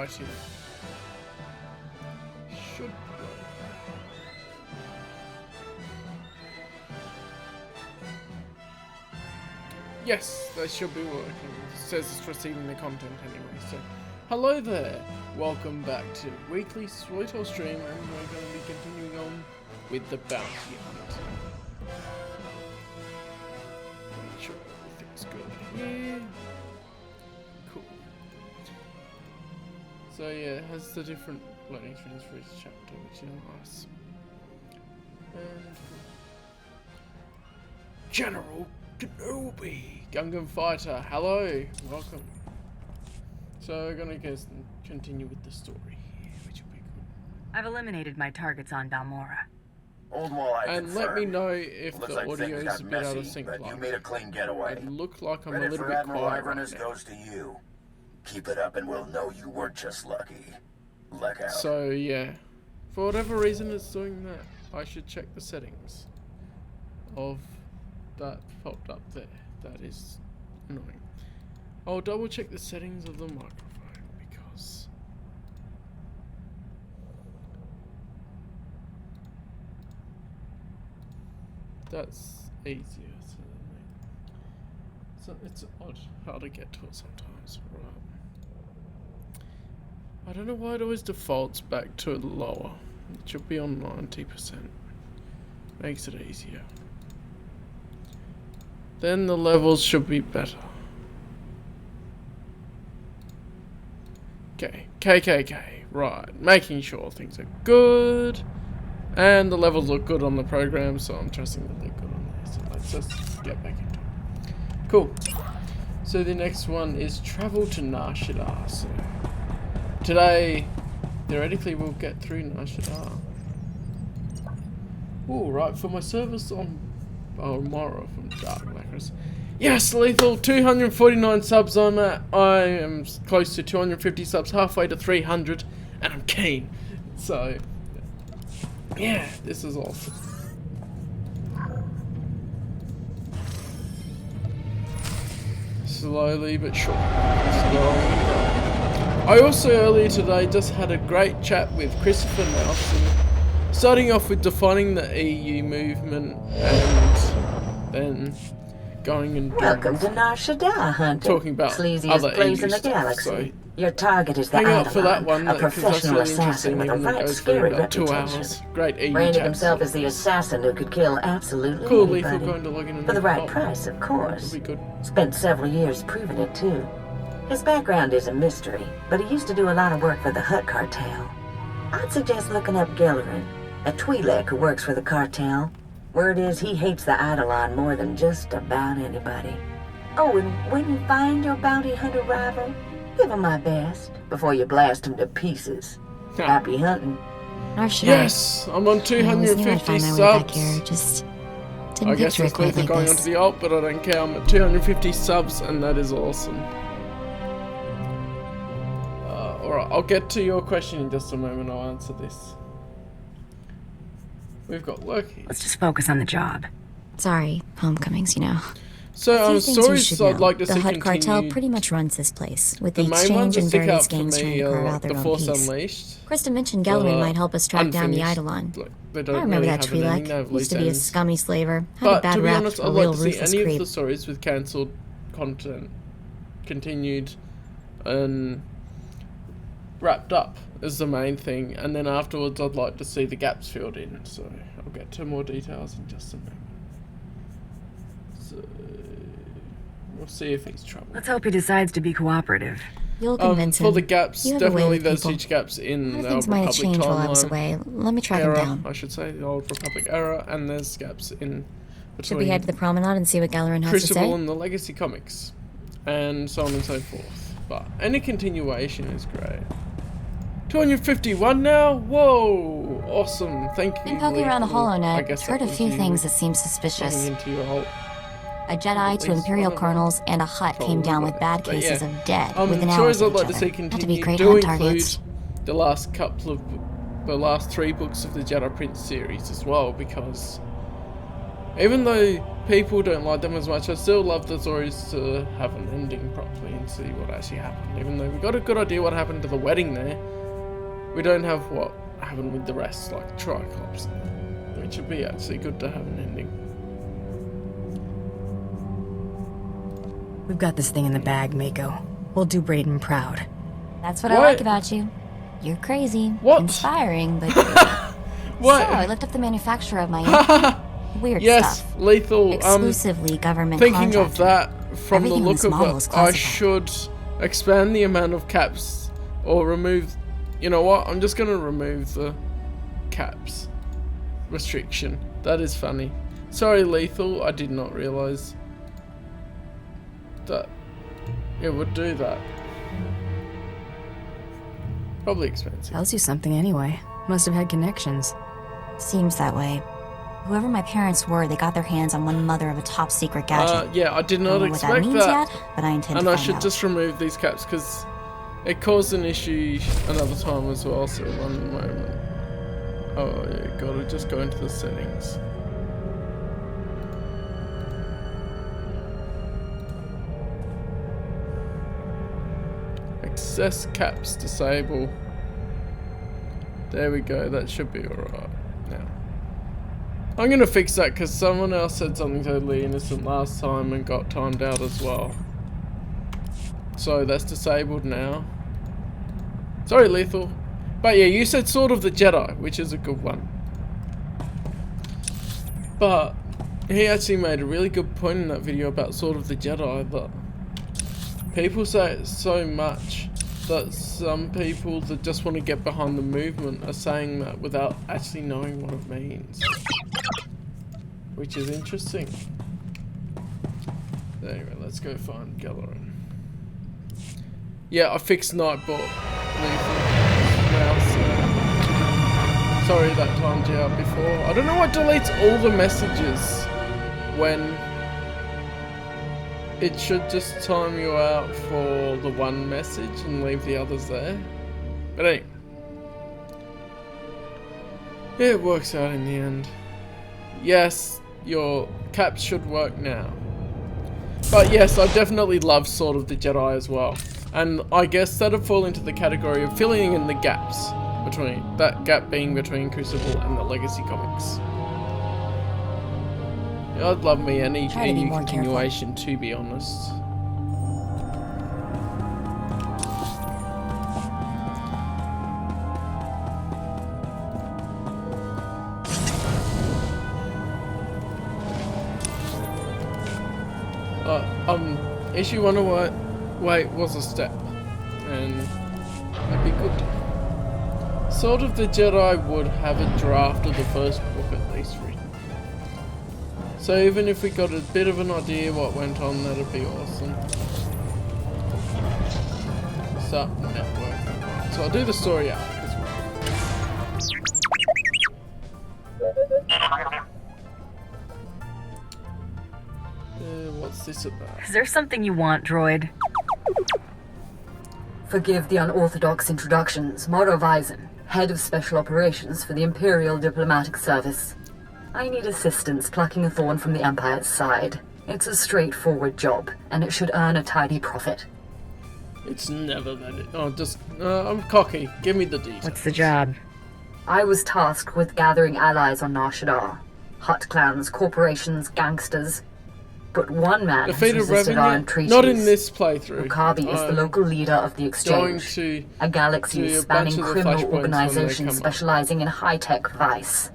writing should work. Yes, that should be working. It says it's receiving the content anyway, so hello there. Welcome back to weekly SWtOR stream, and we're going to be continuing on with the bounty hunt. Make sure everything's good here. Cool. So yeah, it has the different loading screens for each chapter, which is nice. And General Kenobi, Gungan Fighter, hello, welcome. So we're gonna continue with the story here, which will be good. I've eliminated my targets on Balmora. And let me know if the audio is a bit out of sync. But you made a clean getaway. It looked like I'm a Credit little for bit Admiral quiet Iverness right now. goes to you. Keep it up and we'll know you weren't just lucky. Luck out. So yeah, for whatever reason it's doing that, I should check the settings of that popped up there. That is annoying. I'll double check the settings of the microphone because that's easier. So it's odd how to get to it sometimes. Right. I don't know why it always defaults back to lower. It should be on 90%. Makes it easier. Then the levels should be better. Okay, KKK, right, making sure things are good, and the levels look good on the program, so I'm trusting that they're good on there, so let's just get back into it. Cool, so the next one is travel to SWtOR, so today, theoretically we'll get through SWtOR. Ooh, right, for my service on Balmora from Dark Lacquers. Yes, Lethal, 249 subs on that. I am close to 250 subs, halfway to 300, and I'm keen. So, yeah, this is awesome. Slowly but surely. I also earlier today just had a great chat with Christopher Nelson, starting off with defining the EU movement and then going and Welcome to SWtOR, Hunter. talking about Sleaziest other place EU in the stuff, galaxy. so Your target is the hang out for that one, Eidolon, a because that's professional really interesting, assassin with a even though it right goes for scary about 2 reputation. hours. Great EU Branded chat. himself as the assassin who could kill absolutely Cool, Lethal anybody. going to log in and For the right oh, price, of course. that'll be good. Spent several years proving it, too. His background is a mystery, but he used to do a lot of work for the Hutt cartel. I'd suggest looking up Gellerin, a Twi'lek who works for the cartel. Word is he hates the Eidolon more than just about anybody. Oh, and when you find your bounty hunter rival, give him my best before you blast him to pieces. Happy hunting. SWtOR. Yes, I'm on I always knew I'd 250 find my way back subs. here. Just I didn't guess picture it it's quite Lethal like going this. onto the alt, but I don't care. I'm at 250 subs, and that is awesome. Alright, I'll get to your question in just a moment. I'll answer this. We've got Loki. Let's just focus on the job. Sorry, homecomings, you know. So, A few things you stories should I'd know. like to The see Hutt cartel continued. pretty much runs this place, with The the main ones exchange that and stick various out for gangs trying me to carve are out their The own Force peace. Unleashed. Krista mentioned Gellerin might help us track down the unfinished. Eidolon. Like, they don't I remember really that have an ending, they Twi'lek. have Used loose to be a ends. scummy slaver. Had a But bad to be rap honest, for I'd a like real to see ruthless any of creep. the stories with cancelled content continued and wrapped up is the main thing, and then afterwards I'd like to see the gaps filled in, so I'll get to more details in just a moment. So we'll see if he's trouble. Let's hope he decides to be cooperative. You'll convince For him. the gaps, You have a way definitely with there's people. huge gaps A in lot of the things Old might have Republic changed while I was timeline away. Let me track him era, down. I should say, the Old Republic era, and there's gaps in Should we between head to the promenade and see what Gellerin has to Crucible say? and the Legacy comics, and so on and so forth. But any continuation is great. 251 now? Whoa! Awesome. Thank you. Been poking around the Lethal. I HoloNet. guess Heard that a was few you things that seem logging suspicious. into your alt. A Jedi to least Imperial one of them. colonels and a Hutt came down with bad But cases yeah. of dead within Stories hours of I'd like each to see other. Had to be continue great do hunt include targets. the last 3 books of the Jedi Prince series as well, because Even though people don't like them as much, I still love the stories to have an ending properly and see what actually happened. Even though we got a good idea what happened to the wedding there, we don't have what happened with the rest, like Triclops, which would be actually good to have an ending. We've got this thing in the bag, Mako. We'll do Brayden proud. That's what I like about you. You're crazy. What? Inspiring, but... What? So, I looked up the manufacturer of my weird Yes, stuff. Lethal. Exclusively government Thinking of contractor. that, from Everything the in look this of model it, is I classified. should expand the amount of caps or remove. You know what? I'm just gonna remove the caps restriction. That is funny. Sorry, Lethal. I did not realize that it would do that. Probably expensive. Tells you something anyway. Must have had connections. Seems that way. Whoever my parents were, they got their hands on one mother of a top secret gadget. Yeah, I did I not don't know what that expect means that. yet, but I intend And to I find should out. just remove these caps because it caused an issue another time as well, so one moment. Oh yeah, gotta just go into the settings. Access caps disable. There we go, that should be alright now. I'm gonna fix that because someone else said something totally innocent last time and got timed out as well. So that's disabled now. Sorry, Lethal. But yeah, you said Sword of the Jedi, which is a good one. But he actually made a really good point in that video about Sword of the Jedi that people say it so much that some people that just want to get behind the movement are saying that without actually knowing what it means. Which is interesting. Anyway, let's go find Galerin. Yeah, I fixed Nightbot. Sorry that timed you out before. I don't know what deletes all the messages when it should just time you out for the one message and leave the others there. But anyway. It works out in the end. Yes, your caps should work now. But yes, I definitely love Sword of the Jedi as well. And I guess that'd fall into the category of filling in the gaps between, that gap being between Crucible and the Legacy comics. Yeah, I'd love me any Try to be more continuation, to be honest. Issue 108 was a step, and that'd be good. Sword of the Jedi would have a draft of the first book at least written. So even if we got a bit of an idea what went on, that'd be awesome. Start networking. So I'll do the story arc as well. What's this about? Is there something you want, droid? Forgive the unorthodox introductions. Moro Vizon, head of special operations for the Imperial Diplomatic Service. I need assistance plucking a thorn from the Empire's side. It's a straightforward job, and it should earn a tidy profit. It's never that. I'm cocky. Give me the details. What's the job? I was tasked with gathering allies on Nar Shaddaa. Hut clans, corporations, gangsters. But one man has Defeated resisted our Revenant? entreaties. Not in this playthrough. Ukabi is the local leader of the Going Exchange, to a galaxy a spanning bunch of the criminal flashpoints when they organization come up. specializing in high-tech vice.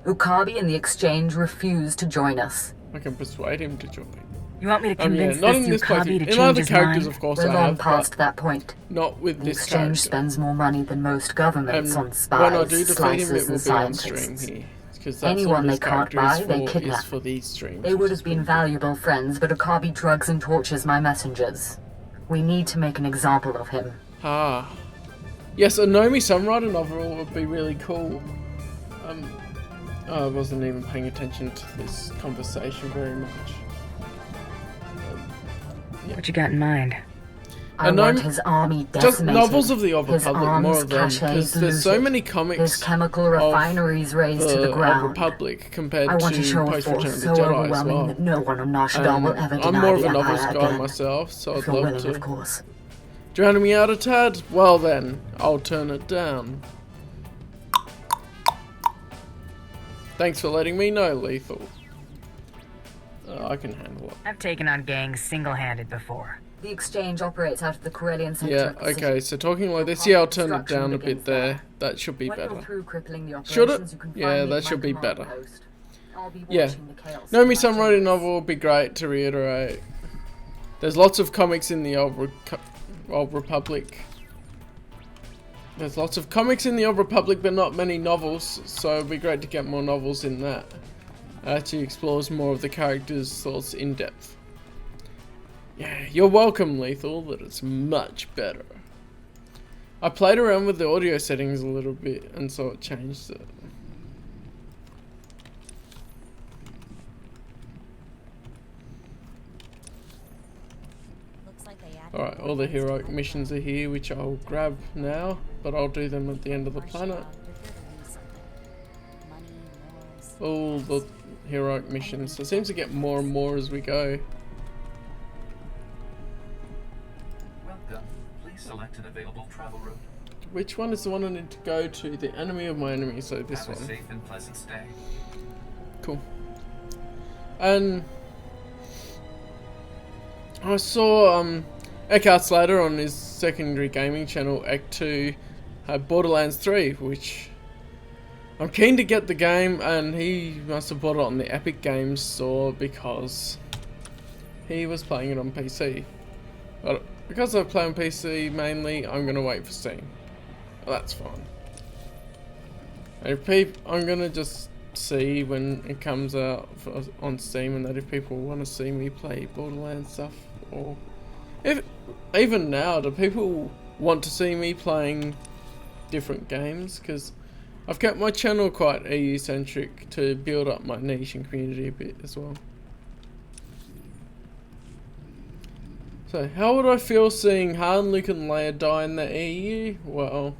Ukabi and the Exchange refuse to join us. I can persuade him to join. You want me to Yeah, convince not in this this Ukabi playthrough. to In change other his characters, mind? of course, We're I long have, past but that point. not with The this Exchange character. spends more money than most governments on And spies, when I do defeat him, slicers, it will and be on stream scientists. here. Because that's Anyone what they this can't character buy, is they for, kidnap. is for these streams. They would have been valuable friends, but Ukabi drugs and tortures my messengers. We need to make an example of him. Ah. Yes, a Nomi Sunrider novel would be really cool. I wasn't even paying attention to this conversation very much. Yeah. What you got in mind? I want his army just decimated. novels of the Old his Republic, arms more of them, caches because there's so looted, many comics his chemical of refineries razed to the Old ground. Republic compared I want to to show a Post Return force of so the Jedi as overwhelming well. that no one on Nar Shaddaa will ever I'm deny more of the a novels Empire guy again. myself, so If I'd you're love willing, to. of course. Drowning me out a tad? Well then, I'll turn it down. Thanks for letting me know, Lethal. I can handle it. I've taken on gangs single-handed before. The exchange operates out of the Corellian sector. Yeah, of the okay, city. so talking like this, Your yeah, I'll turn it construction down a begins bit there. That should be When you're better. through crippling the Should it? operations, you can find Yeah, me that at my should be command better. post. I'll be Yeah. watching the chaos Know from Me my Some Writing chambers. Novel would be great to reiterate. There's lots of comics in the Old Republic. There's lots of comics in the Old Republic, but not many novels, so it'd be great to get more novels in that. It actually explores more of the characters' thoughts in depth. Yeah, you're welcome, Lethal, that it's much better. I played around with the audio settings a little bit, and so it changed it. Alright, all the heroic missions are here, which I'll grab now, but I'll do them at the end of the planet. All the heroic missions. It seems to get more and more as we go. Welcome. Please select an available travel route. Which one is the one I need to go to? The enemy of my enemy, so this Have a one. safe and pleasant stay. Cool. And I saw Eckhart Slater on his secondary gaming channel, Ec2, had Borderlands 3, which I'm keen to get the game, and he must have bought it on the Epic Games store because he was playing it on PC. But because I play on PC mainly, I'm going to wait for Steam. Well, that's fine. And if I'm going to just see when it comes out on Steam, and that if people want to see me play Borderlands stuff, or if even now, do people want to see me playing different games? Because I've kept my channel quite EU centric to build up my niche and community a bit as well. So how would I feel seeing Han, Luke and Leia die in the EU? Well,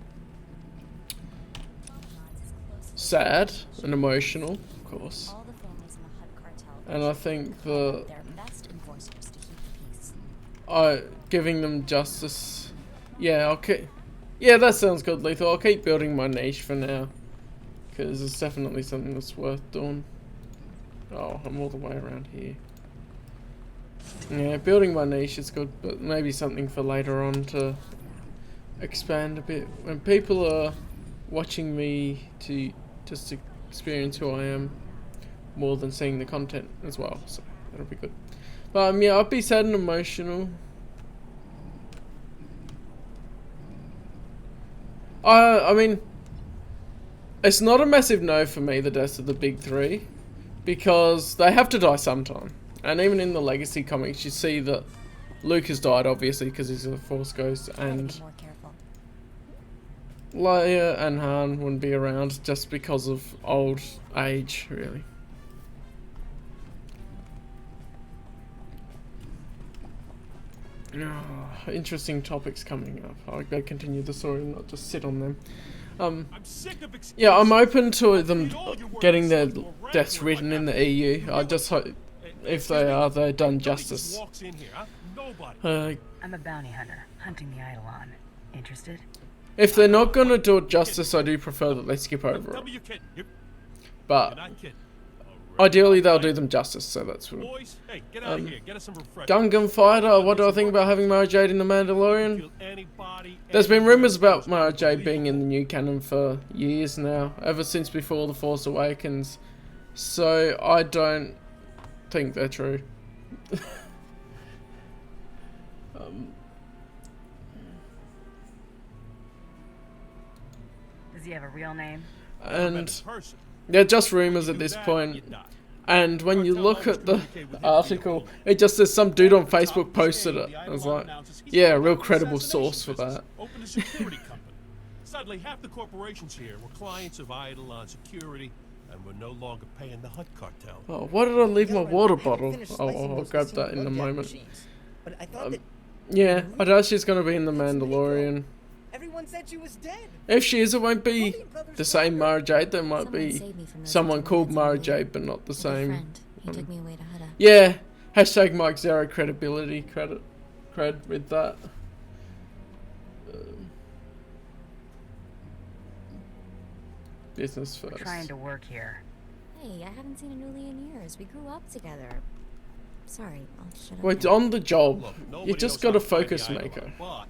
sad and emotional, of course. And I think that giving them justice. Yeah, okay. Yeah, that sounds good, Lethal. I'll keep building my niche for now, because it's definitely something that's worth doing. Oh, I'm all the way around here. Yeah, building my niche is good, but maybe something for later on to expand a bit. When people are watching me to just experience who I am more than seeing the content as well, so that'll be good. But yeah, I'll be sad and emotional. I mean, it's not a massive no for me, the deaths of the big three, because they have to die sometime. And even in the Legacy comics, you see that Luke has died, obviously, because he's a Force Ghost, and Leia and Han wouldn't be around just because of old age, really. Oh, interesting topics coming up. I'll go continue the story and not just sit on them. Yeah, I'm open to them getting their deaths written in the EU. I just hope, if they are, they're done justice. I'm a bounty hunter, hunting the Eidolon. Interested? If they're not going to do it justice, I do prefer that they skip over it. But ideally, they'll do them justice, so that's what. Gungan Fighter, what do I think about having Mara Jade in The Mandalorian? There's been rumours about Mara Jade being in the new canon for years now, ever since before The Force Awakens, so I don't think they're true. Does he have a real name? And they're just rumours at this point. And when you look at the article, it just says some dude on Facebook posted it. I was like, yeah, a real credible source for that. Sadly, half the corporations here were clients of Eidolon Security, and we're no longer paying the Hutt cartel. Oh, why did I leave my water bottle? Oh, I'll grab that in a moment. Yeah, I doubt she's gonna be in The Mandalorian. Everyone said she was dead. If she is, it won't be the same Mara Jade. There might Someone be saved me from those someone evil called heads Mara anyway. Jade, but not the Like a same. friend. He took me away to Hutta. Yeah. Hashtag Mike Zero credibility cred with that. Business We're first. trying to work here. Hey, I haven't seen Anuli in years. We grew up together. Sorry, I'll shut up. Wait, now. on the job, Look, you nobody just knows got a how to find focus the maker. Eidolon, but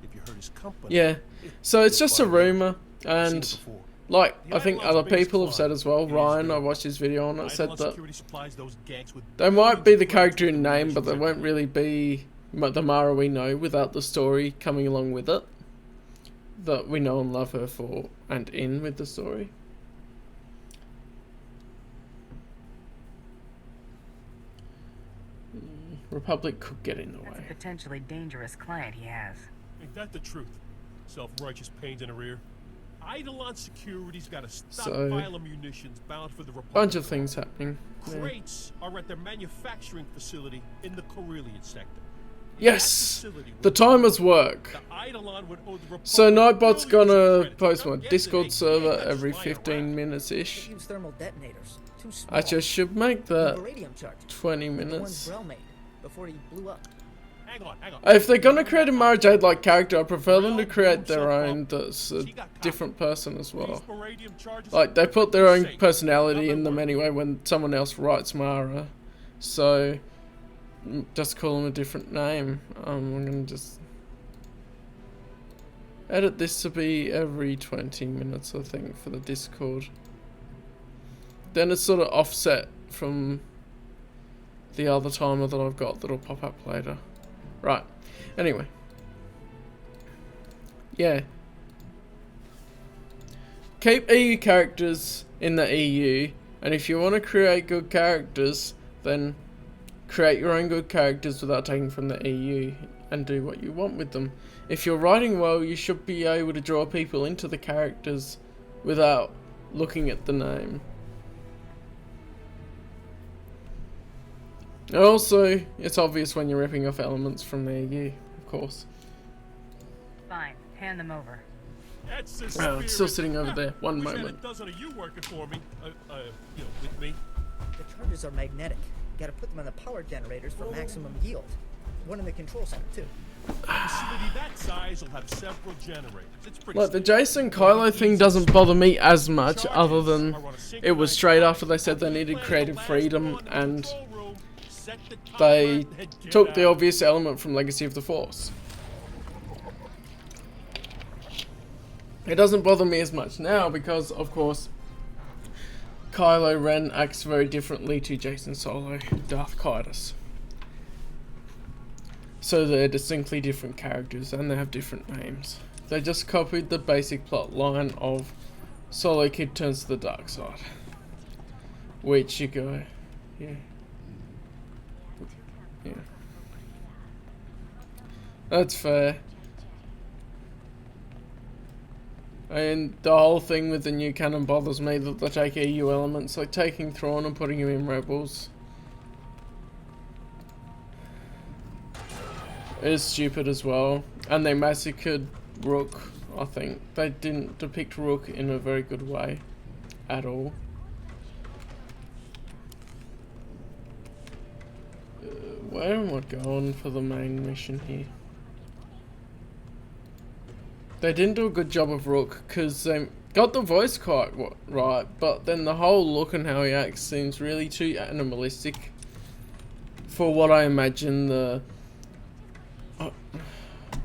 if you hurt his company, Yeah. So it's just a you'll find it. rumor, I've seen it and before. like The I think Eidolon's other biggest people have said client as well. is Ryan, I the watched his video on it, said Eidolon that Security supplies those gangs with they might be the billions of character in credits name, but they for won't really be the Mara we know without the story coming along with it. That we know and love her for, and in with the story. Republic could get in the That's a way. potentially dangerous client he has. Ain't that the truth? Self-righteous pains in the rear. Eidolon Security's got a So- stockpile of munitions bound for the Republic. Bunch of things happening. Yeah. Crates are at their manufacturing facility in the Carillion sector. Yes! That facility The would- timers work. the Eidolon would owe the Republic So Nightbot's billions of gonna credits. post Now, my yes, Discord they server ain't just every lying 15 around. minutes-ish. They use thermal detonators. Too small. I just should make The that uranium charge. 20 The ones minutes. Brel made before he blew up. Hang on. If they're gonna create a Mara Jade like character, I prefer them to create their own that's a different person as well. These beradium charges Like, they put their own safe. personality in them anyway when someone else writes Mara. So, just call them a different name. I'm gonna just edit this to be every 20 minutes, I think, for the Discord. Then it's sort of offset from the other timer that I've got that'll pop up later. Right. Anyway. Yeah. Keep EU characters in the EU, and if you want to create good characters, then create your own good characters without taking from the EU and do what you want with them. If you're writing well, you should be able to draw people into the characters without looking at the name. And also, it's obvious when you're ripping off elements from the EU, of course. Fine, hand them over. That's the Oh, it's still spirit. sitting over there. One Wish I had moment. a dozen of you working for me. With me. The charges are magnetic. Gotta put them on the power generators for maximum yield. One in the control center, too. A facility that size will have several generators. It's pretty Like, the standard. Jason Kylo thing doesn't bother me as much, other than it was straight after they said they needed creative freedom, and they took the obvious element from Legacy of the Force. It doesn't bother me as much now because, of course, Kylo Ren acts very differently to Jason Solo, Darth Kaidos. So they're distinctly different characters and they have different names. They just copied the basic plot line of Solo Kid turns to the dark side. Which you go, yeah. Yeah. That's fair. And the whole thing with the new canon bothers me that they take EU elements, like taking Thrawn and putting him in Rebels. It is stupid as well. And they massacred Rook, I think. They didn't depict Rook in a very good way. At all. Where am I going for the main mission here? They didn't do a good job of Rook because they got the voice quite right, but then the whole look and how he acts seems really too animalistic for what I imagine the.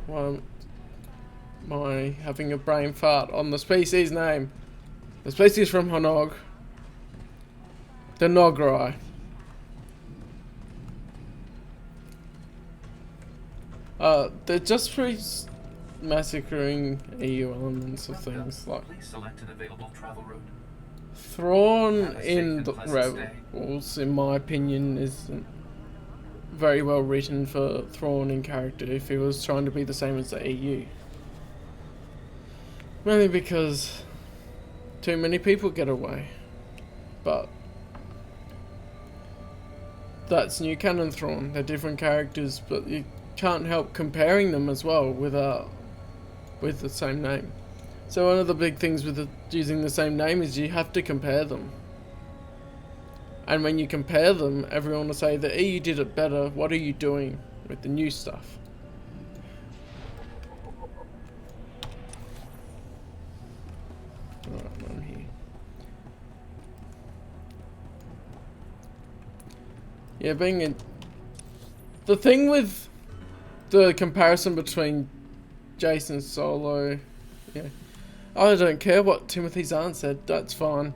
Why am I having a brain fart on the species name? The species from Honog. The Nograi. They're just massacring EU elements of things like Please select an available travel route. Thrawn in the Rebels, in my opinion, isn't very well written for Thrawn in character if he was trying to be the same as the EU. Mainly because too many people get away. But that's new canon Thrawn. They're different characters, but you can't help comparing them as well with the same name. So one of the big things with using the same name is you have to compare them. And when you compare them, everyone will say that you did it better. What are you doing with the new stuff? Alright, I'm here. Yeah, the thing with the comparison between Jason Solo, yeah, I don't care what Timothy Zahn said. That's fine.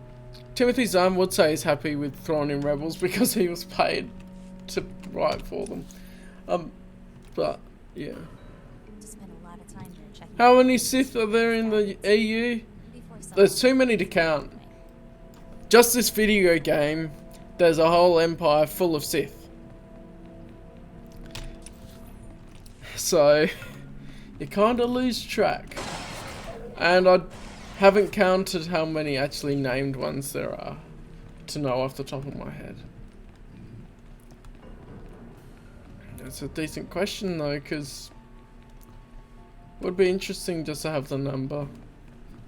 Timothy Zahn would say he's happy with throwing in Rebels because he was paid to write for them. But yeah. How many Sith are there in the EU? There's too many to count. Just this video game, there's a whole empire full of Sith. So, you kind of lose track. And I haven't counted how many actually named ones there are to know off the top of my head. It's a decent question though, because it would be interesting just to have the number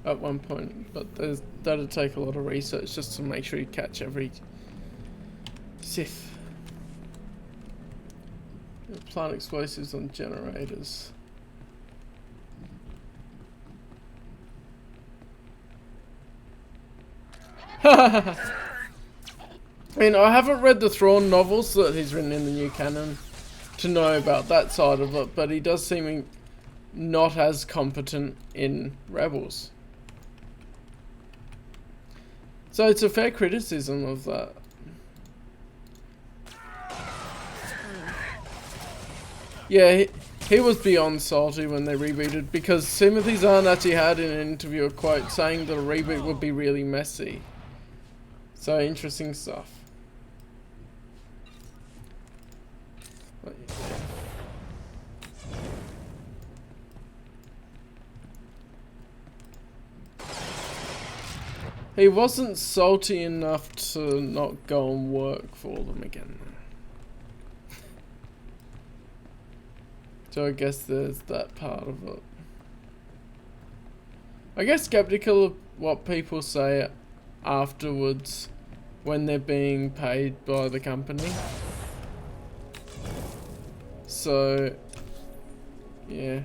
at one point, but that'd take a lot of research just to make sure you catch every Sith. Plant explosives on generators. I mean, I haven't read the Thrawn novels that he's written in the new canon to know about that side of it, but he does seem not as competent in Rebels. So it's a fair criticism of that. Yeah, he was beyond salty when they rebooted, because Timothy Zahn actually had in an interview a quote saying that a reboot would be really messy. So interesting stuff. But, yeah. He wasn't salty enough to not go and work for them again. So I guess there's that part of it. I get skeptical of what people say afterwards when they're being paid by the company. So, yeah.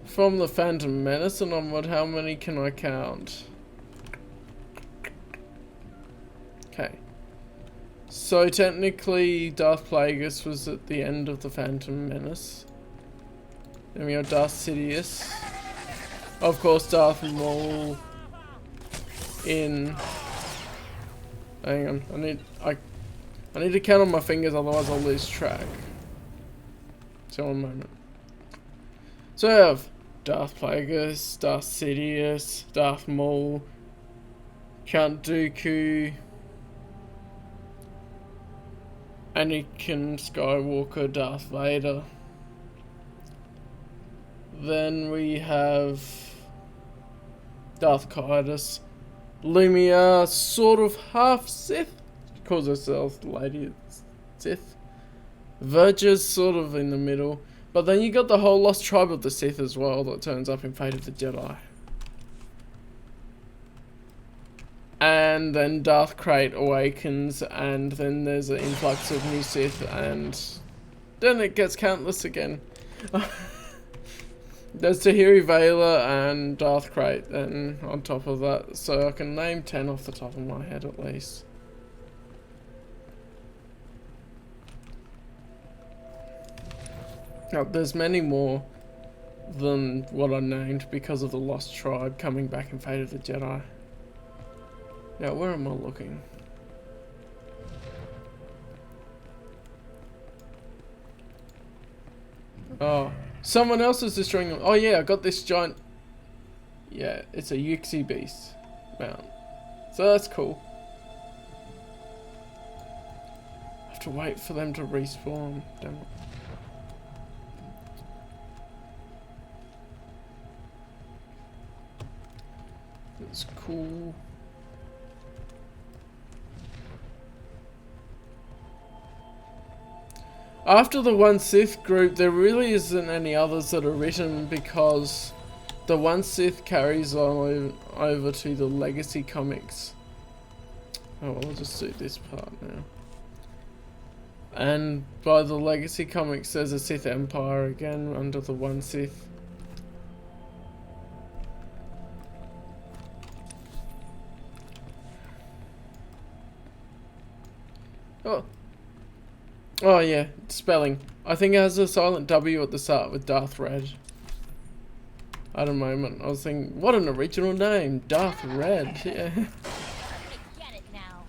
From the Phantom Menace and onward, how many can I count? Okay. So technically Darth Plagueis was at the end of the Phantom Menace. Then we have Darth Sidious. Of course, Darth Maul in... Hang on, I need to count on my fingers, otherwise I'll lose track. So one moment. So I have Darth Plagueis, Darth Sidious, Darth Maul, Count Dooku, Anakin Skywalker, Darth Vader. Then we have Darth Caedus, Lumia, sort of half Sith, calls herself Lady Sith. Verge's sort of in the middle, but then you got the whole lost tribe of the Sith as well that turns up in Fate of the Jedi. And then Darth Krayt awakens, and then there's an influx of new Sith, and then it gets countless again. There's Tahiri Vela and Darth Krayt then on top of that, so I can name 10 off the top of my head at least. Now, there's many more than what I named because of the Lost Tribe coming back in Fate of the Jedi. Now, where am I looking? Oh, someone else is destroying them. Oh yeah, I got this giant... Yeah, it's a Yuxi Beast mount. So that's cool. I have to wait for them to respawn. Damn it. That's cool. After the One Sith group, there really isn't any others that are written because the One Sith carries on over to the Legacy comics. Oh, well, I'll just do this part now. And by the Legacy comics, there's a Sith Empire again under the One Sith. Oh yeah, spelling. I think it has a silent W at the start with Darth Red. At a moment, I was thinking, what an original name, Darth Red. Yeah. Get it now.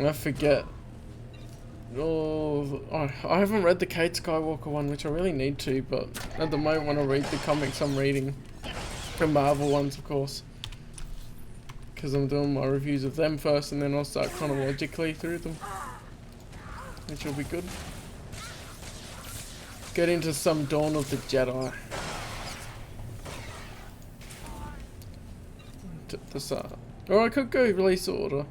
I forget. Oh, I haven't read the Kate Skywalker one, which I really need to, but at the moment when I read the comics I'm reading, the Marvel ones of course, because I'm doing my reviews of them first and then I'll start chronologically through them, which will be good. Get into some Dawn of the Jedi. To the start. Or I could go release order.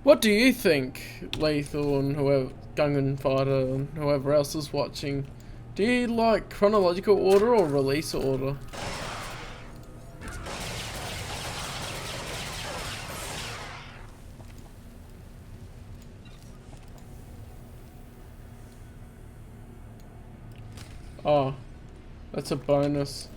What do you think, Lethal and whoever, Gungan Fighter and whoever else is watching? Do you like chronological order or release order? Oh, that's a bonus.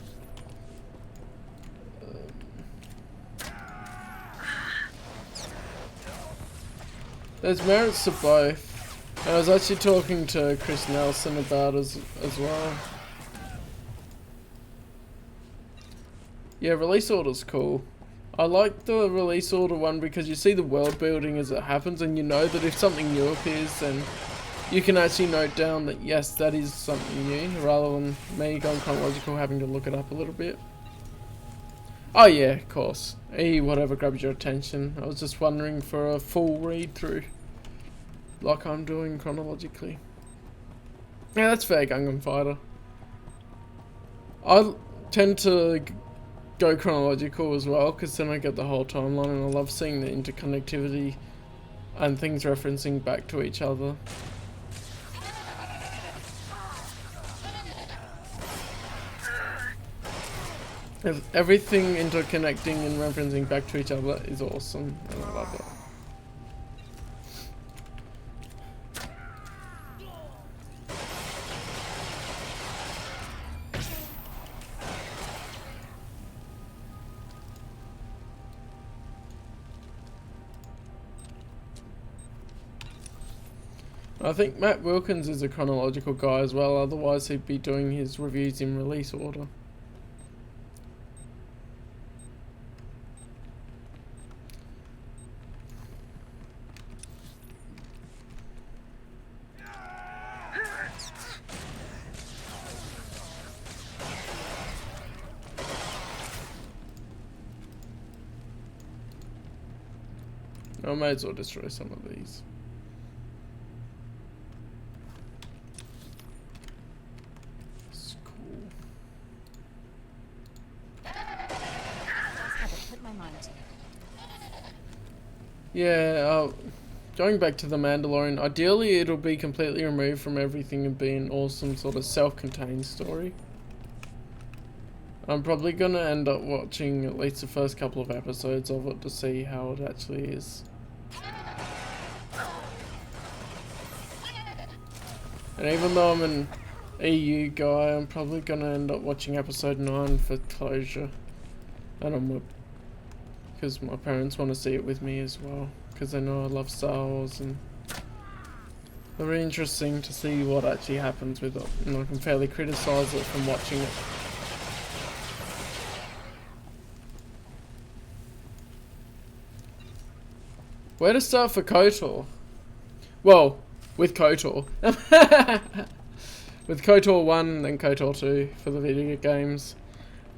There's merits to both. I was actually talking to Chris Nelson about as well. Yeah, release order's cool. I like the release order one because you see the world building as it happens and you know that if something new appears then you can actually note down that yes, that is something new, rather than me going chronological having to look it up a little bit. Oh yeah, of course. Whatever grabs your attention. I was just wondering for a full read through, like I'm doing chronologically. Yeah, that's fair, Gungan Fighter. I tend to go chronological as well, because then I get the whole timeline, and I love seeing the interconnectivity and things referencing back to each other. Everything interconnecting and referencing back to each other is awesome, and I love it. I think Matt Wilkins is a chronological guy as well, otherwise he'd be doing his reviews in release order. I may as well destroy some of these. It's cool. Yeah, going back to The Mandalorian, ideally it'll be completely removed from everything and be an awesome sort of self-contained story. I'm probably gonna end up watching at least the first couple of episodes of it to see how it actually is. And even though I'm an EU guy, I'm probably gonna end up watching episode 9 for closure. And because my parents want to see it with me as well, because they know I love Star Wars, and it's very interesting to see what actually happens with it, and I can fairly criticise it from watching it. Where to start for KOTOR? Well, with KOTOR. With KOTOR 1 and KOTOR 2 for the video games.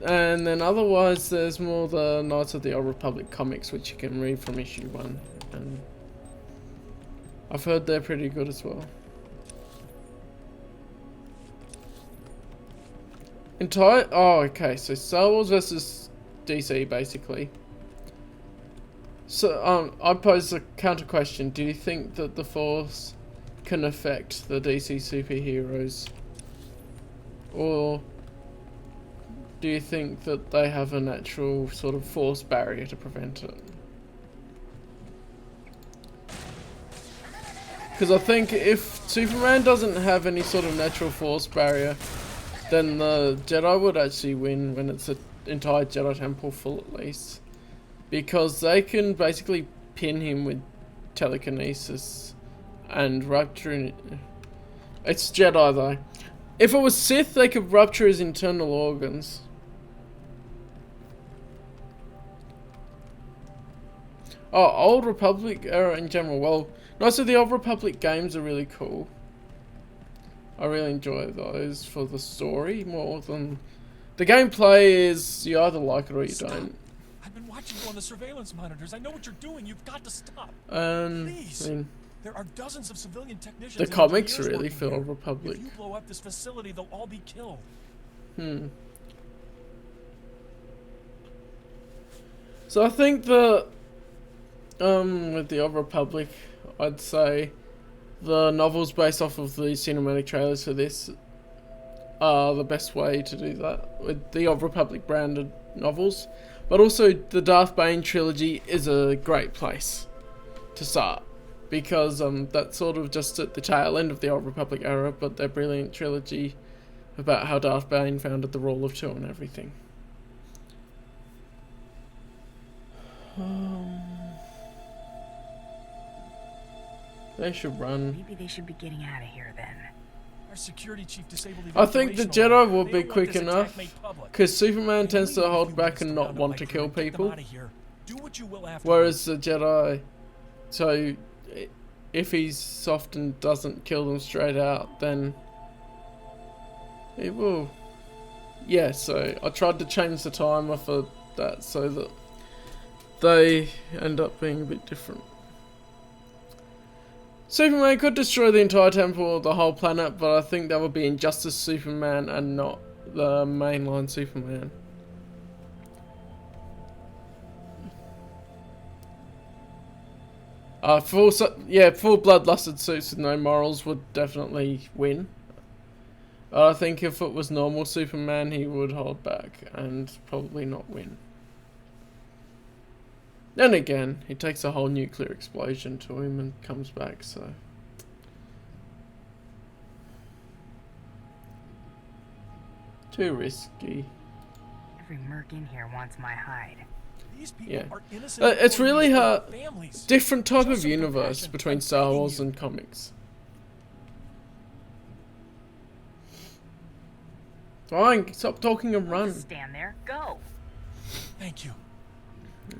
And then otherwise there's more the Knights of the Old Republic comics, which you can read from issue 1. And I've heard they're pretty good as well. Oh, okay, so Star Wars versus DC basically. So, I pose a counter question. Do you think that the Force can affect the DC superheroes? Or do you think that they have a natural sort of Force barrier to prevent it? Because I think if Superman doesn't have any sort of natural Force barrier, then the Jedi would actually win when it's an entire Jedi Temple full at least. Because they can basically pin him with telekinesis and rupture. It's Jedi though. If it was Sith, they could rupture his internal organs. Oh, Old Republic era in general. Well, most of the Old Republic games are really cool. I really enjoy those for the story more than... The gameplay is, you either like it or you don't. I've been watching you on the surveillance monitors. I know what you're doing. You've got to stop. Please. I mean, there are dozens of civilian technicians. The comics really feel Old Republic. If you blow up this facility, they'll all be killed. So I think that with the Old Republic, I'd say the novels based off of the cinematic trailers for this are the best way to do that with the Old Republic branded novels. But also the Darth Bane trilogy is a great place to start because that's sort of just at the tail end of the Old Republic era, but their brilliant trilogy about how Darth Bane founded the Rule of Two and everything. They should run. Maybe they should be getting out of here then. Our security chief disabled I think the Jedi will be quick enough because Superman tends to hold back and not want to kill people, whereas the Jedi, so if he's soft and doesn't kill them straight out, then it will. Yeah, so I tried to change the timer for that so that they end up being a bit different. Superman could destroy the entire temple or the whole planet, but I think that would be Injustice Superman and not the mainline Superman. Full bloodlusted suits with no morals would definitely win. I think if it was normal Superman, he would hold back and probably not win. Then again, he takes a whole nuclear explosion to him and comes back, so... Too risky. Every merc in here wants my hide. These people are innocent. It's really a different type of universe between Star Wars and comics. Fine, stop talking and run. Stand there, go. Thank you.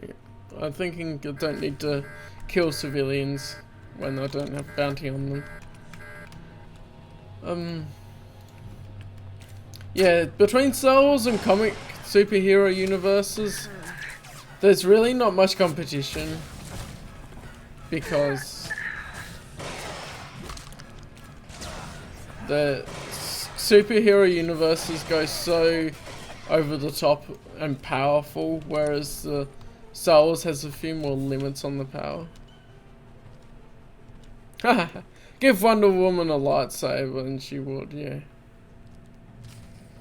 Yeah. I'm thinking I don't need to kill civilians when I don't have bounty on them. Yeah, between Star Wars and comic superhero universes, there's really not much competition because the superhero universes go so over the top and powerful, whereas the Star Wars has a few more limits on the power. Give Wonder Woman a lightsaber and she would, yeah.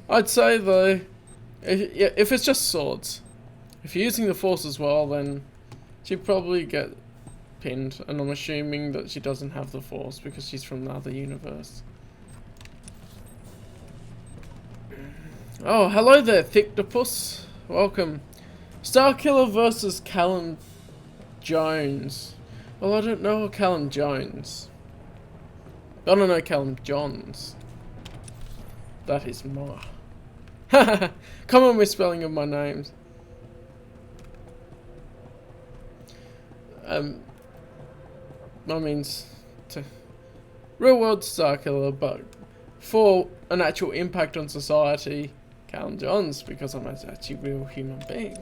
I'd say though, if it's just swords, if you're using the Force as well, then she'd probably get pinned, and I'm assuming that she doesn't have the Force because she's from the other universe. Oh, hello there, Thictopus. Welcome. Starkiller versus Callum Jones. Well, I don't know Callum Jones. I don't know Callum Johns. That is more. Common misspelling of my names. I mean, real world Starkiller, but for an actual impact on society, Callum Johns, because I'm actually a real human being.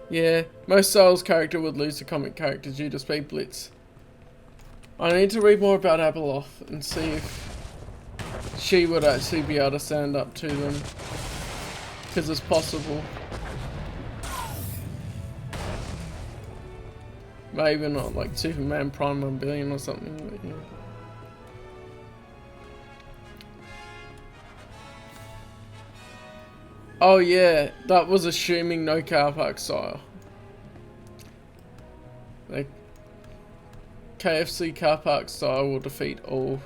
Yeah, most Star Wars character would lose to comic character due to speed blitz. I need to read more about Abeloth and see if she would actually be able to stand up to them. Because it's possible. Maybe not like Superman Prime 1 billion or something. But yeah. Oh yeah, that was assuming no car park style. Like KFC car park style will defeat all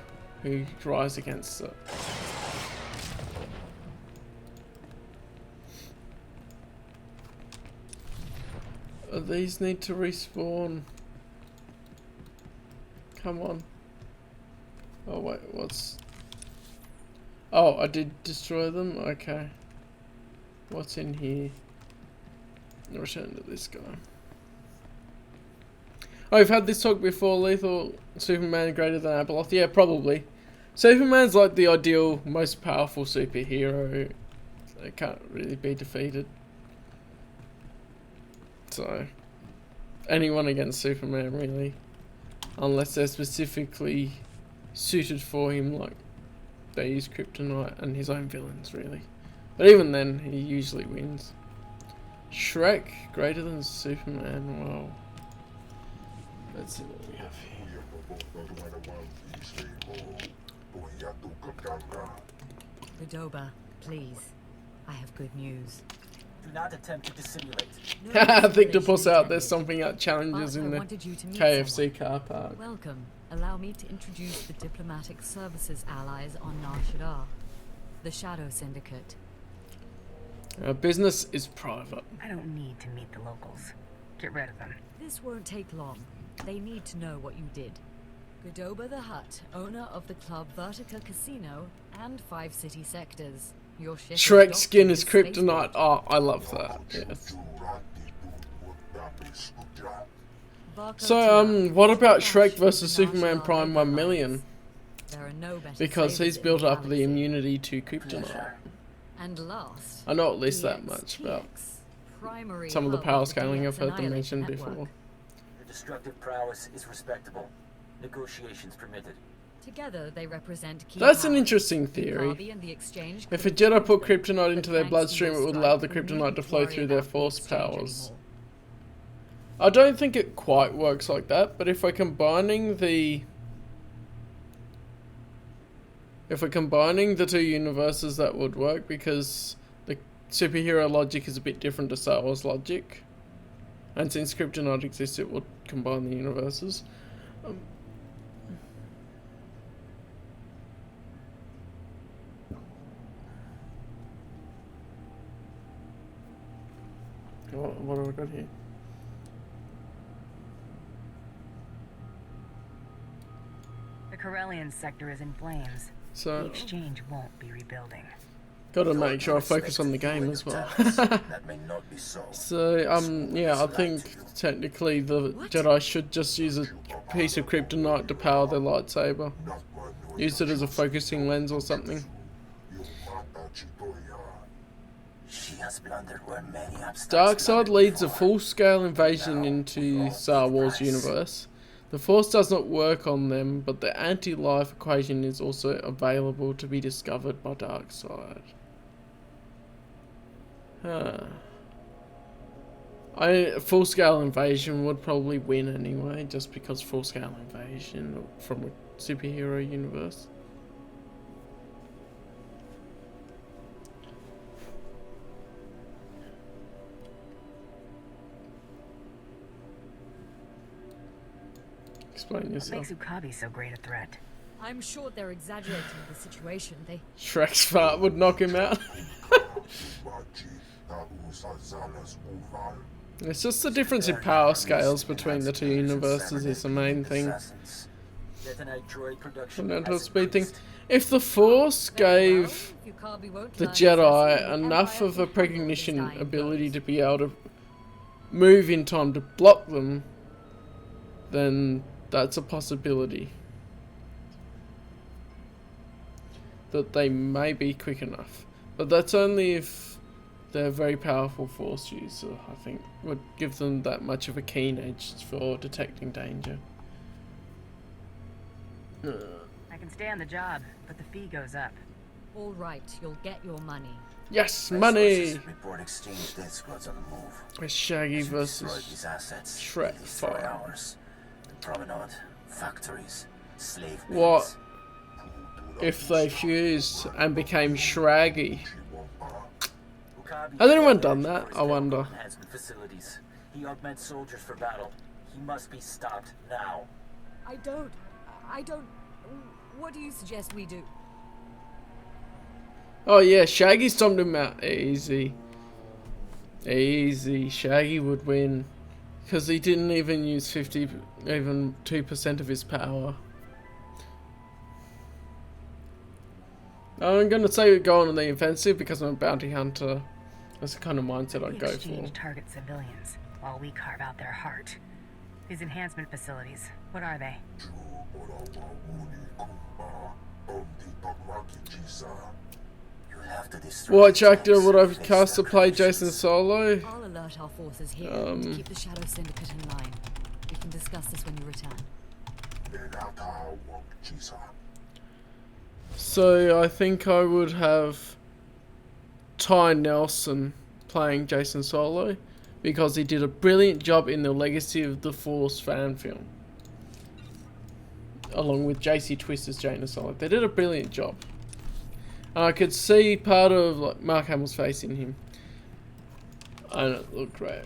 who rise against it. These need to respawn. Come on. Oh wait, what's... Oh, I did destroy them? Okay. What's in here? Return to this guy. Oh, we've had this talk before. Lethal Superman greater than Abeloth. Yeah, probably. Superman's like the ideal, most powerful superhero. They can't really be defeated. So, anyone against Superman, really. Unless they're specifically suited for him, like they use Kryptonite and his own villains, really. But even then, he usually wins. Shrek, greater than Superman, wow. Let's see what we have here. Redoba, please. I have good news. Do not attempt to dissimulate. I think to puss out, there's something that challenges in the KFC car park. Welcome. Allow me to introduce the Diplomatic Services allies on SWtOR, the Shadow Syndicate. Business is private. I don't need to meet the locals. Get rid of them. This won't take long. They need to know what you did. Godoba the Hutt, owner of the club Vertica Casino and 5 city sectors. Your ship Shrek skin is kryptonite. Oh, I love that. Yes. So, what about Shrek versus Superman Prime 1 million? Because he's built up the immunity to kryptonite. And last, I know at least that much about some of the power scaling I've heard them mention before. The destructive prowess is respectable. Negotiations permitted. Together they represent key That's an powers. interesting theory. The exchange If a Jedi put kryptonite into their bloodstream, it would allow the kryptonite to flow through their force powers. I don't think it quite works like that, but if we're combining the two universes, that would work, because the superhero logic is a bit different to Star Wars logic, and since kryptonite exists, it would combine the universes. What have I got here? The Corellian sector is in flames. So, the exchange won't be rebuilding. Gotta make sure I focus on the game as well. So, yeah, I think technically the Jedi should just use a piece of kryptonite to power their lightsaber. Use it as a focusing lens or something. Darkseid leads a full-scale invasion into Star Wars universe. The Force does not work on them, but the anti-life equation is also available to be discovered by Darkseid. Full-scale invasion would probably win anyway, just because full-scale invasion from a superhero universe. Explain yourself. What makes Ukabi so great a threat? I'm sure they're exaggerating the situation. Shrek's fart would knock him out. It's just the difference in power scales between the two universes is the main thing. Fundamental speed thing. If the Force gave the Jedi enough of a precognition ability to be able to move in time to block them, then that's a possibility. That they may be quick enough. But that's only if they're very powerful Force user, I think. Would give them that much of a keen edge for detecting danger. I can stay on the job, but the fee goes up. All right, you'll get your money. Yes, money! Report exchange death squads on the move. It's Shaggy Destroy versus these assets. Shrek They destroy 5. ours. The promenade, factories, slave pens. What if they fused and became Shraggy? Has anyone done that? I wonder. Facilities. He augments soldiers for battle. He must be stopped now. I don't. What do you suggest we do? Oh yeah, Shaggy stomped him out. Easy. Easy. Shaggy would win. Because he didn't even use 2% of his power. I'm going to say we go on the offensive because I'm a bounty hunter. That's the kind of mindset I'd go for. Target civilians while we carve out their heart. These enhancement facilities, what are they? What actor would I cast to play Jason Solo? I'll alert our forces here to keep the Shadow Syndicate in line. We can discuss this when you return. So I think I would have Ty Nelson playing Jason Solo because he did a brilliant job in the Legacy of the Force fan film, along with JC Twist as Jason Solo. They did a brilliant job. And I could see part of like Mark Hamill's face in him, and it looked great.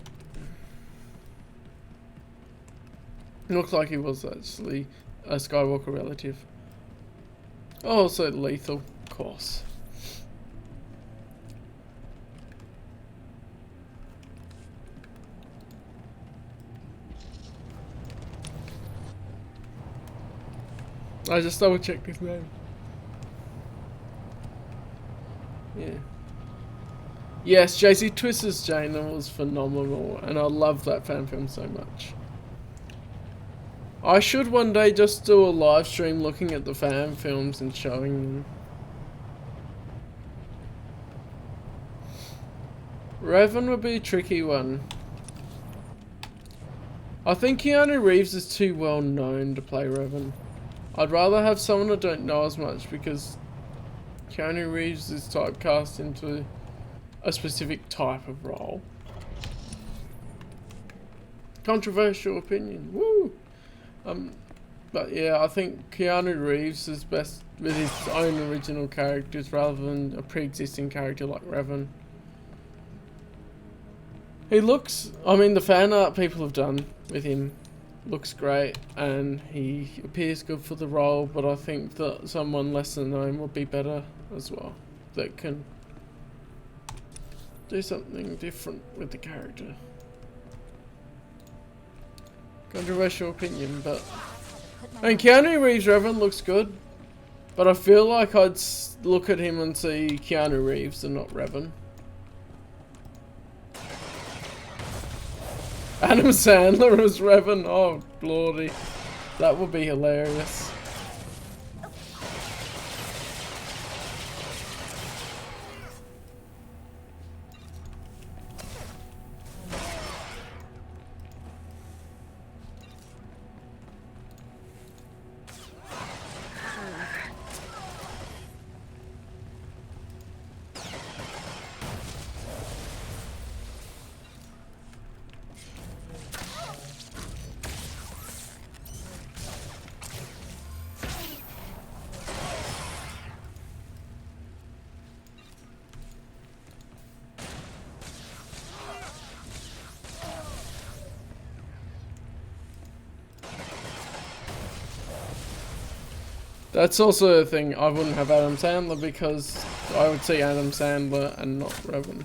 It looked like he was actually a Skywalker relative. Also lethal, of course. I just double checked his name. Yeah. Yes, JC Twist's Jaina was phenomenal, and I love that fan film so much. I should one day just do a live stream looking at the fan films and showing them. Revan would be a tricky one. I think Keanu Reeves is too well known to play Revan. I'd rather have someone I don't know as much because Keanu Reeves is typecast into a specific type of role. Controversial opinion. Woo! But yeah, I think Keanu Reeves is best with his own original characters rather than a pre-existing character like Revan. He looks, I mean the fan art people have done with him looks great and he appears good for the role, but I think that someone lesser known would be better as well, that can do something different with the character. Controversial opinion, but and Keanu Reeves Revan looks good, but I feel like I'd look at him and see Keanu Reeves and not Revan. Adam Sandler as Revan, oh lordy, that would be hilarious. That's also a thing, I wouldn't have Adam Sandler because I would see Adam Sandler and not Revan.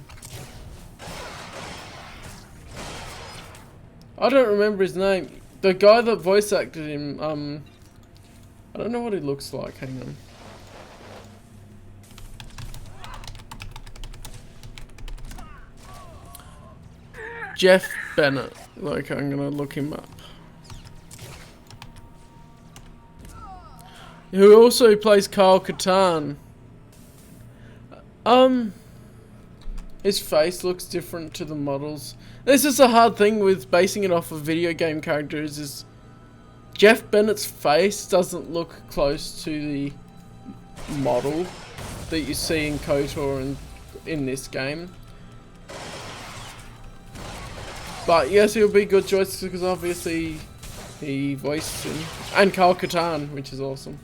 I don't remember his name. The guy that voice acted him, I don't know what he looks like, hang on. Jeff Bennett, like I'm gonna look him up. Who also plays Kyle Katarn. His face looks different to the models. This is a hard thing with basing it off of video game characters is Jeff Bennett's face doesn't look close to the model. that you see in KOTOR and in this game. But yes, it'll be good choices because obviously he voiced him. And Kyle Katarn, which is awesome.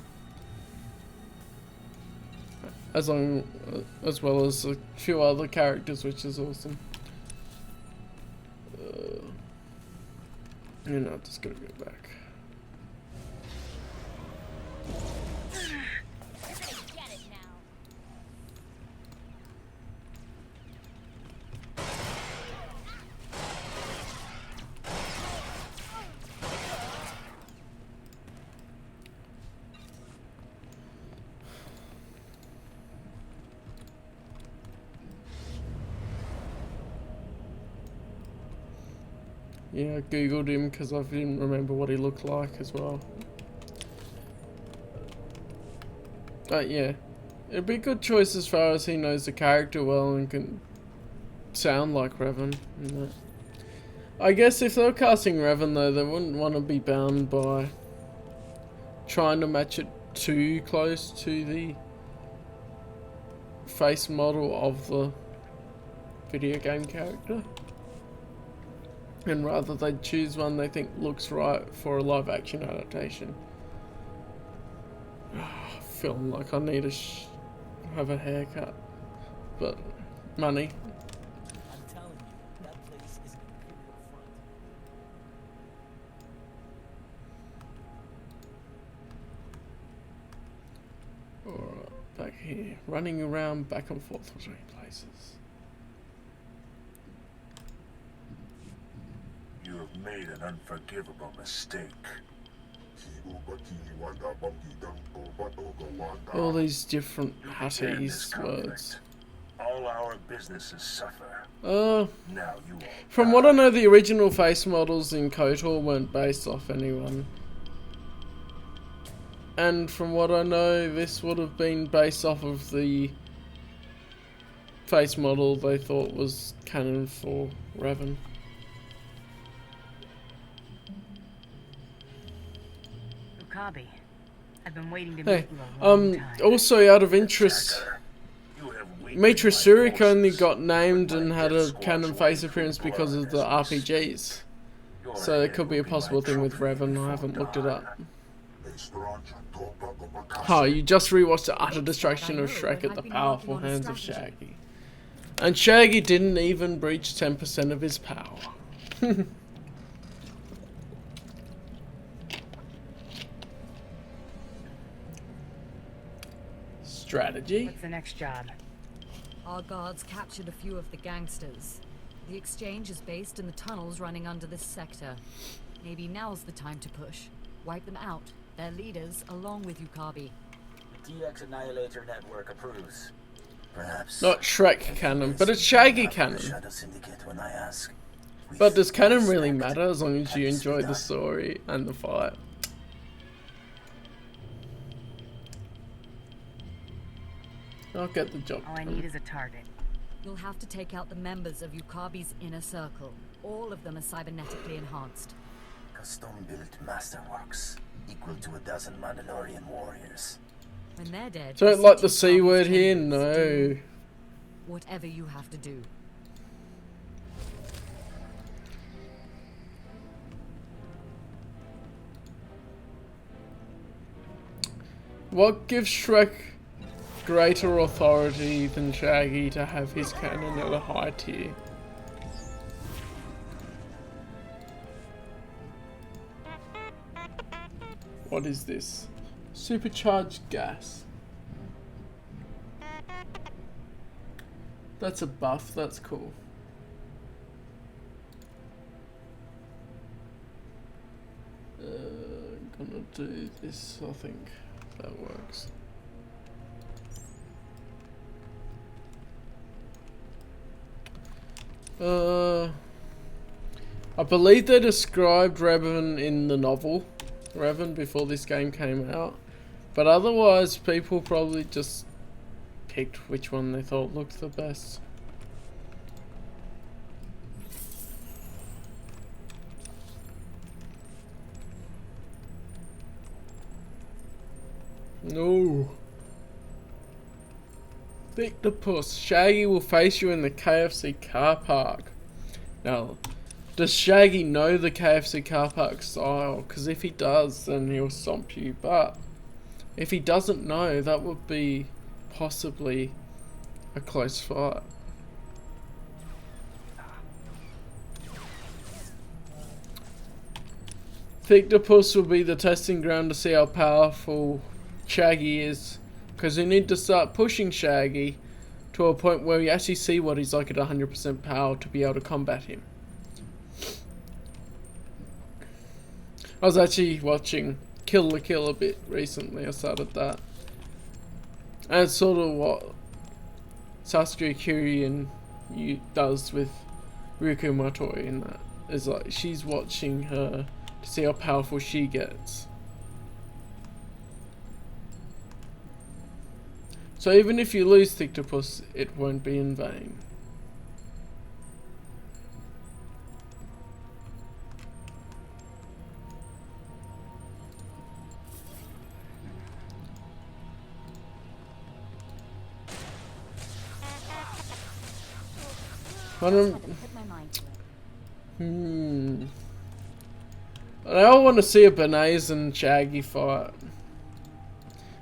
As well as a few other characters, which is awesome. You know, just gotta go back. Yeah, I googled him because I didn't remember what he looked like as well. But yeah, it'd be a good choice as far as he knows the character well and can sound like Revan. I guess if they were casting Revan though, they wouldn't want to be bound by trying to match it too close to the face model of the video game character. And rather they choose one they think looks right for a live action adaptation. I feel like I need to have a haircut, but money. I'm telling you, that place is an imperial front. Alright, back here, running around back and forth between places. You have made an unforgivable mistake. All these different Hatties words. All our businesses suffer. Now you from what I know, the original face models in KOTOR weren't based off anyone. And from what I know, this would have been based off of the face model they thought was canon for Revan. Okabe, I've been waiting to Hey, meet you a long time. also out of interest, Mitra Surik only got named and had a canon face appearance because of the RPGs. So it could be a possible thing with Revan, I haven't looked it up. Oh, you just rewatched the utter destruction of Shrek at the powerful hands of Shaggy. And Shaggy didn't even breach 10% of his power. Strategy? What's the next job? Our guards captured a few of the gangsters. The exchange is based in the tunnels running under this sector. Maybe now's the time to push. Wipe them out, their leaders, along with Okabe. The DX Annihilator Network approves. Perhaps. Not Shrek canon, but it's Shaggy canon. But does canon really matter as long as you enjoy the story and the fight? I'll get the job. All I need is a target. You'll have to take out the members of Okabe's inner circle. All of them are cybernetically enhanced. Custom-built masterworks, equal to 12 Mandalorian warriors. When they're dead, Don't like the C word here, no. Whatever you have to do. What gives Shrek greater authority than Shaggy to have his canon at a high tier? What is this? Supercharged gas. That's a buff, that's cool. Gonna do this, I think that works. I believe they described Revan in the novel Revan before this game came out, but otherwise people probably just picked which one they thought looked the best. No. Victopus, Shaggy will face you in the KFC car park. Now, does Shaggy know the KFC car park style? Because if he does, then he'll stomp you. But if he doesn't know, that would be possibly a close fight. Victopus will be the testing ground to see how powerful Shaggy is, because you need to start pushing Shaggy to a point where you actually see what he's like at 100% power to be able to combat him. I was actually watching Kill la Kill a bit recently. I started that, and it's sort of what Sasuke Kyurien does with Ryuko Matoi in that. Is like she's watching her to see how powerful she gets. So even if you lose Victopus, it won't be in vain. I want to see a Bernays and Shaggy fight.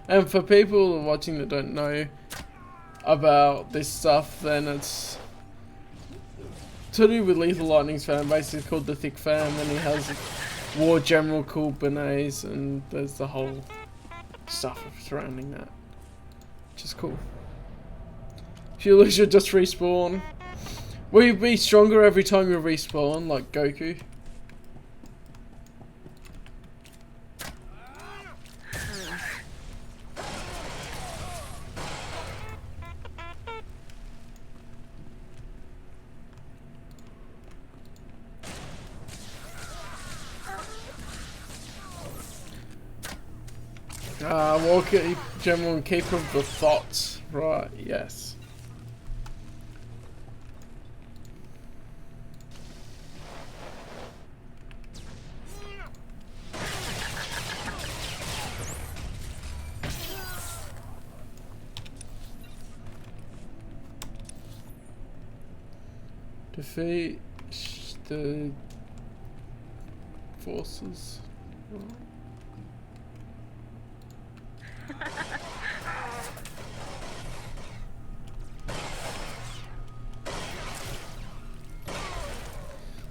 And for people watching that don't know about this stuff, then it's to do with Lethal Lightning's fan base. It's called the Thick Fam, and he has War General called Bernays, and there's the whole stuff surrounding that, which is cool. If you lose, you'll just respawn. Will you be stronger every time you respawn, like Goku? Walker, General and Keeper of the Thoughts. Right, yes. Defeat the forces.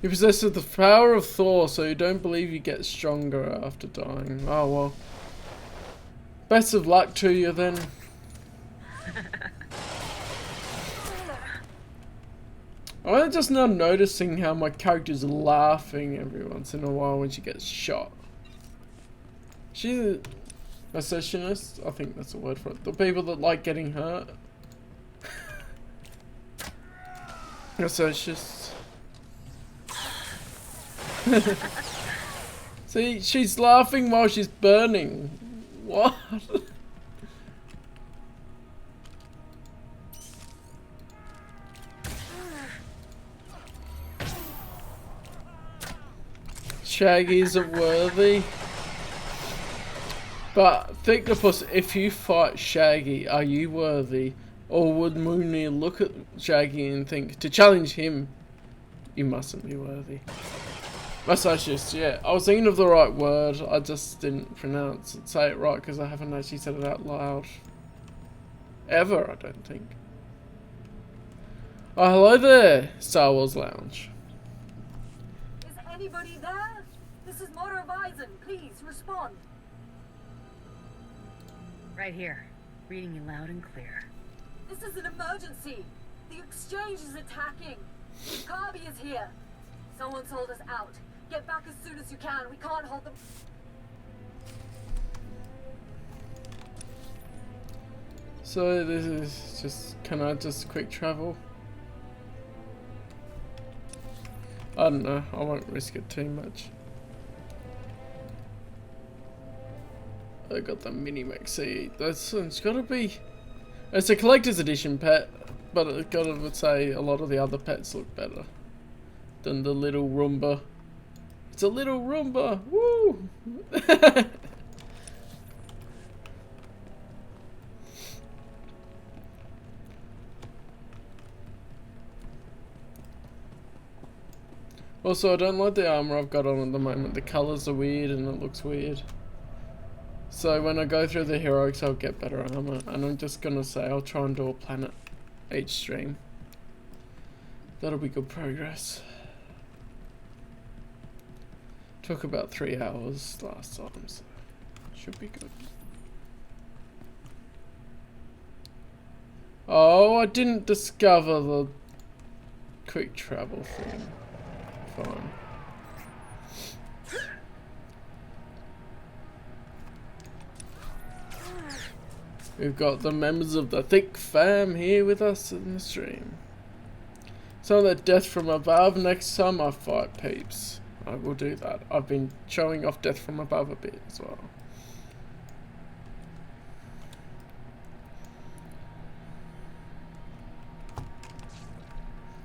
You possess the power of Thor, so you don't believe you get stronger after dying. Oh well. Best of luck to you then. I'm just now noticing how my character's laughing every once in a while when she gets shot. She's a associationist, I think that's the word for it. The people that like getting hurt. Associates. See, she's laughing while she's burning. What? Shaggy isn't worthy. But Victopus, if you fight Shaggy, are you worthy? Or would Mooney look at Shaggy and think, to challenge him, you mustn't be worthy? Massachusetts, yeah. I was thinking of the right word, I just didn't pronounce it, say it right, because I haven't actually said it out loud. Ever, I don't think. Oh, hello there, Star Wars Lounge. Is anybody there? This is SWtOR. Please respond. Right here. Reading you loud and clear. This is an emergency. The exchange is attacking. Kirby is here. Someone sold us out. Get back as soon as you can. We can't hold them. So this is just, can I just quick travel? I don't know, I won't risk it too much. I got the mini maxi. That's, it's gotta be, it's a collector's edition pet, but I would say a lot of the other pets look better than the little Roomba. It's a little Roomba, woo! Also, I don't like the armor I've got on at the moment. The colors are weird and it looks weird. So when I go through the heroics, I'll get better armor. And I'm just gonna say I'll try and do a planet each stream. That'll be good progress. Took about 3 hours last time, so should be good. Oh, I didn't discover the quick travel thing. Fine. We've got the members of the Thick Fam here with us in the stream. So that death from above, next time I fight peeps. I will do that. I've been showing off death from above a bit as well.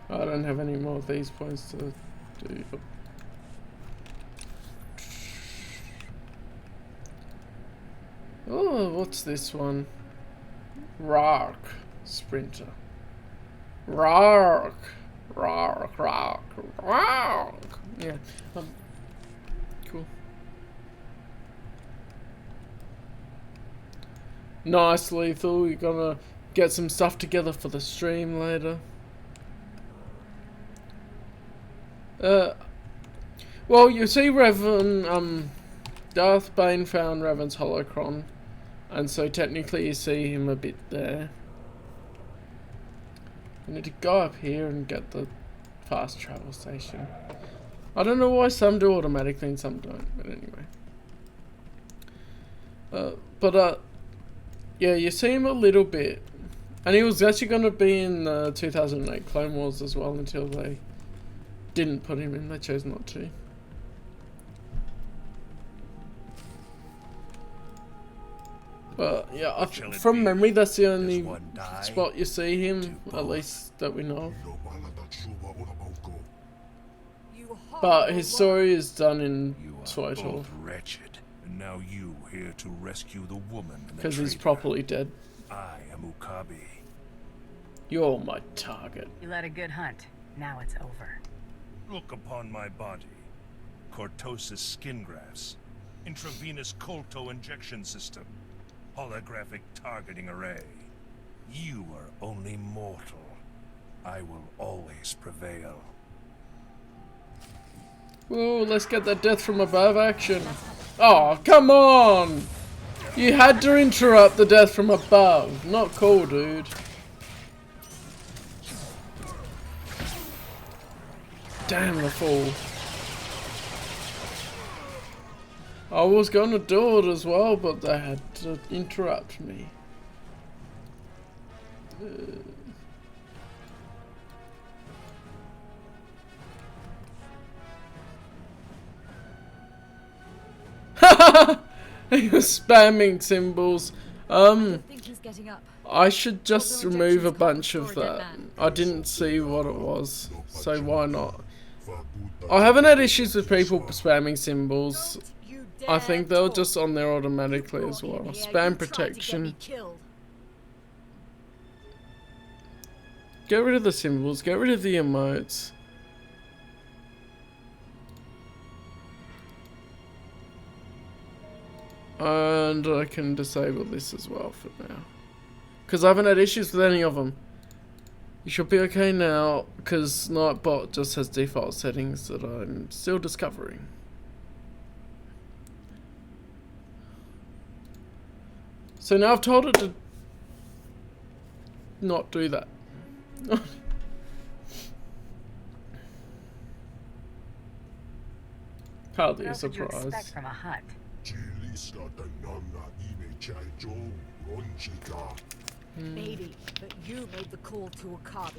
I don't have any more of these points to do. Oh, what's this one? Rock Sprinter. Rock. Yeah. Cool. Nice, Lethal. We're gonna get some stuff together for the stream later. Well, you see Revan, Darth Bane found Revan's holocron, and so technically you see him a bit there. I need to go up here and get the fast travel station. I don't know why some do automatically and some don't, but anyway. Yeah, you see him a little bit. And he was actually going to be in the 2008 Clone Wars as well until they didn't put him in. They chose not to. But yeah, from memory, that's the only spot you see him, at least that we know of. But his story is done in SWtOR. Wretched, and now you here to rescue the woman. Because he's properly dead. I am Okabe. You're my target. You led a good hunt. Now it's over. Look upon my body. Cortosis skin grafts. Intravenous colto injection system. Holographic targeting array. You are only mortal. I will always prevail. Whoa, let's get that death from above action. Oh, come on! You had to interrupt the death from above. Not cool, dude. Damn the fool. I was gonna do it as well, but they had to interrupt me. He was spamming symbols. I should just remove a bunch of that. I didn't see what it was, so why not? I haven't had issues with people spamming symbols. I think they're just on there automatically as well. Spam protection. Get rid of the symbols, get rid of the emotes. And I can disable this as well for now. Because I haven't had issues with any of them. You should be okay now, because Nightbot just has default settings that I'm still discovering. So now I've told it to not do that. Hardly a surprise. What would you expect from a hut? Maybe, but you made the call to Okabe.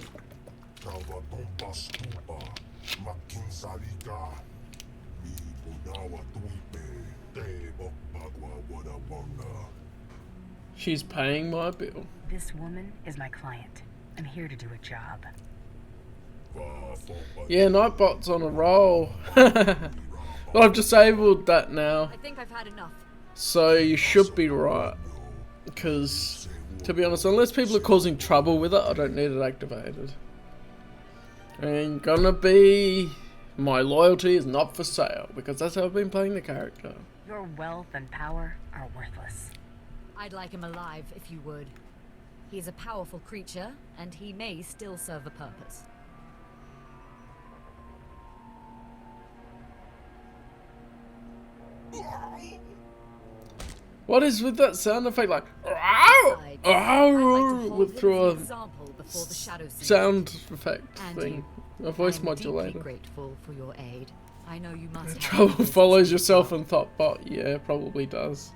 She's paying my bill. This woman is my client. I'm here to do a job. Yeah, Nightbot's on a roll. But I've disabled that now. I think I've had enough. So you should be right. Because, to be honest, unless people are causing trouble with it, I don't need it activated. Ain't gonna be My loyalty is not for sale, because that's how I've been playing the character. Your wealth and power are worthless. I'd like him alive, if you would. He's a powerful creature, and he may still serve a purpose. What is with that sound effect, like with through a sound effect thing, a voice modulator. Grateful for your aid. I know you must. Trouble follows yourself and Thoughtbot. Yeah, probably does.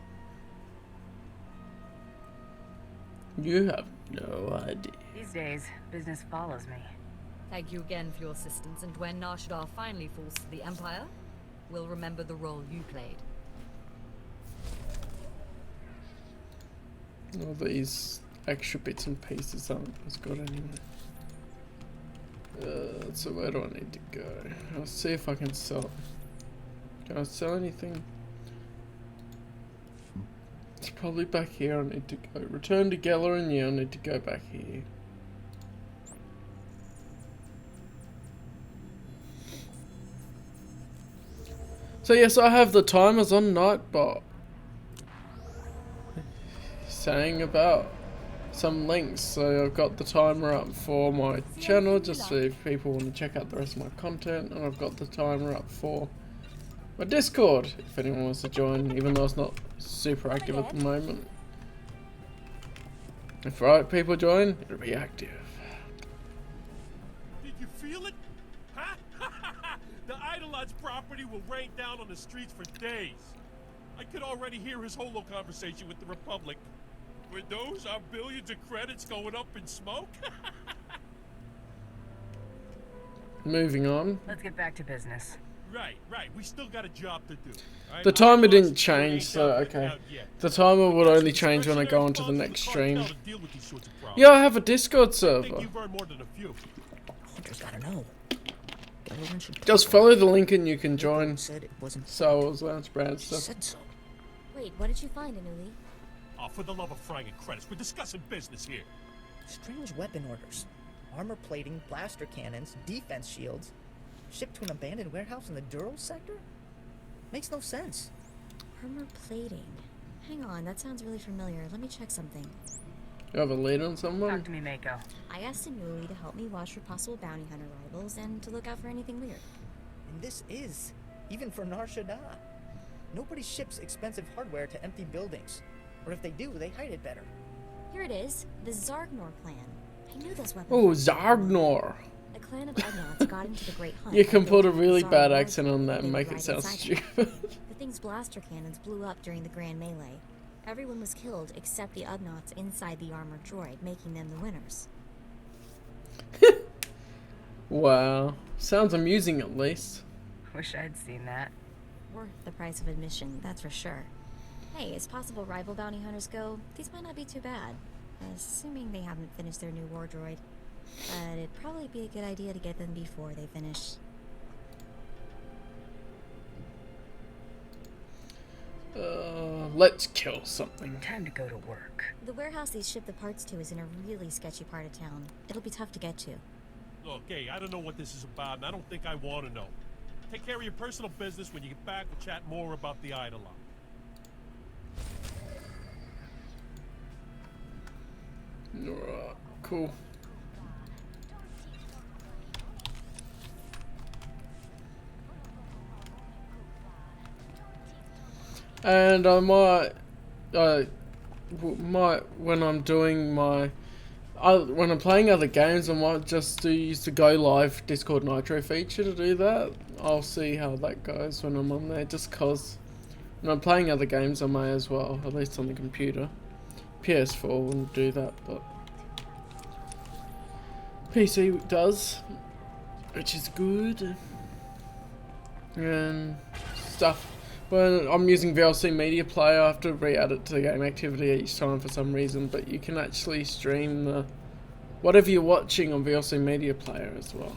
You have no idea. These days, business follows me. Thank you again for your assistance, and when Nar Shaddaa finally falls to the Empire, we'll remember the role you played. All these extra bits and pieces aren't as good anyway. So where do I need to go? I'll see if I can sell. Can I sell anything? It's probably back here. I need to go. Return to Galerin. Yeah, I need to go back here. So yes, I have the timers on Nightbot saying about some links. So I've got the timer up for my channel, just so if people want to check out the rest of my content, and I've got the timer up for my Discord, if anyone wants to join, even though it's not super active at the moment. If right people join, it'll be active. Did you feel it? Huh? The Eidolon's property will rain down on the streets for days. I could already hear his holo conversation with the Republic. Were those our billions of credits going up in smoke? Moving on. Let's get back to business. Right. We still got a job to do. Right? The timer didn't change, so okay. The timer would only change when I go onto the next stream. Yeah, I have a Discord server. Hunter's gotta know. Just follow the link and you can join Star Wars Lounge brand stuff. Said so. Wait, what did you find, Anuli? Oh, for the love of frying and credits, we're discussing business here. Strange weapon orders. Armor plating, blaster cannons, defense shields. Shipped to an abandoned warehouse in the Dural sector? Makes no sense. Armor plating. Hang on, that sounds really familiar. Let me check something. You have a lead on someone? Talk to me, Mako. I asked Anuli to help me watch for possible bounty hunter rivals and to look out for anything weird. And this is, even for Nar Shaddaa. Nobody ships expensive hardware to empty buildings. Or if they do, they hide it better. Here it is, the Zargnor clan. I knew this weapon. Oh, Zargnor. A clan of Ugnaughts got into the Great Hunt. You can put a really bad accent on that and make it sound stupid. The thing's blaster cannons blew up during the Grand Melee. Everyone was killed except the Ugnaughts inside the armored droid, making them the winners. Wow. Sounds amusing at least. Wish I'd seen that. Worth the price of admission, that's for sure. Hey, as possible rival bounty hunters go, these might not be too bad. Assuming they haven't finished their new war droid. But it'd probably be a good idea to get them before they finish. Let's kill something. Time to go to work. The warehouse these ship the parts to is in a really sketchy part of town. It'll be tough to get to. Okay, I don't know what this is about, and I don't think I want to know. Take care of your personal business. When you get back, we'll chat more about the Eidolon. Alright, cool. And I might when I'm doing my when I'm playing other games, I might just use the Go Live Discord Nitro feature to do that. I'll see how that goes when I'm on there, just cause when I'm playing other games I may as well, at least on the computer. PS4 wouldn't do that, but PC does, which is good. And stuff. When I'm using VLC Media Player, I have to re-add it to the game activity each time for some reason, but you can actually stream the whatever you're watching on VLC Media Player as well.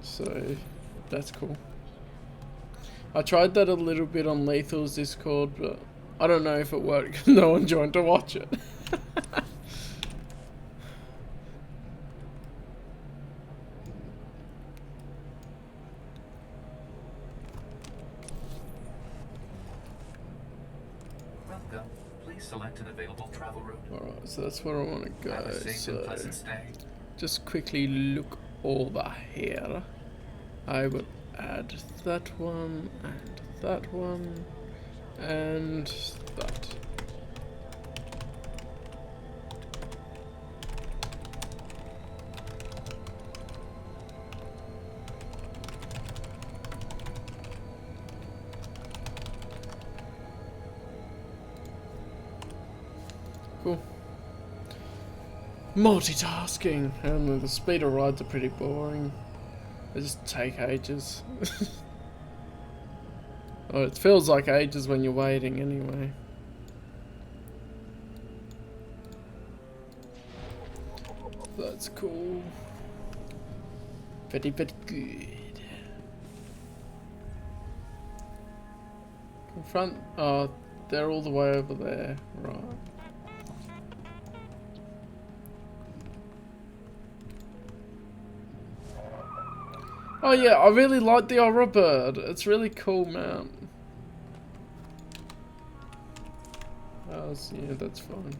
So that's cool. I tried that a little bit on Lethal's Discord, but I don't know if it worked because no one joined to watch it. select an available travel route. Alright, so that's where I want to go. Have a safe and So pleasant stay. just quickly look over here. I will add that one and that one and that. Cool. Multitasking, and the speeder rides are pretty boring. They just take ages. Oh, it feels like ages when you're waiting anyway. That's cool. Very, very good. Confront. Oh, they're all the way over there. Right. Oh yeah, I really like the aura bird. It's really cool, man. Yeah, that's fine.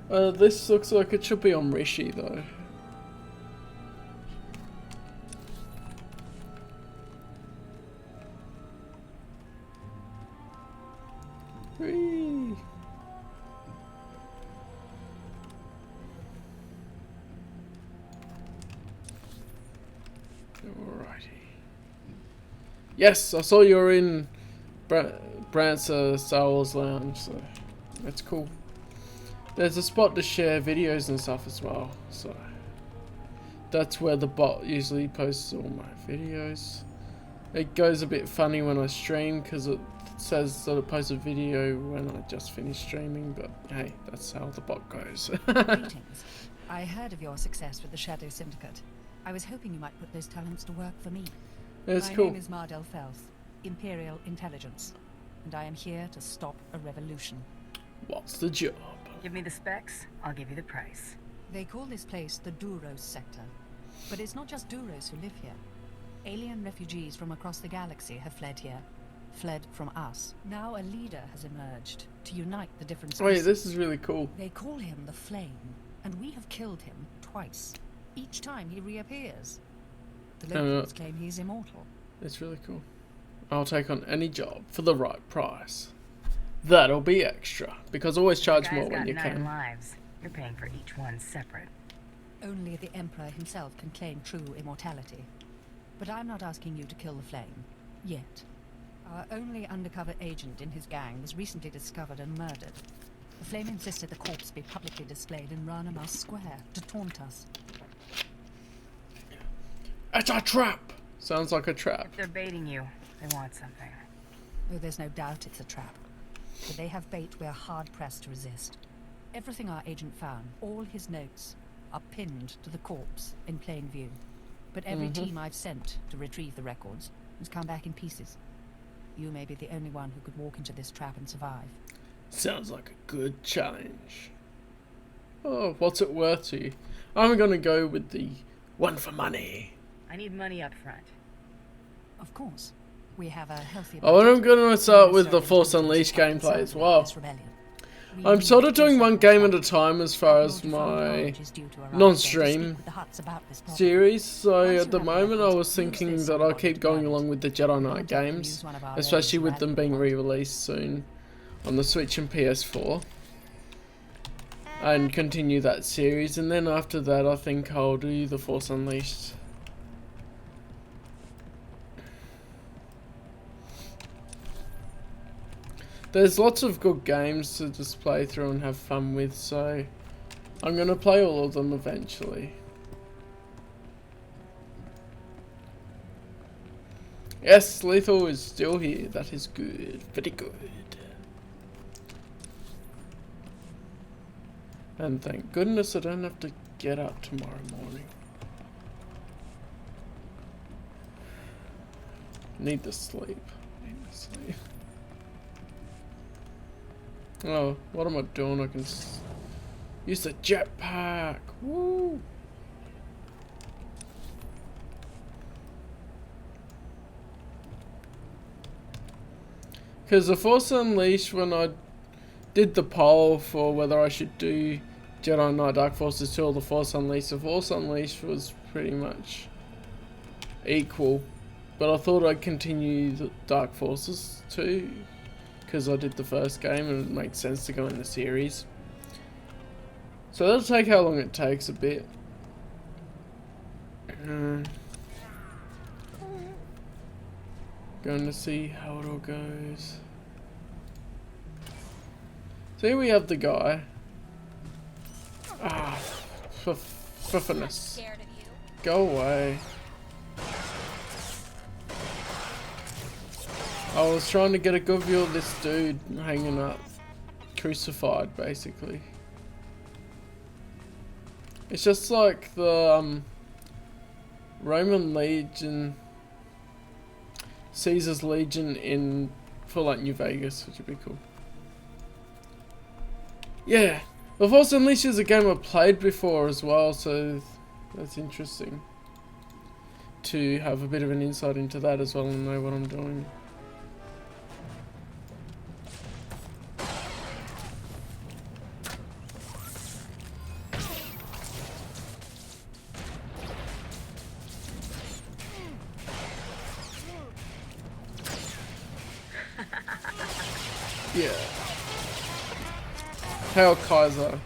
This looks like it should be on Rishi though. Whee! Alrighty. Yes, I saw you were in Brant's Star Wars Lounge, so that's cool. There's a spot to share videos and stuff as well, so that's where the bot usually posts all my videos. It goes a bit funny when I stream because it says that it posts a video when I just finished streaming, but hey, that's how the bot goes. Greetings. I heard of your success with the Shadow Syndicate. I was hoping you might put those talents to work for me. That's My cool. name is Mardell Felth, Imperial Intelligence, and I am here to stop a revolution. What's the job? Give me the specs, I'll give you the price. They call this place the Duros sector, but it's not just Duros who live here. Alien refugees from across the galaxy have fled here. Fled from us. Now a leader has emerged to unite the different species. Wait, this is really cool. They call him the Flame, and we have killed him twice. Each time he reappears. The locals claim he's immortal. It's really cool. I'll take on any job for the right price. That'll be extra, because always charge more when you Guy's got 9 can. lives. You're paying for each one separate. Only the Emperor himself can claim true immortality. But I'm not asking you to kill the Flame. Yet. Our only undercover agent in his gang was recently discovered and murdered. The Flame insisted the corpse be publicly displayed in Rana Mas Square to taunt us. It's a trap! Sounds like a trap. If they're baiting you, they want something. Oh, there's no doubt it's a trap. But they have bait we're hard-pressed to resist. Everything our agent found, all his notes, are pinned to the corpse in plain view. But every team I've sent to retrieve the records has come back in pieces. You may be the only one who could walk into this trap and survive. Sounds like a good challenge. Oh, what's it worth to you? I'm gonna go with the one for money. I need money up front. Of course. We have a healthy Oh, and I'm gonna start with the Force Unleashed gameplay as well. I'm sort of doing one game at a time as far as my non-stream series, so at the moment I was thinking that I'll keep going along with the Jedi Knight games, especially with them being re-released soon on the Switch and PS4, and continue that series, and then after that I think I'll do the Force Unleashed. There's lots of good games to just play through and have fun with, so I'm gonna play all of them eventually. Yes, Lethal is still here. That is good. Very good. And thank goodness I don't have to get up tomorrow morning. Need to sleep. Need to sleep. Oh, what am I doing? I can use the jetpack. Woo! Because the Force Unleashed, when I did the poll for whether I should do Jedi Knight Dark Forces 2 or the Force Unleashed was pretty much equal. But I thought I'd continue the Dark Forces 2 because I did the first game and it makes sense to go in the series. So that'll take how long it takes a bit. Going to see how it all goes. So here we have the guy. Ah, fuffiness. Go away. I was trying to get a good view of this dude hanging up. Crucified, basically. It's just like the Roman Legion, Caesar's Legion in for like New Vegas, which would be cool. Yeah, The Force Unleashed is a game I've played before as well, so that's interesting to have a bit of an insight into that as well and know what I'm doing. Yeah. Hail Kaiser.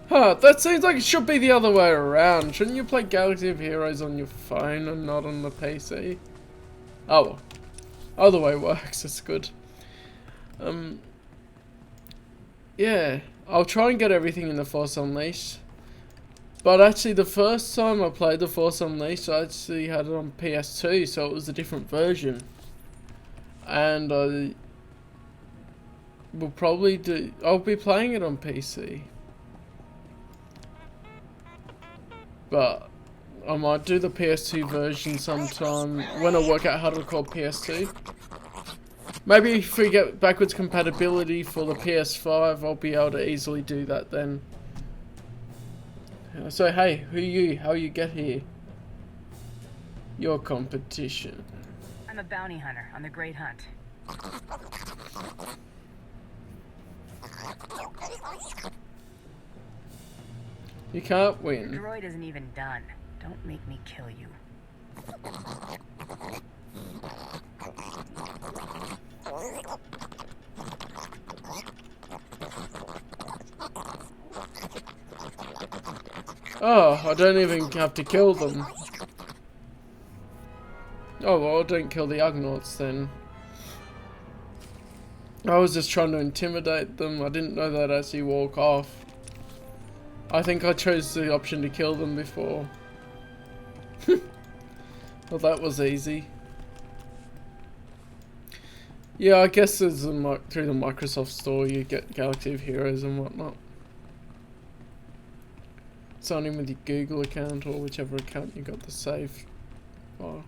Huh, that seems like it should be the other way around. Shouldn't you play Galaxy of Heroes on your phone and not on the PC? Oh well. Other way works, it's good. Yeah. I'll try and get everything in The Force Unleashed. But actually the first time I played The Force Unleashed, I actually had it on PS2, so it was a different version. And I will probably I'll be playing it on PC. But I might do the PS2 version sometime when I work out how to record PS2. Maybe if we get backwards compatibility for the PS5, I'll be able to easily do that then. So hey, who are you? How you get here? Your competition. I'm a bounty hunter on the Great Hunt. You can't win. The droid isn't even done. Don't make me kill you. Oh, I don't even have to kill them. Oh well, don't kill the Ugnaughts then. I was just trying to intimidate them. I didn't know they'd actually walk off. I think I chose the option to kill them before. Well, that was easy. Yeah, I guess there's through the Microsoft Store you get Galaxy of Heroes and whatnot. Sign in with your Google account or whichever account you got the save file.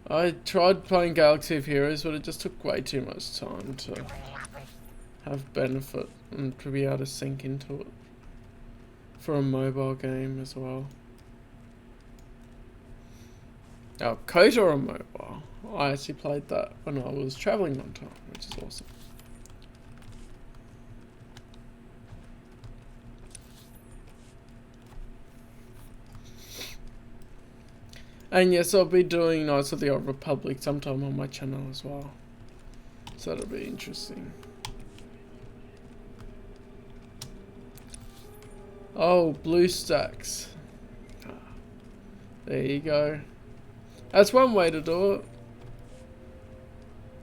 I tried playing Galaxy of Heroes, but it just took way too much time to have benefit and to be able to sink into it for a mobile game as well. Oh, KOTOR on mobile. I actually played that when I was traveling one time, which is awesome. And yes, I'll be doing Knights of the Old Republic sometime on my channel as well. So that'll be interesting. Oh, BlueStacks. There you go. That's one way to do it.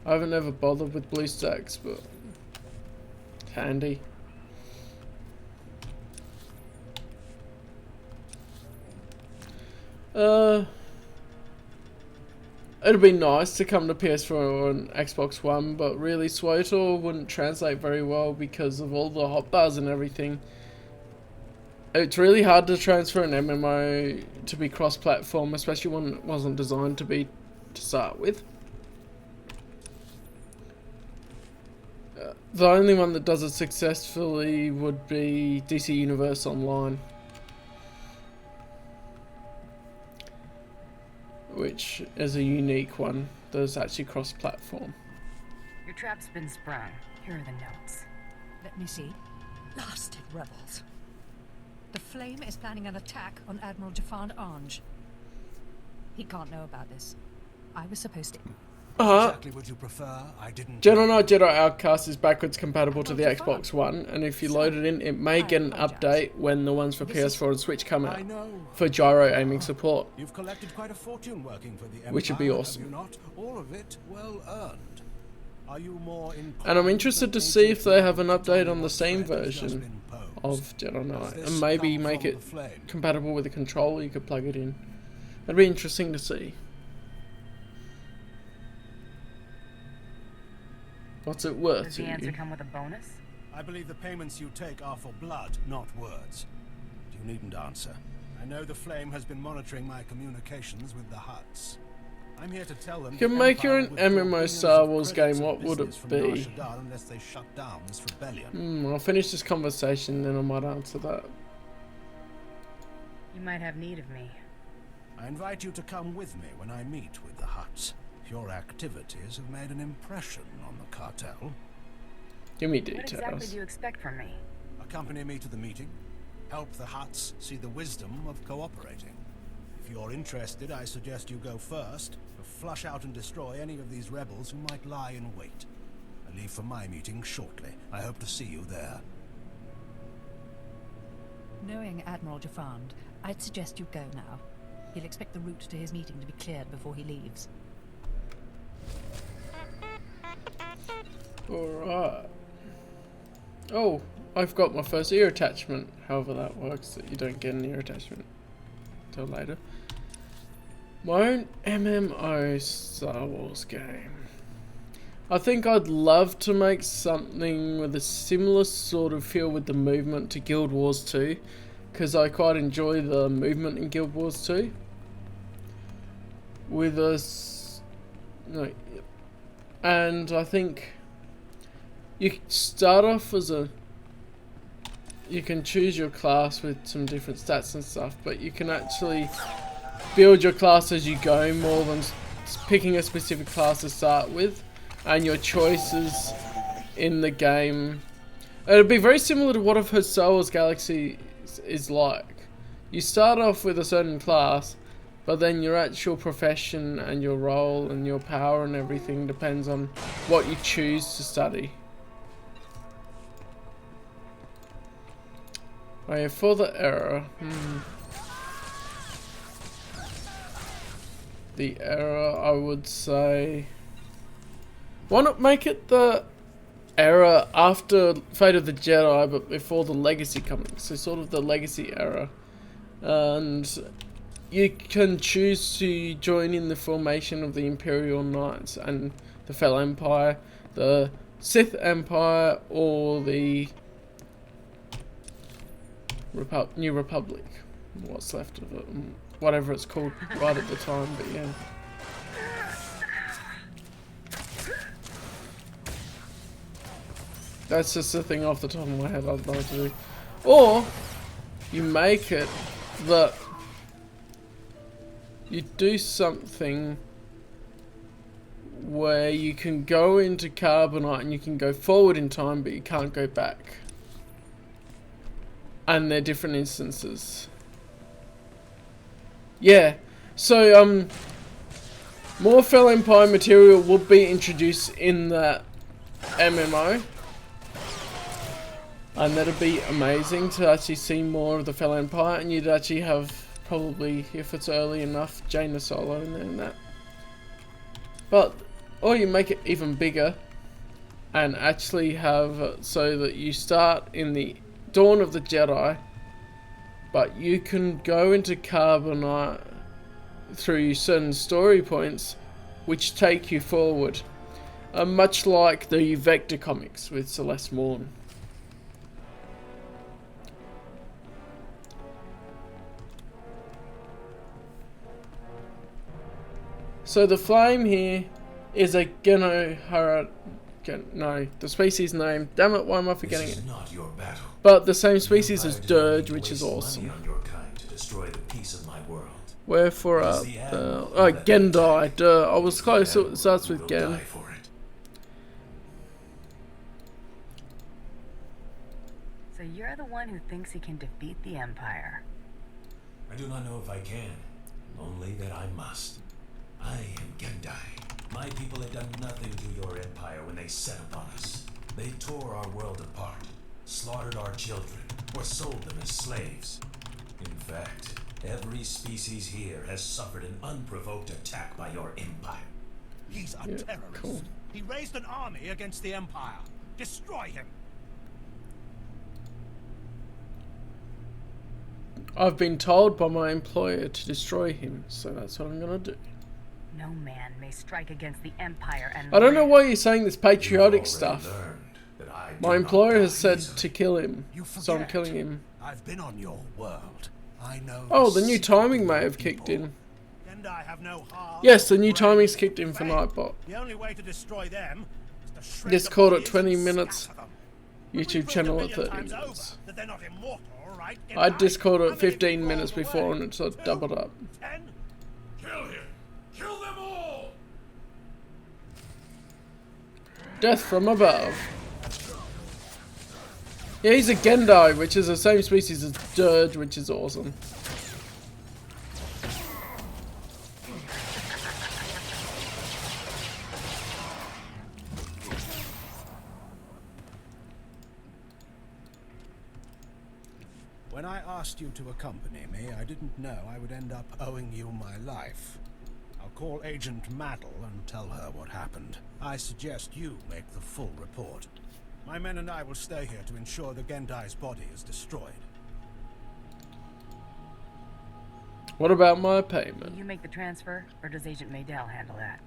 I haven't ever bothered with BlueStacks, but handy. It'd be nice to come to PS4 or an Xbox One, but really SWtOR wouldn't translate very well because of all the hotbars and everything. It's really hard to transfer an MMO to be cross-platform, especially when it wasn't designed to be to start with. The only one that does it successfully would be DC Universe Online. which is a unique one that's actually cross-platform. Your trap's been sprung. Here are the notes. Let me see. Blasted rebels. The Flame is planning an attack on Admiral Jafar Ange. He can't know about this. I was supposed to... Exactly what you prefer. I didn't... Jedi Knight Jedi Outcast is backwards compatible to the Xbox One, and if you load it in, it may get an update when the ones for PS4 and Switch come out for gyro aiming support, You've collected quite a fortune working for the Empire, which would be awesome. have you not? All of it well earned. Are you more And I'm interested to see if they have an update on the same version of Jedi Knight, and maybe make it compatible with a controller you could plug it in. That'd be interesting to see. What's it worth Does to the answer you? come with a bonus? I believe the payments you take are for blood, not words. You needn't answer. I know the Flame has been monitoring my communications with the Hutts. I'm here to tell them... You can make your own MMO Star Wars game, what would it be? Unless they shut down this rebellion. I'll finish this conversation, then I might answer that. You might have need of me. I invite you to come with me when I meet with the Hutts. Your activities have made an impression on the cartel. Give me What details. exactly do you expect from me? Accompany me to the meeting. Help the Hutts see the wisdom of cooperating. If you're interested, I suggest you go first to flush out and destroy any of these rebels who might lie in wait. I leave for my meeting shortly. I hope to see you there. Knowing Admiral Jafand, I'd suggest you go now. He'll expect the route to his meeting to be cleared before he leaves. Alright. Oh, I've got my first ear attachment. However that works, that you don't get an ear attachment till later. My own MMO Star Wars game. I think I'd love to make something with a similar sort of feel with the movement to Guild Wars 2, because I quite enjoy the movement in Guild Wars 2. With us, no, and I think you start off as a. You can choose your class with some different stats and stuff, but you can actually build your class as you go more than picking a specific class to start with, and your choices in the game. It'll be very similar to what I've heard Star Wars Galaxy is like. You start off with a certain class, but then your actual profession and your role and your power and everything depends on what you choose to study. Oh yeah, for the error. The error, I would say... Why not make it the era after Fate of the Jedi, but before the Legacy comics? So sort of the Legacy era. And you can choose to join in the formation of the Imperial Knights and the Fel Empire, the Sith Empire, or the New Republic. What's left of it. Whatever it's called right at the time, but yeah. That's just the thing off the top of my head I'd like to do. Or, you make it that you do something where you can go into Carbonite and you can go forward in time, but you can't go back. And they're different instances. Yeah, so more Fel Empire material will be introduced in that MMO. And that'd be amazing to actually see more of the Fel Empire, and you'd actually have probably, if it's early enough, Jaina Solo in there and that. But, or you make it even bigger and actually have so that you start in the Dawn of the Jedi, but you can go into Carbonite through certain story points which take you forward. Much like the Vector comics with Celeste Morn. So the flame here is a no, the species name. Damn it, why am I forgetting it? Not your battle. But the same species as Dirge, which is awesome. On your kind to destroy the peace of my world. Wherefore art thou? Oh, Gendai. Duh. I was close. It starts with Gen. So you're the one who thinks he can defeat the Empire. I do not know if I can, only that I must. I am Gendai. My people had done nothing to your empire when they set upon us. They tore our world apart, slaughtered our children, or sold them as slaves. In fact, every species here has suffered an unprovoked attack by your empire. He's a terrorist. Cool. He raised an army against the Empire. Destroy him. I've been told by my employer to destroy him, so that's what I'm gonna do. No man may strike against the Empire and... I don't know why you're saying this patriotic stuff. My employer has said to kill him, so I'm killing him. I've been on your world. I know. Oh, the new timing may have kicked in. And I have no heart. Yes, the new timing's kicked in for Nightbot. The only way to destroy them is to shred Discord the at 20 minutes. YouTube channel at 30 minutes. that they're not immortal, right? I had Discord at 15 minutes before and it's doubled up. Kill him! Kill them all! Death from above. Yeah, he's a Gendai, which is the same species as Dirge, which is awesome. When I asked you to accompany me, I didn't know I would end up owing you my life. I'll call Agent Maddle and tell her what happened. I suggest you make the full report. My men and I will stay here to ensure the Gendai's body is destroyed. What about my payment? Do you make the transfer, or does Agent Maydell handle that?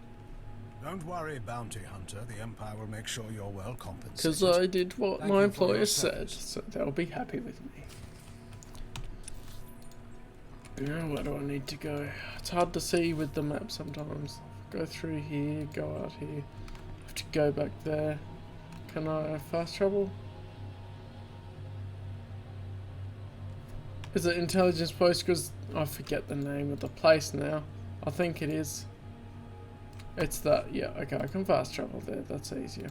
Don't worry, Bounty Hunter. The Empire will make sure you're well compensated. Because I did what Thank my you for employer your said, service. so they'll be happy with me. Yeah, where do I need to go? It's hard to see with the map sometimes. Go through here, go out here. Have to go back there. Can I fast travel? Is it intelligence post? Because I forget the name of the place now. I think it is. It's that. Yeah, okay, I can fast travel there. That's easier.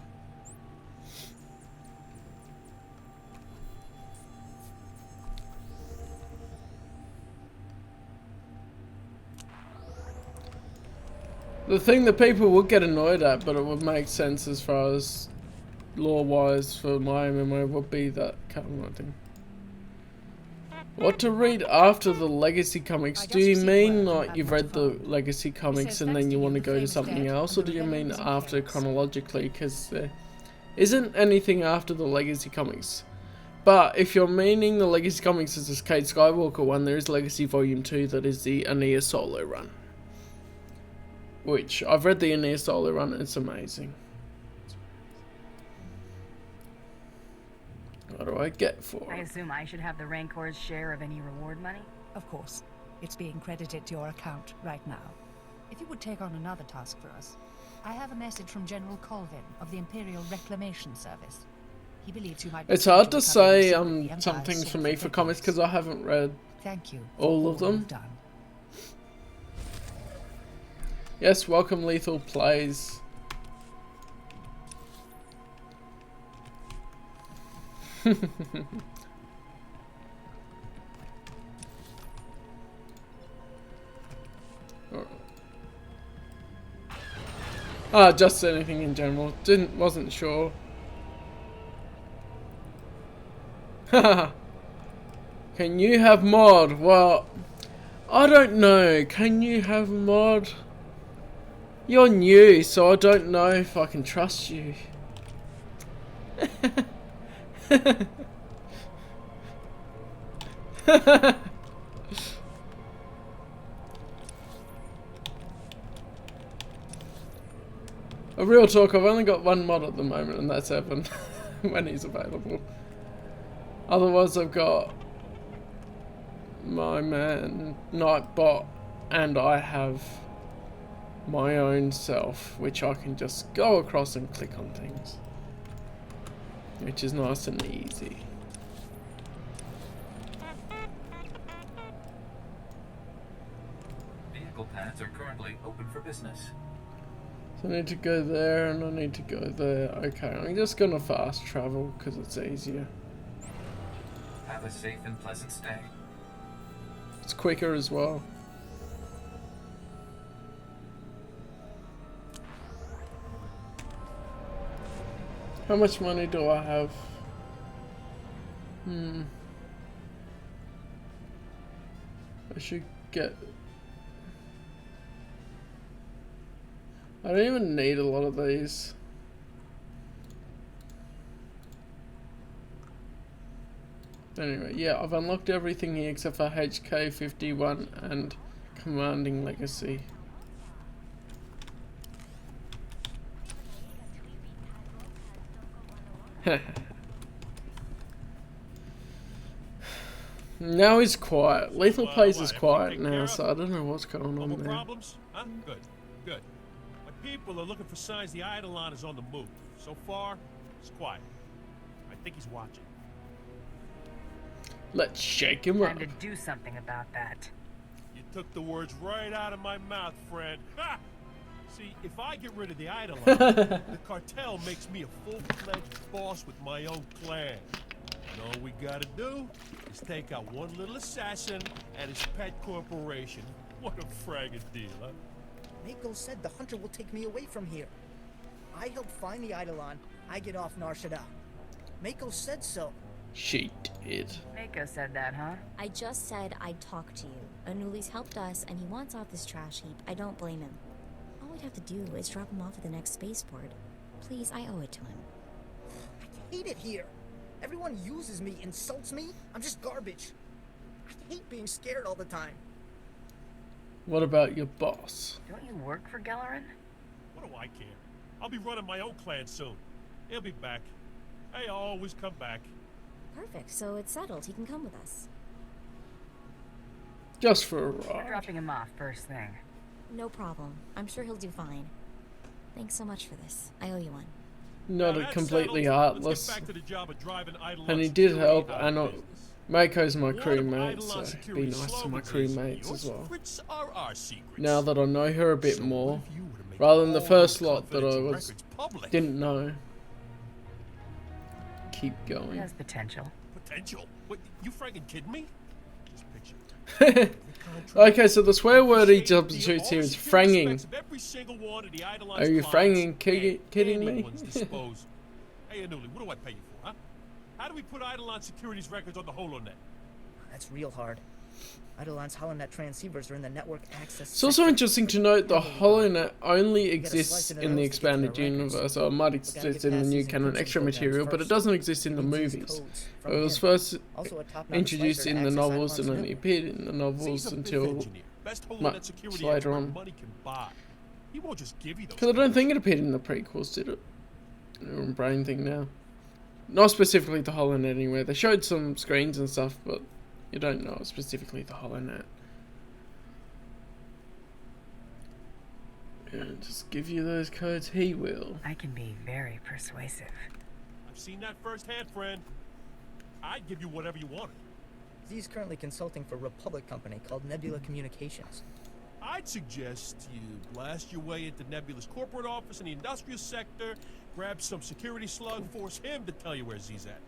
The thing that people would get annoyed at, but it would make sense as far as lore-wise for my MMO, would be that Callum thing. What to read after the Legacy comics? Do you mean like you've read the Legacy comics and then you want to go to something else, or do you mean after chronologically? Because there isn't anything after the Legacy comics. But if you're meaning the Legacy comics is this Cade Skywalker one, there is Legacy Volume 2 that is the Aeneas Solo run. Which, I've read the Aeneas Solo run, it's amazing. What do I get for I it? assume I should have the Rancor's share of any reward money? Of course. It's being credited to your account right now. If you would take on another task for us, I have a message from General Colvin of the Imperial Reclamation Service. He believes you might be It's hard to recover say the Empire's some things for sword me for decades. comics because I haven't read Thank you for all of them. you've done. Yes, welcome Lethal Plays. Just anything in general. Wasn't sure. Can you have mod? Well, I don't know. Can you have mod? You're new, so I don't know if I can trust you. A real talk, I've only got one mod at the moment, and that's Evan, when he's available. Otherwise, I've got my man, Nightbot, and I have my own self, which I can just go across and click on things. Which is nice and easy. technical paths are currently open for business. So I need to go there and I need to go there. Okay, I'm just gonna fast travel because it's easier. Have a safe and pleasant stay. It's quicker as well. How much money do I have? I should get... I don't even need a lot of these. Anyway, yeah, I've unlocked everything here except for HK51 and Commanding Legacy. Now he's quiet. Lethal Place is quiet now, so I don't know what's going on there. Problems? Huh? Good. Good. My people are looking for signs the Eidolon is on the move. So far, it's quiet. I think he's watching. Let's shake him up. Time to do something about that. You took the words right out of my mouth, friend. Ha! See, if I get rid of the Eidolon, the cartel makes me a full-fledged boss with my own clan. And all we gotta do is take out one little assassin and his pet corporation. What a fragging deal, huh? Mako said the hunter will take me away from here. I help find the Eidolon, I get off Nar Shaddaa. Mako said so. She did. Mako said that, huh? I just said I'd talk to you. Anuli's helped us, and he wants off this trash heap. I don't blame him. All we'd have to do is drop him off at the next spaceport. Please, I owe it to him. I hate it here. Everyone uses me, insults me. I'm just garbage. I hate being scared all the time. What about your boss? Don't you work for Gellerin? What do I care? I'll be running my own clan soon. He'll be back. Hey, I'll always come back. Perfect, so it's settled. He can come with us. Just for a We're ride. dropping him off first thing. No problem. I'm sure he'll do fine. Thanks so much for this. I owe you one. Not Now that's completely settled. heartless. Let's get back to the job of driving Eidolon And he did security help, out and of business. Mako's my One of crewmate, so Eidolon be security's nice to my slogans is, crewmates "Your as well. secrets are our secrets." Now that I know her a bit So more, what if you were to make rather than the all first those lot that I confidential was records public? didn't know. Keep It going. has potential. Potential? What, you fragging kidding me? Just picture. Okay, so the swear word he substitutes here is franging. Every single one of the Eidolon's Are you clients franging? Kidding me? anyone's disposal. Hey, Anuli, what do I pay you for, huh? How do we put Eidolon Security's records on the HoloNet? That's real hard. Eidolon's HoloNet transceivers are in the network access. It's also interesting to note the HoloNet only gotta exists slice into in the those to get to our expanded records. universe, or it might We gotta exist get in the past new these canon encryption extra programs material, but it first. doesn't exist in the We need these movies. codes It from was him. first Also a top-notch introduced slicer in to the access novels Eidolon's and only network. appeared in the See, novels he's a big until engineer. Best HoloNet much security later expert on. money can buy. He won't just give you those. Because I don't think it appeared in the prequels, did it? I'm a brain thing now. Not specifically the HoloNet anyway. They showed some screens and stuff, but you don't know specifically the HoloNet. And just give you those codes, he will. I can be very persuasive. I've seen that firsthand, friend. I'd give you whatever you wanted. He's currently consulting for a Republic company called Nebula Communications. I'd suggest you blast your way into Nebula's corporate office in the industrial sector, grab some security slug, force him to tell you where Z's at.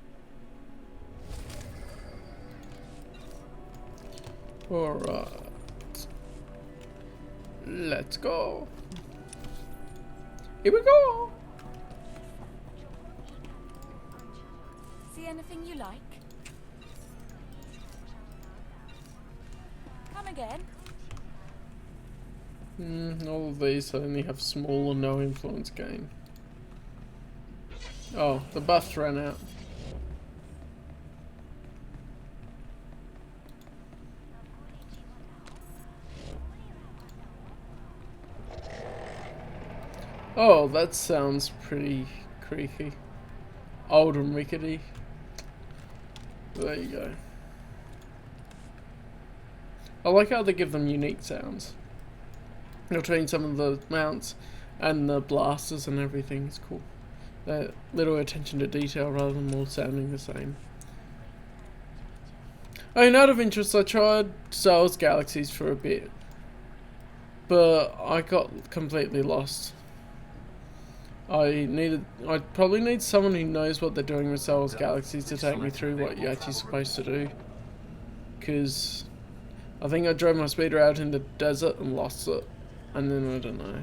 Alright. Let's go. Here we go. See anything you like? Come again? All of these only have small or no influence gain. Oh, the buffs ran out. Oh, that sounds pretty creaky. Old and rickety. There you go. I like how they give them unique sounds. Between some of the mounts and the blasters and everything, it's cool. That little attention to detail rather than all sounding the same. Oh, and out of interest, I tried Star Wars Galaxies for a bit. but I got completely lost. I'd probably need someone who knows what they're doing with Star Wars Galaxies to take me through what you're actually supposed to do. Because I think I drove my speeder out in the desert and lost it. And then I don't know.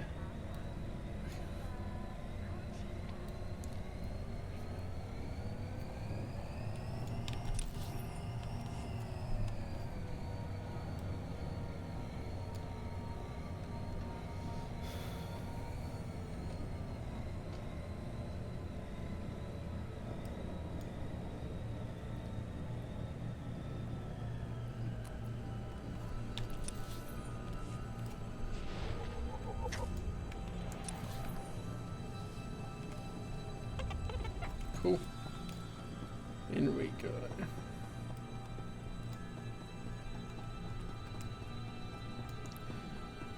Cool. In we go.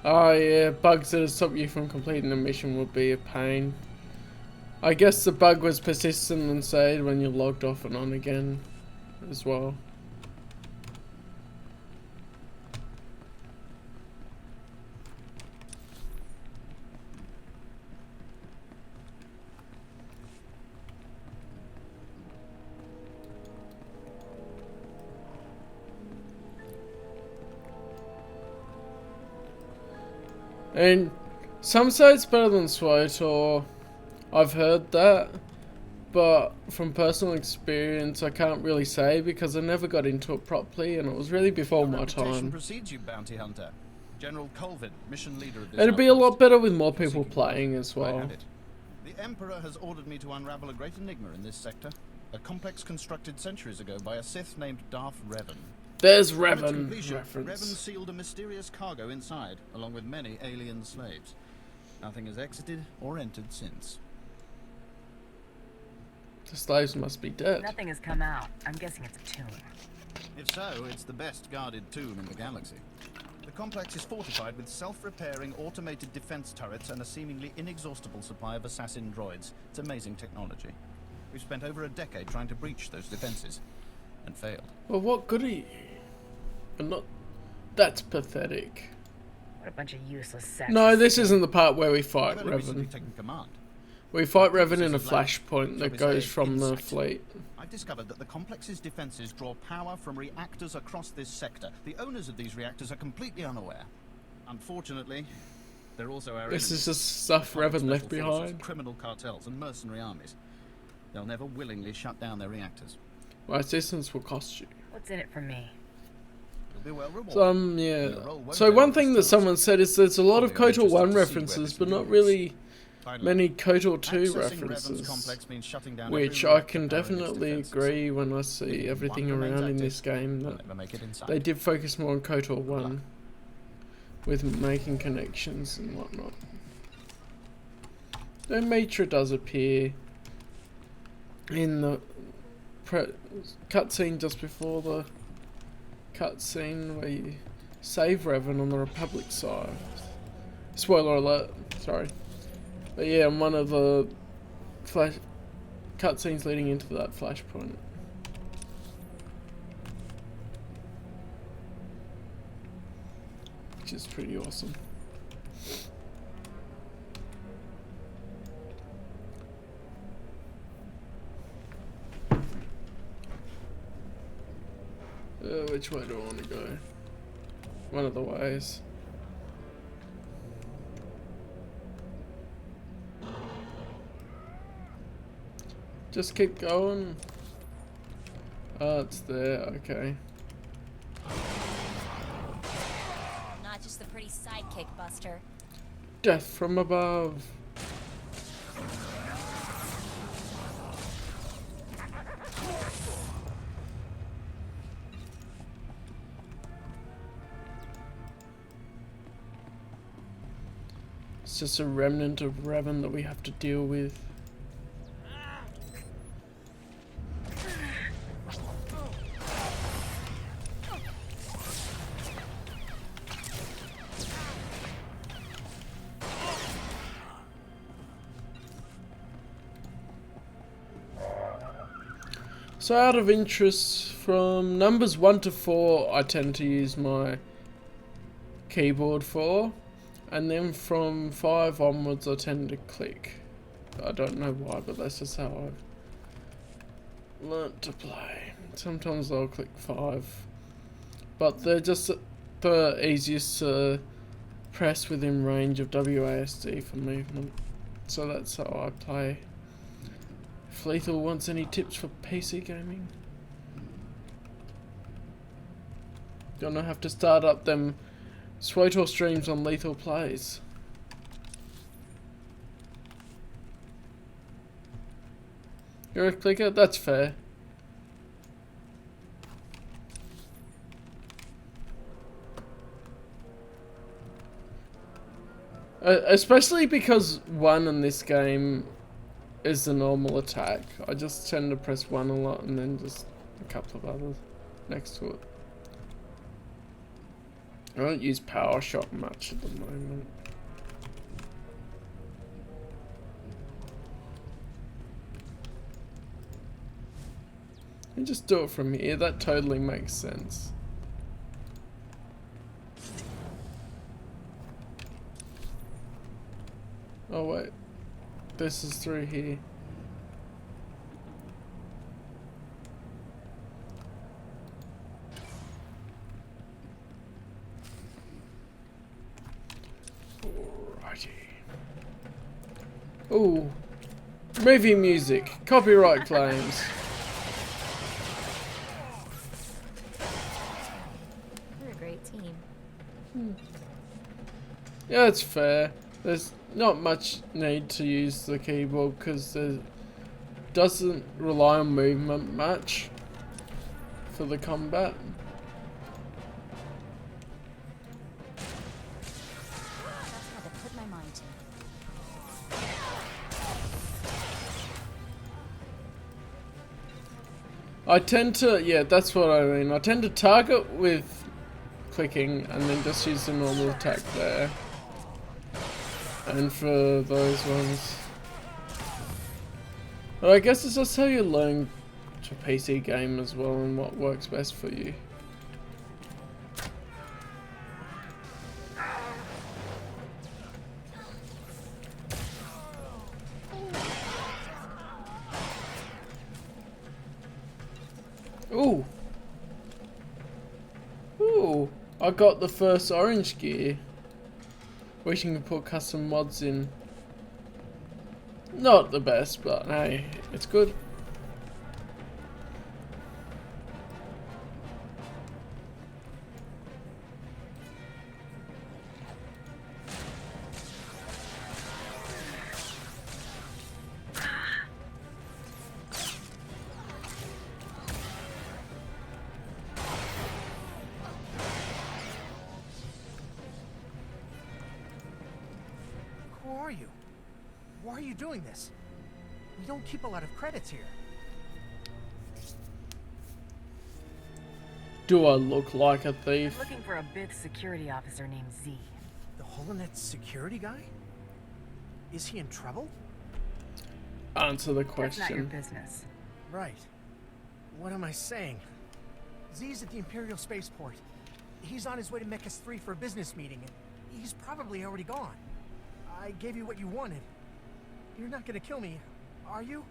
Oh yeah, bugs that stop you from completing the mission would be a pain. I guess the bug was persistent and stayed when you logged off and on again as well. And some say it's better than SWtOR. I've heard that, but from personal experience I can't really say because I never got into it properly and it was really before my time. Precedes you, bounty hunter. General Colvin, mission leader of this It'd be a outpost. lot better with more people playing as well. The Emperor has ordered me to unravel a great enigma in this sector. A complex constructed centuries ago by a Sith named Darth Revan. There's On its Revan completion, reference. Revan sealed a mysterious cargo inside, along with many alien slaves. Nothing has exited or entered since. The slaves must be dead. Nothing has come out. I'm guessing it's a tomb. If so, it's the best guarded tomb in the galaxy. The complex is fortified with self-repairing automated defense turrets and a seemingly inexhaustible supply of assassin droids. It's amazing technology. We've spent over a decade trying to breach those defenses, and failed. Well, what good are you? I'm not... That's pathetic. What a bunch of useless sacks. No, this isn't the part where we fight I've only recently Revan. taken command. We fight Revan in a flashpoint that goes from the fleet. I've discovered that the complex's defenses draw power from reactors across this sector. The owners of these reactors are completely unaware. Unfortunately, they're also our This enemies. is just stuff Private Revan left special forces, behind. Criminal cartels and mercenary armies. They'll never willingly shut down their reactors. My assistance will cost you. What's in it for me? You'll be well rewarded. Yeah. Your role won't So end one with thing that someone said is there's a lot of Probably KOTOR 1 interested to see where references, this but not leads. really Finally, many KOTOR 2 accessing Revan's references. complex means shutting down Which every I can reactor powering its definitely defenses. agree when I see If everything one remains around in active, this game you'll that never make it inside. they did focus more on KOTOR 1 with making connections and whatnot. The Mitra does appear in the cutscene just before the cutscene where you save Revan on the Republic side. Spoiler alert, sorry. But yeah, in one of the cutscenes leading into that flashpoint. Which is pretty awesome. Which way do I want to go? One of the ways. Just keep going. Oh, it's there, okay. Not just the pretty sidekick, Buster. Death from above. It's just a remnant of Revan that we have to deal with. So out of interest, from numbers 1 to 4 I tend to use my keyboard for. and then from 5 onwards I tend to click. I don't know why, but that's just how I've learnt to play. Sometimes I'll click 5, but they're just the easiest to press within range of WASD for movement. So that's how I play. If Lethal wants any tips for PC gaming, gonna have to start up them SWtOR streams on Lethal Plays. You're a clicker? That's fair. Especially because 1 in this game is the normal attack. I just tend to press 1 a lot and then just a couple of others next to it. I don't use Power Shot much at the moment. You just do it from here, that totally makes sense. Oh wait, this is through here. Alrighty. Ooh, movie music, copyright claims. We're a great team. Yeah, it's fair. There's not much need to use the keyboard because it doesn't rely on movement much for the combat. That's what I put my mind to. I tend to, yeah, that's what I mean. I tend to target with clicking and then just use the normal attack there. And for those ones. But I guess it's just how you learn to PC game as well and what works best for you. Ooh. Ooh. I got the first orange gear. Wishing to put custom mods in. Not the best, but hey, it's good. Who are you? Why are you doing this? We don't keep a lot of credits here. Do I look like a thief? I'm looking for a Bith security officer named Z. The Holonet security guy? Is he in trouble? Answer the That's not your question. business. Right. What am I saying? Z's at the Imperial Spaceport. He's on his way to Mechas 3 for a business meeting, and he's probably already gone. I gave you what you wanted. You're not gonna kill me, are you?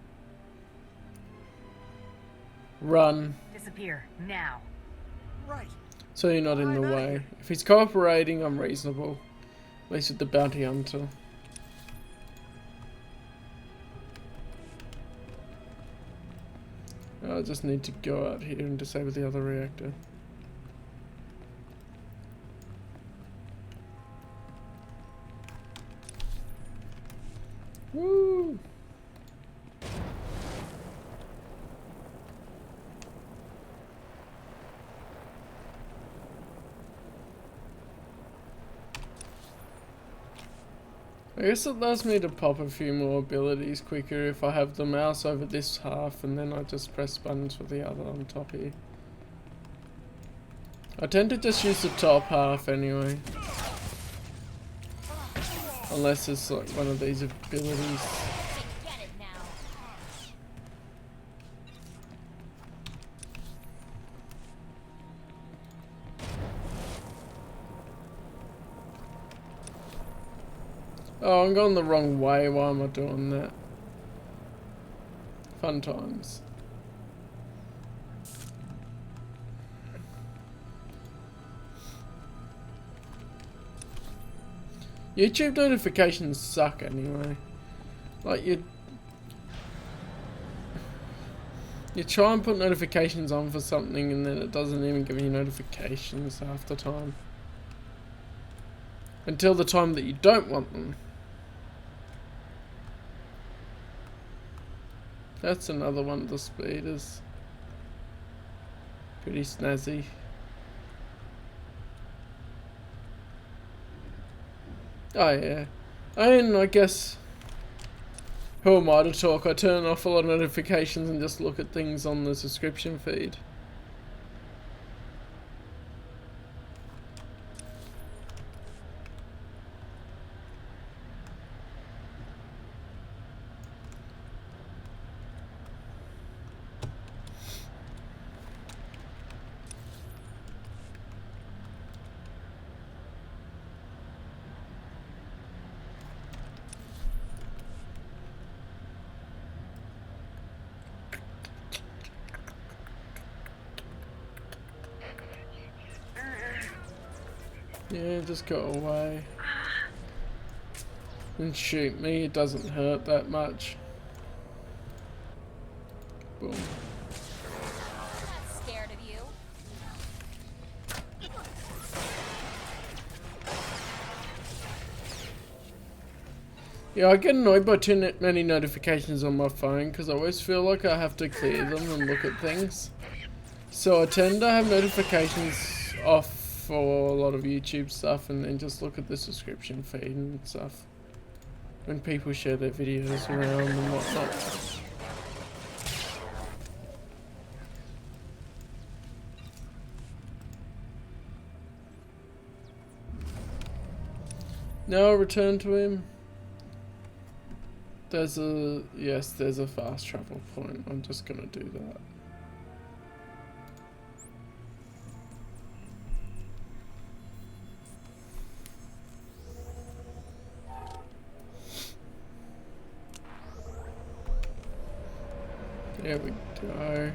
Run. Disappear now. Right. So you're not in the way. If he's cooperating, I'm reasonable. At least with the bounty hunter. I just need to go out here and disable the other reactor. Woo! I guess it allows me to pop a few more abilities quicker if I have the mouse over this half and then I just press buttons for the other on top here. I tend to just use the top half anyway. Unless it's like one of these abilities. Oh, I'm going the wrong way. Why am I doing that? Fun times. YouTube notifications suck anyway. Like you try and put notifications on for something and then it doesn't even give you notifications half the time. Until the time that you don't want them. That's another one of the speeders. Pretty snazzy. Oh yeah. And I guess, who am I to talk? I turn off a lot of notifications and just look at things on the subscription feed. Yeah, just go away. And shoot me, it doesn't hurt that much. Boom. Not scared of you. Yeah, I get annoyed by too many notifications on my phone because I always feel like I have to clear them and look at things. So I tend to have notifications off for a lot of YouTube stuff and then just look at the subscription feed and stuff when people share their videos around and whatnot. Now I'll return to him. There's a fast travel point. I'm just gonna do that. There we go.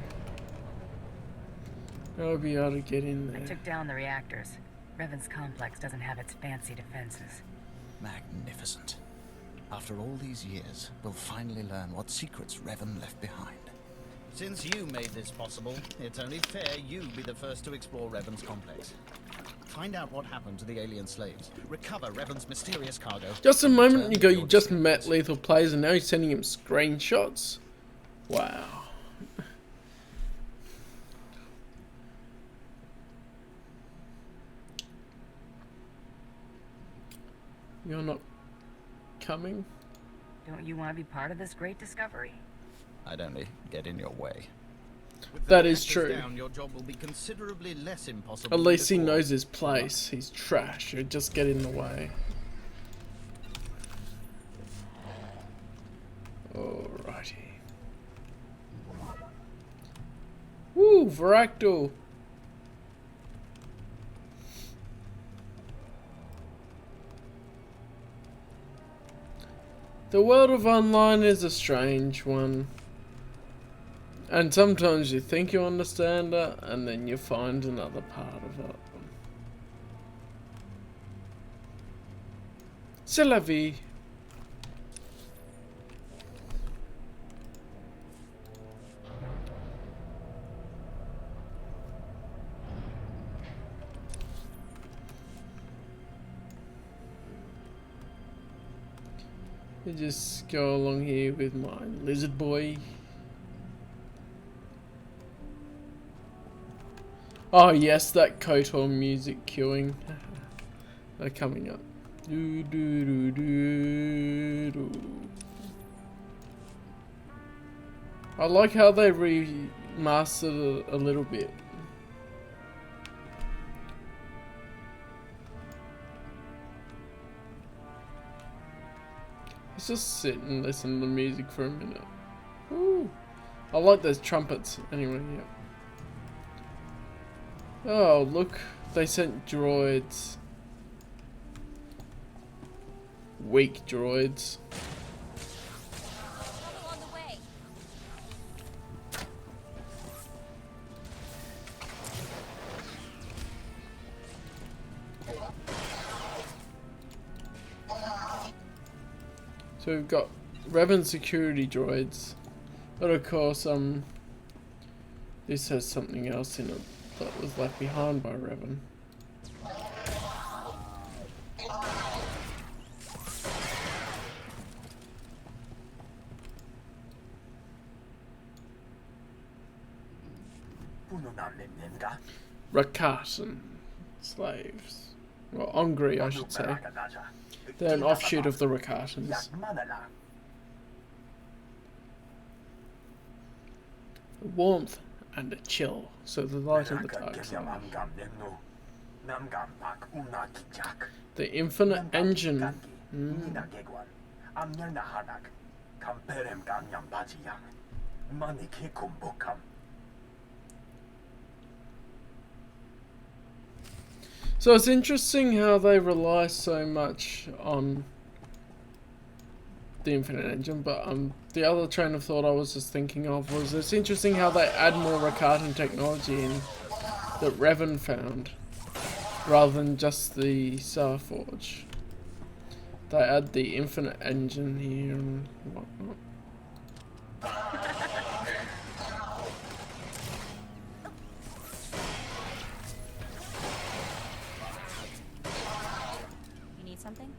I'll be able to get in there. I took down the reactors. Revan's complex doesn't have its fancy defenses. Magnificent. After all these years, we'll finally learn what secrets Revan left behind. Since you made this possible, it's only fair you be the first to explore Revan's complex. Find out what happened to the alien slaves. Recover Revan's mysterious cargo. Just a moment ago, you just met Lethal Players and now you're sending him screenshots? Wow. You're not coming? Don't you want to be part of this great discovery? I'd only get in your way. That is true. Down, your job will be considerably less impossible. At least he knows his place. He's trash. He'd just get in the way. Alrighty. Woo, Varactyl. The world of online is a strange one. And sometimes you think you understand it, and then you find another part of it. C'est la vie. I just go along here with my lizard boy. Oh yes, that KOTOR music queuing. They're coming up. Do, do, do, do, do. I like how they remastered it a little bit. Let's just sit and listen to the music for a minute. Ooh. I like those trumpets. Anyway, yeah. Oh, look. They sent droids. weak droids. On the way. So we've got Revan security droids, but of course, this has something else in it that was left behind by Revan. Rakatan slaves. Well, Ongri, I should say. They're an offshoot of the Rakatans. A warmth and a chill, so the light and the dark side. The infinite engine. So it's interesting how they rely so much on the infinite engine, but the other train of thought I was just thinking of was it's interesting how they add more Rakatan technology in that Revan found, rather than just the Starforge. They add the infinite engine here and whatnot. Something?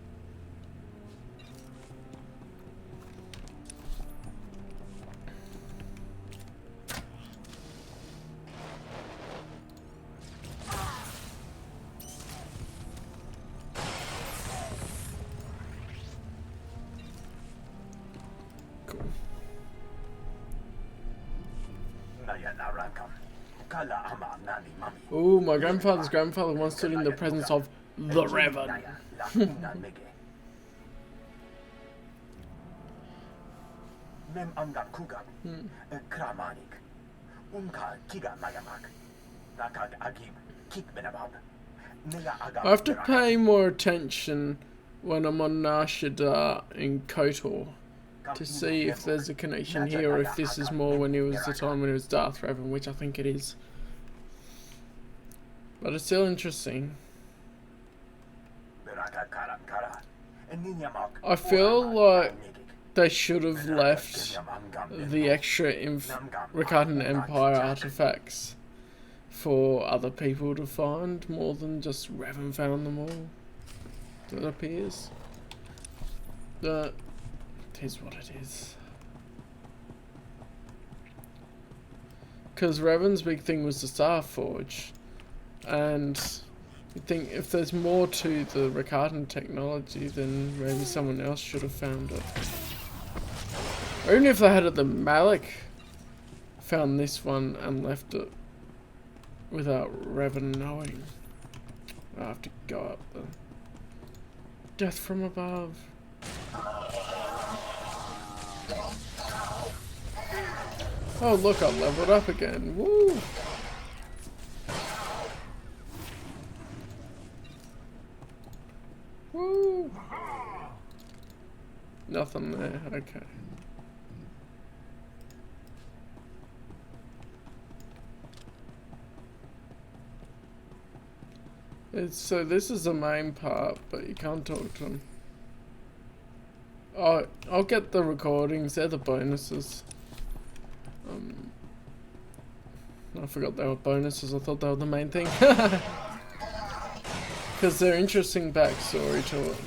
Cool. Oh, my grandfather's grandfather once stood in the presence of the Revan. I have to pay more attention when I'm on Nar Shaddaa in KOTOR to see if there's a connection here or if this is more when it was the time when it was Darth Revan, which I think it is. But it's still interesting. I feel like they should have left the extra Rakatan Empire artifacts for other people to find more than just Revan found them all. It appears. But it is what it is. Because Revan's big thing was the Starforge, and you think if there's more to the Rakatan technology, then maybe someone else should have found it. Or even if they had it, the Malik found this one and left it without Revan knowing. I have to go up the death from above. Oh look, I leveled up again. Woo! Woo! Nothing there, okay. So this is the main part, but you can't talk to them. Oh, I'll get the recordings, they're the bonuses. I forgot they were bonuses, I thought they were the main thing. Because they're interesting backstory to it.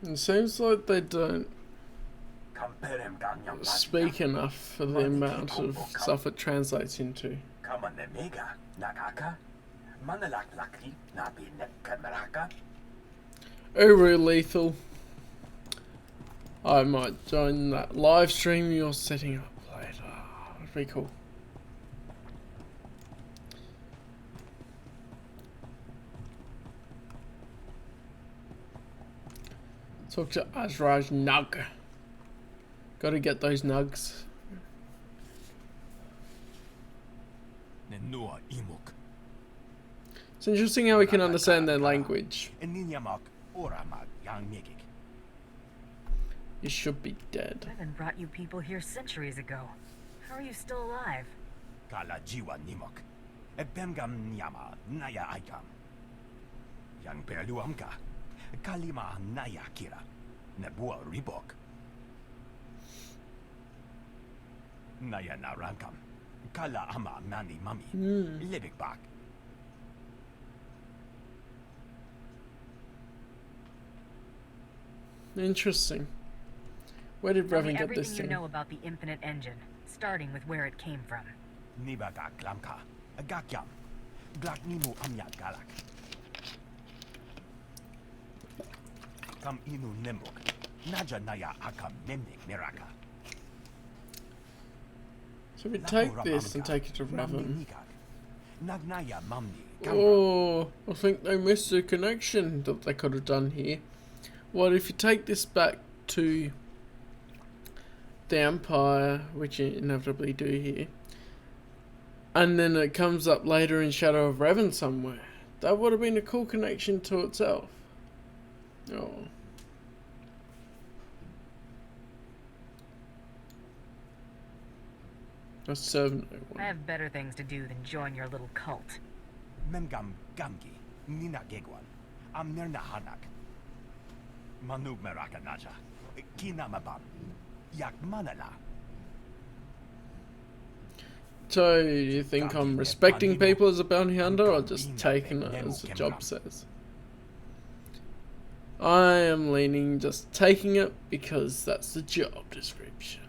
It seems like they don't speak enough for the amount of stuff it translates into. Manalaklaki, nabi nekamaraka. Uru lethal. I might join that live stream you're setting up later. That'd be cool. Talk to Azraj Nug. Gotta get those nugs. It's interesting how we can understand their language. You should be dead. Revan brought you people here centuries ago. How are you still alive? Kala jiwa nimok. Ebemgam nyama naya aikam. Yang perluamka. Kalima naya kira. Nebua ribok. Naya narankam. Kala ama nani mami. Libik bak. Interesting. Where did Revan get this everything thing? you know about the Infinite Engine, starting with where it came from. Nibaga glamka. Agakyam. Glak nimu amyat galak. Kam inu nembuk. Naja naya akam nemnik miraka. So we take this and take it to Revan. Nagnaya mamni. Oh, I think they missed the connection that they could have done here. What if you take this back to the Empire, which you inevitably do here, and then it comes up later in Shadow of Revan somewhere? That would have been a cool connection to itself. Oh. That's servant. I have better things to do than join your little cult. Memgam gamgi. Nina gegwan. Amnerna hanak. Manub meraka naja. Kinamabam. Yak manala. So, you think I'm respecting people as a bounty hunter, or just taking it as the job says? I am leaning just taking it because that's the job description.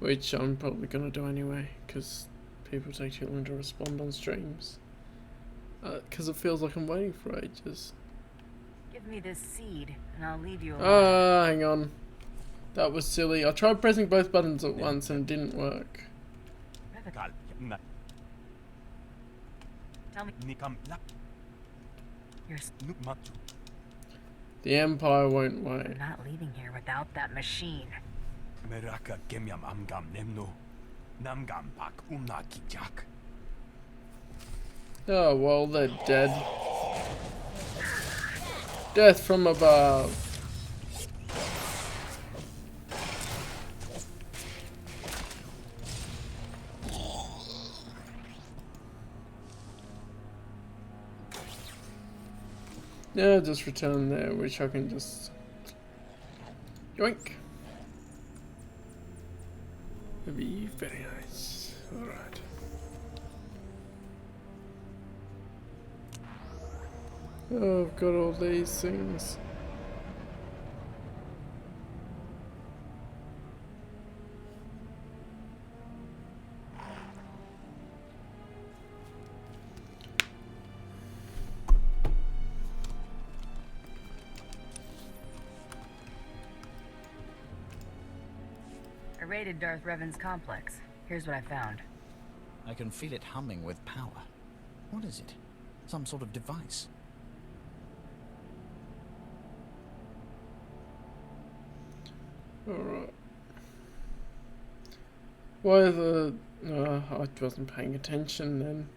Which I'm probably going to do anyway, because people take too long to respond on streams. Because it feels like I'm waiting for ages. Give me this seed, and I'll leave you alone. Hang on. That was silly. I tried pressing both buttons at once and it didn't work. Tell me. The Empire won't wait. I'm not leaving here without that machine. Meraka gemyam amgam nemno. Namgam pak umna kijak. Oh, well, they're dead. Death from above. Yeah, just return there, which I can just yoink. That'd be very nice. Alright. Oh, I've got all these things. I raided Darth Revan's complex. Here's what I found. I can feel it humming with power. What is it? Some sort of device? Alright. Why the... I wasn't paying attention then.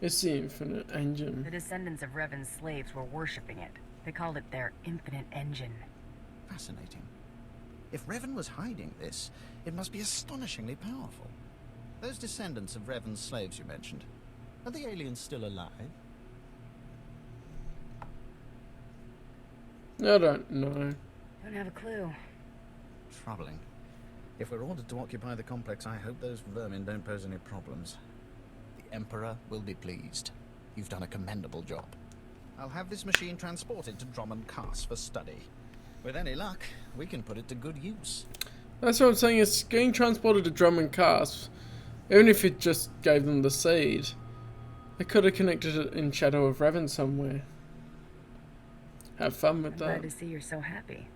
It's the Infinite Engine. The descendants of Revan's slaves were worshipping it. They called it their Infinite Engine. Fascinating. If Revan was hiding this, it must be astonishingly powerful. Those descendants of Revan's slaves you mentioned, are the aliens still alive? I don't know. Don't have a clue. Troubling. If we're ordered to occupy the complex, I hope those vermin don't pose any problems. The Emperor will be pleased. You've done a commendable job. I'll have this machine transported to Drummond Cass for study. With any luck, we can put it to good use. That's what I'm saying, it's getting transported to Drummond Cass. Even if it just gave them the seed, they could have connected it in Shadow of Revan somewhere. Have fun with I'm that. glad to see you're so happy.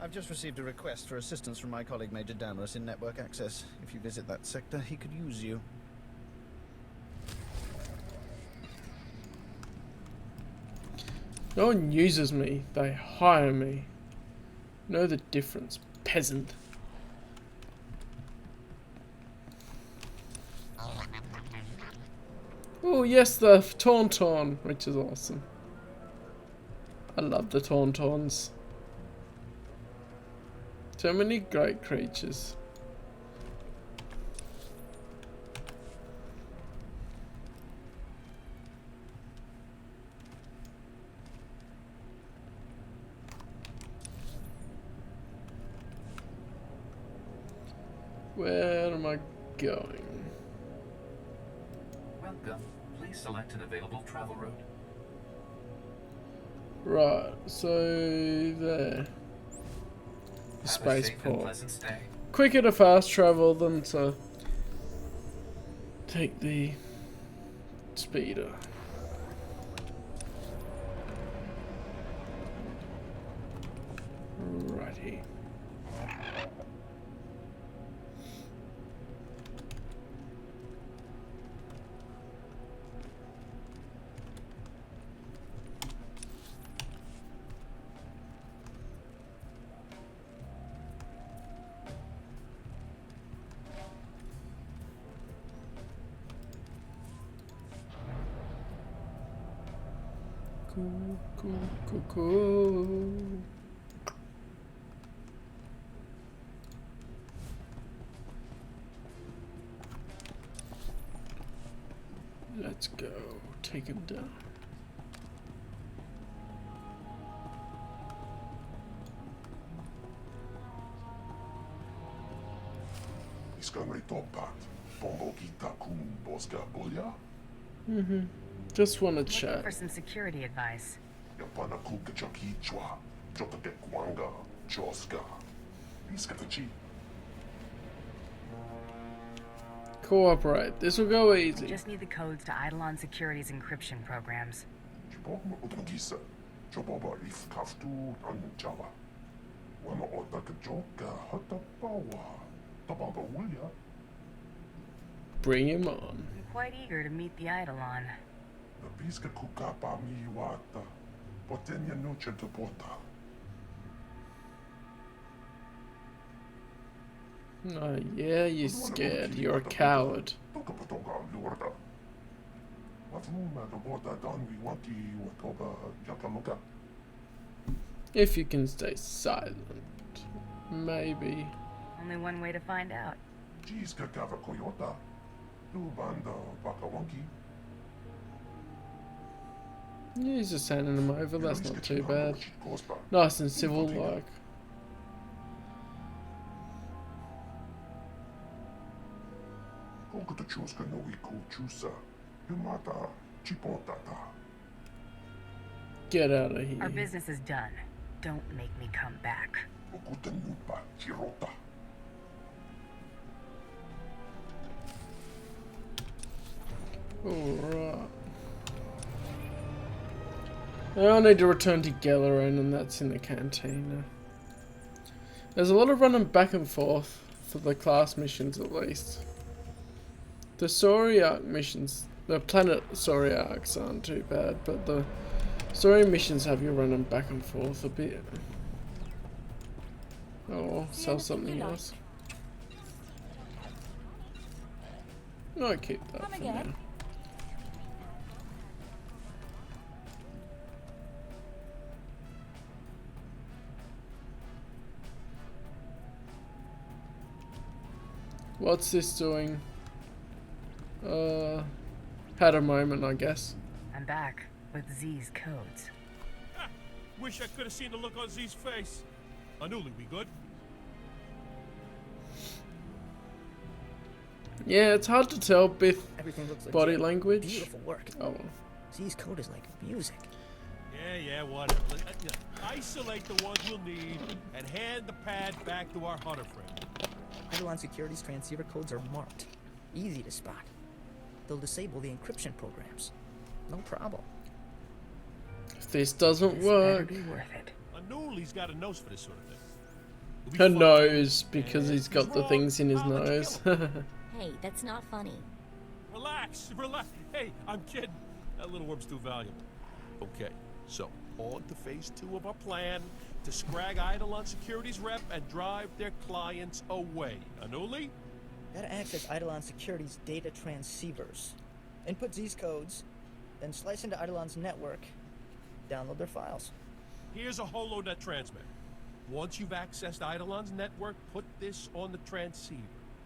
I've just received a request for assistance from my colleague Major Damaris in network access. If you visit that sector, he could use you. No one uses me, they hire me. Know the difference, peasant. Oh yes, the Tauntaun, which is awesome. I love the Tauntauns. So many great creatures. Where am I going? Welcome. Please select an available travel route. Right, so there. The spaceport. Quicker to fast travel than to take the speeder. Righty. Cool. Let's go. Take him down. Just want to chat. Looking for some security advice. Cooperate. This will go easy. We just need the codes to Eidolon Security's encryption programs. Bring him on. I'm quite eager to meet the Eidolon. Oh, yeah, you're scared. You're a coward. If you can stay silent, maybe. Only one way to find out. Yeah, he's just sending him over. That's not too bad. Nice and civil, like. Get out of here. Our business is done. Don't make me come back. Alright. I need to return to Gellerin, and that's in the cantina. There's a lot of running back and forth for the class missions, at least. The story arc missions, the planet story arcs aren't too bad, but the story missions have you running back and forth a bit. Oh, sell something else. I'll keep that for now. What's this doing? Had a moment, I guess. I'm back with Z's codes. Ah, wish I could have seen the look on Z's face. Anuli, we good? Yeah, it's hard to tell with Everything looks legit. body language. Beautiful work. Oh. Z's code is like music. Yeah, whatever. Isolate the ones we'll need and hand the pad back to our hunter friend. Eidolon Security's transceiver codes are marked. Easy to spot. They'll disable the encryption programs. No problem. If this doesn't work. Better be worth it. Anouli's got a nose for this sort of thing. It'll be Her fun. nose, because And he's if got the wrong, things in his I'll let you nose. kill him. Hey, that's not funny. Relax, relax. Hey, I'm kidding. That little worm's too valuable. Okay, so on to phase 2 of our plan to scrag Eidolon Security's rep and drive their clients away. Anouli? Gotta access Eidolon Security's data transceivers. Input Z's codes, then slice into Eidolon's network. Download their files. Here's a HoloNet transmitter. Once you've accessed Eidolon's network, put this on the transceiver.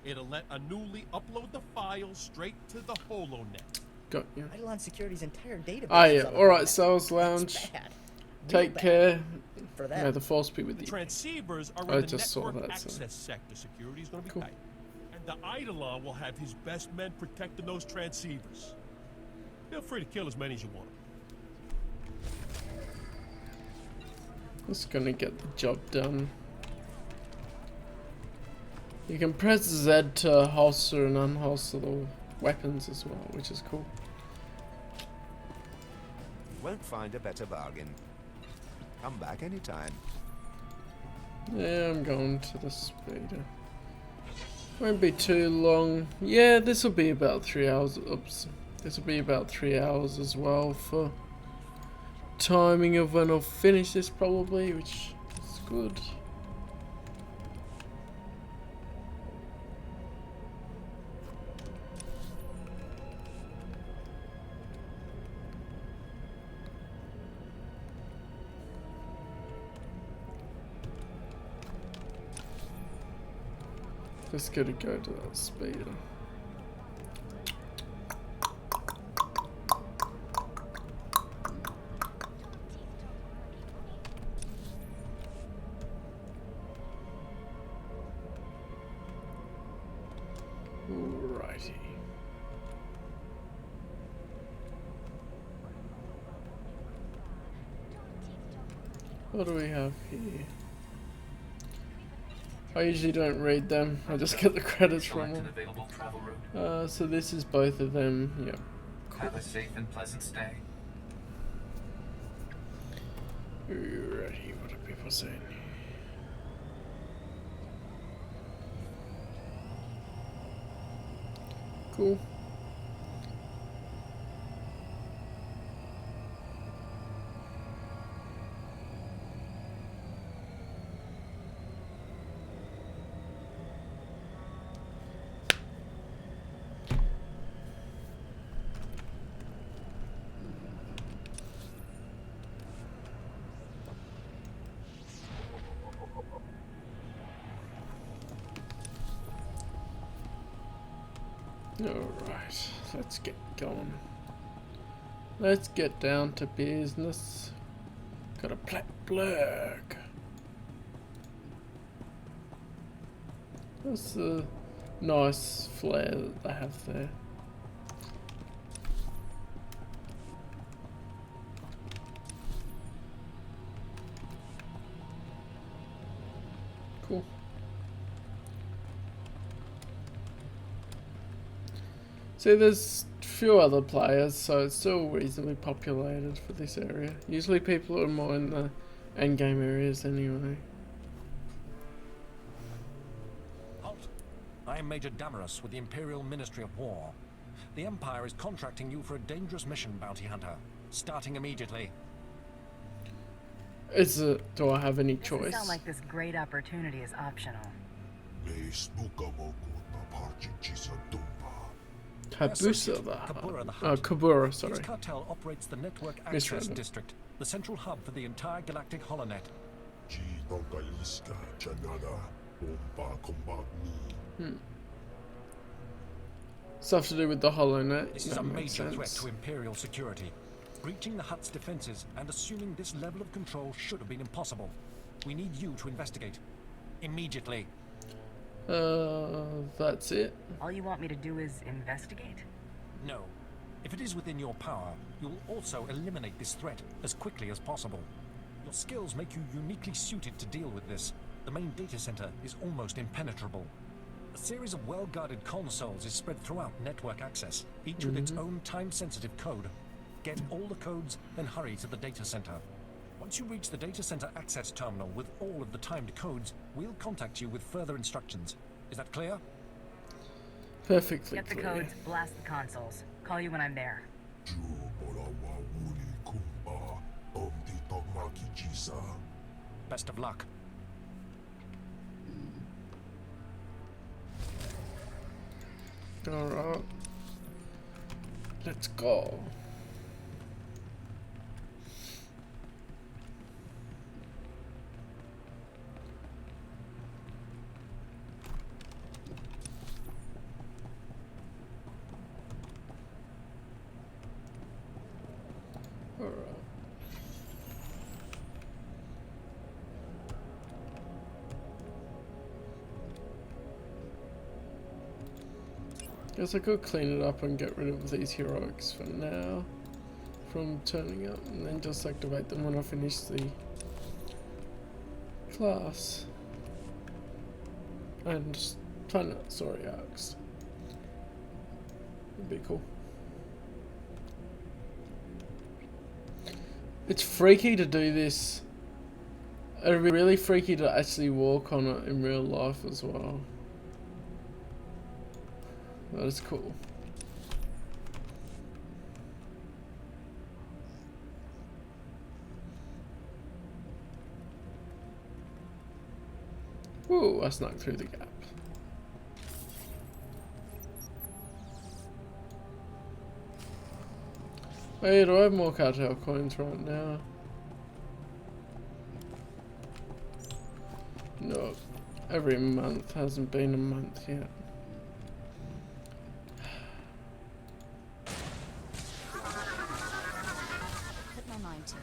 It'll let Anouli upload the files straight to the HoloNet. Got you. Eidolon Security's entire database. Ah, is yeah. on the Alright, HoloNet. Sales Lounge. That's bad. Take Real care. bad. For them. May the force be with The you. transceivers are I in the just saw network that, so- access sector. Security is going to be Cool. tight. And the Eidolon will have his best men protecting those transceivers. Feel free to kill as many as you want. Just gonna get the job done. You can press Z to holster and unholster the weapons as well, which is cool. You won't find a better bargain. Come back anytime. Yeah, I'm going to the speeder. Won't be too long. Yeah, this will be about 3 hours. Oops. This will be about 3 hours as well for timing of when I'll finish this probably, which is good. Just gotta go to that speeder. Alrighty. What do we have here? I usually don't read them, I just get the credits from Select an them. available travel route. So this is both of them, yep. Have a safe and pleasant stay. Alrighty, what are people saying? Cool. Alright, let's get going. Let's get down to business. Got a black blurg. That's a nice flare that they have there. Cool. See, there's few other players, so it's still reasonably populated for this area. Usually people are more in the endgame areas anyway. Halt. I am Major Damarus with the Imperial Ministry of War. The Empire is contracting you for a dangerous mission, bounty hunter. Starting immediately. Do I have any Doesn't choice? sound like this great opportunity is optional. Kabura, sorry. His cartel operates the Network Misread Access it. District, the central hub for the entire galactic holonet. Stuff to do with the HoloNet. This is That a makes major threat sense. to Imperial security. Breaching the Hutt's defenses and assuming this level of control should have been impossible. We need you to investigate. Immediately. That's it. All you want me to do is investigate? No. If it is within your power, you will also eliminate this threat as quickly as possible. Your skills make you uniquely suited to deal with this. The main data center is almost impenetrable. A series of well-guarded consoles is spread throughout network access, each with its own time-sensitive code. Get all the codes, then hurry to the data center. Once you reach the data center access terminal with all of the timed codes, we'll contact you with further instructions. Is that clear? Perfectly Get the clear. codes, blast the consoles. Call you when I'm there. Best of luck. Alright. Let's go. Alright. Guess I could clean it up and get rid of these heroics for now from turning up, and then just activate them when I finish the class and just find out story arcs. Would be cool. It's freaky to do this. It'd be really freaky to actually walk on it in real life as well. That is cool. Whoa, I snuck through the gap. Hey, do I have more cartel coins right now? No, every month hasn't been a month yet. Put my mind to it.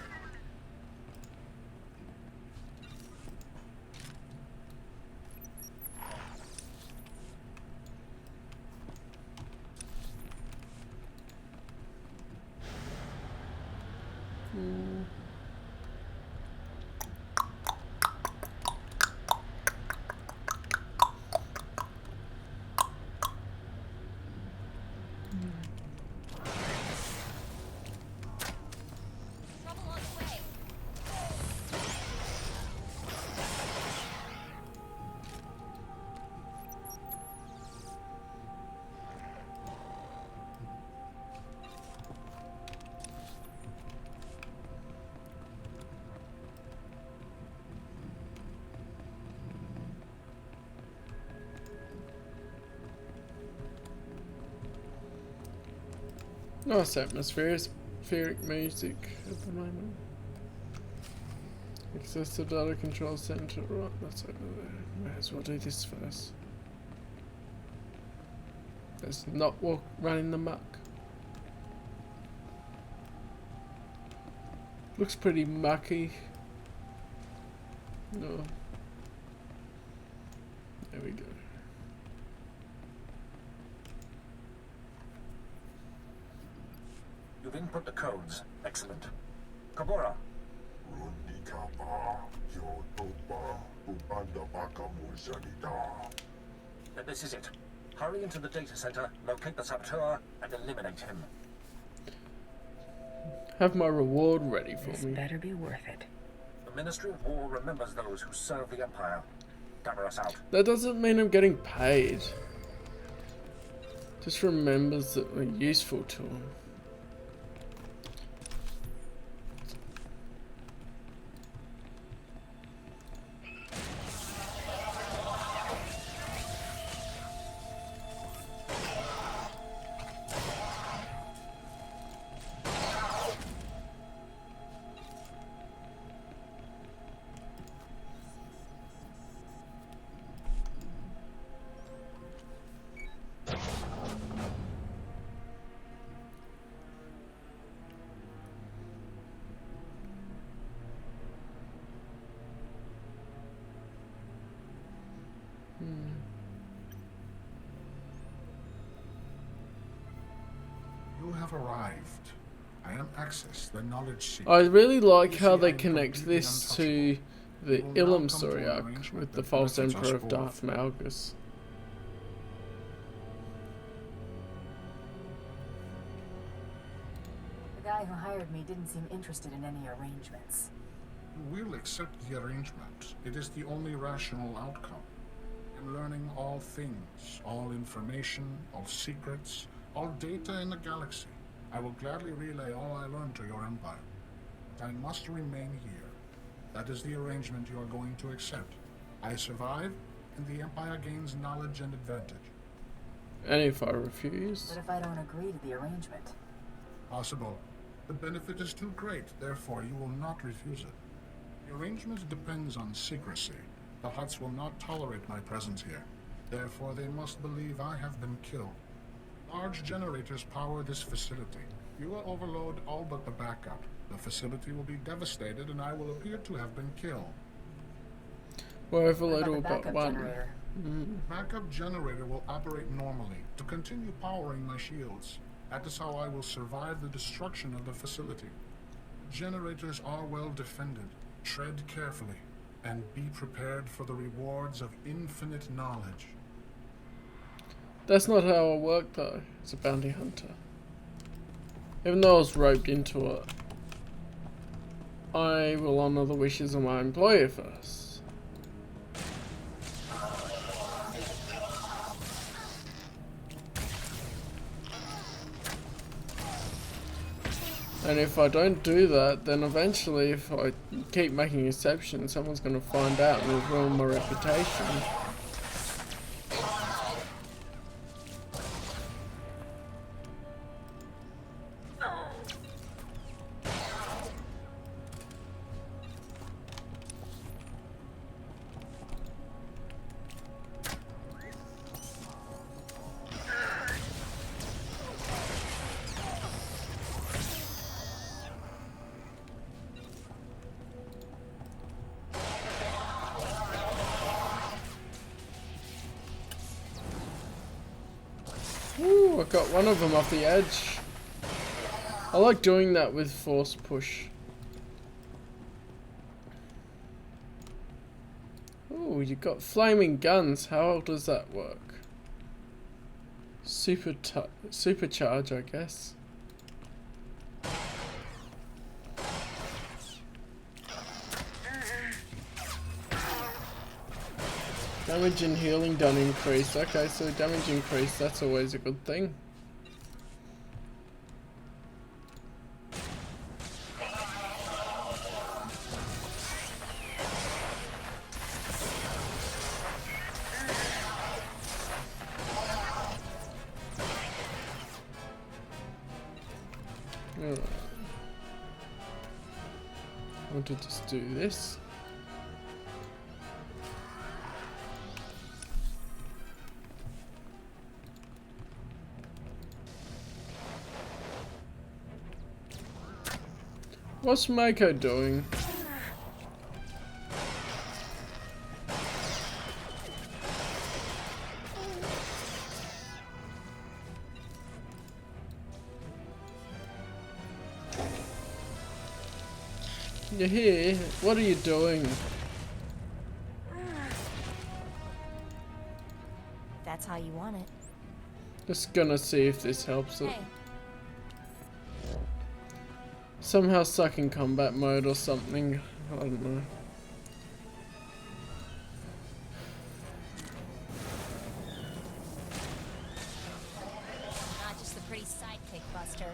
Nice atmospheric music at the moment. Access the data control center, right, that's over there. May as well do this first. Let's not run in the muck. Looks pretty mucky. No. There we go. You've input the codes. Excellent. Kabura. Then this is it. Hurry into the data center, locate the SWtOR, and eliminate him. Have my reward ready for This me. better be worth it. The Ministry of War remembers those who serve the Empire. Gather us out. That doesn't mean I'm getting paid. Just remembers that we're useful to him. You have arrived. I am Access, the knowledge seeker. I really like how they connect this to the Callum story arc with the false emperor of Darth Malgus. guy who hired me didn't seem interested in any arrangements. We'll accept the arrangement. It is the only rational outcome. In learning all things, all information, all secrets, all data in the galaxy, I will gladly relay all I learned to your empire. But I must remain here. That is the arrangement you are going to accept. I survive, and the empire gains knowledge and advantage. And if I refuse? But if I don't agree to the arrangement? Possible. The benefit is too great, therefore you will not refuse it. The arrangement depends on secrecy. The Hutts will not tolerate my presence here. Therefore they must believe I have been killed. Large generators power this facility. You will overload all but the backup. The facility will be devastated and I will appear to have been killed. We'll overload all but one. Backup generator will operate normally to continue powering my shields. That is how I will survive the destruction of the facility. Generators are well defended. Tread carefully, and be prepared for the rewards of infinite knowledge. That's not how I work though, as a bounty hunter. Even though I was roped into it, I will honor the wishes of my employer first. And if I don't do that, then eventually if I keep making exceptions, someone's going to find out and it'll ruin my reputation. Ooh, I got one of them off the edge. I like doing that with force push. Ooh, you got flaming guns. How does that work? Supercharge, I guess. Damage and healing done increased. Okay, so damage increased, that's always a good thing. Alright. I want to just do this. What's Mako doing? You're here. What are you doing? That's how you want it. Just gonna see if this helps it. Hey. Somehow stuck in combat mode or something. I don't know. Not just the pretty sidekick buster.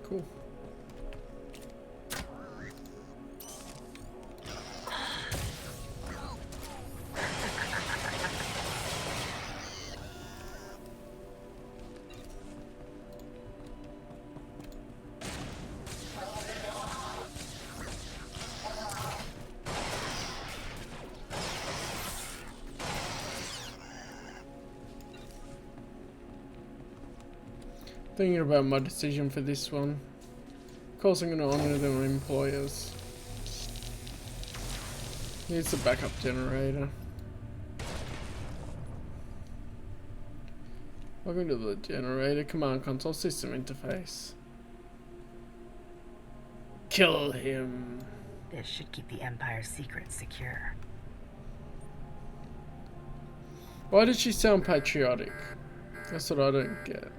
Cool. Thinking about my decision for this one. Of course I'm going to honour them employers. Here's the backup generator. Welcome to the generator command console system interface. Kill him. This should keep the Empire's secrets secure. Why did she sound patriotic? That's what I don't get.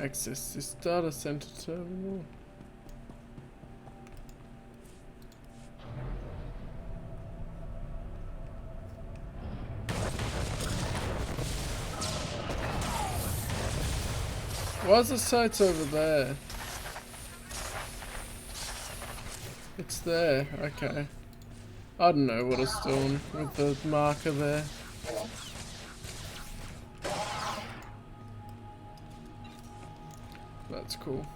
Access this data center terminal. Why's the site over there? It's there, okay. I don't know what it's doing with the marker there. That's cool.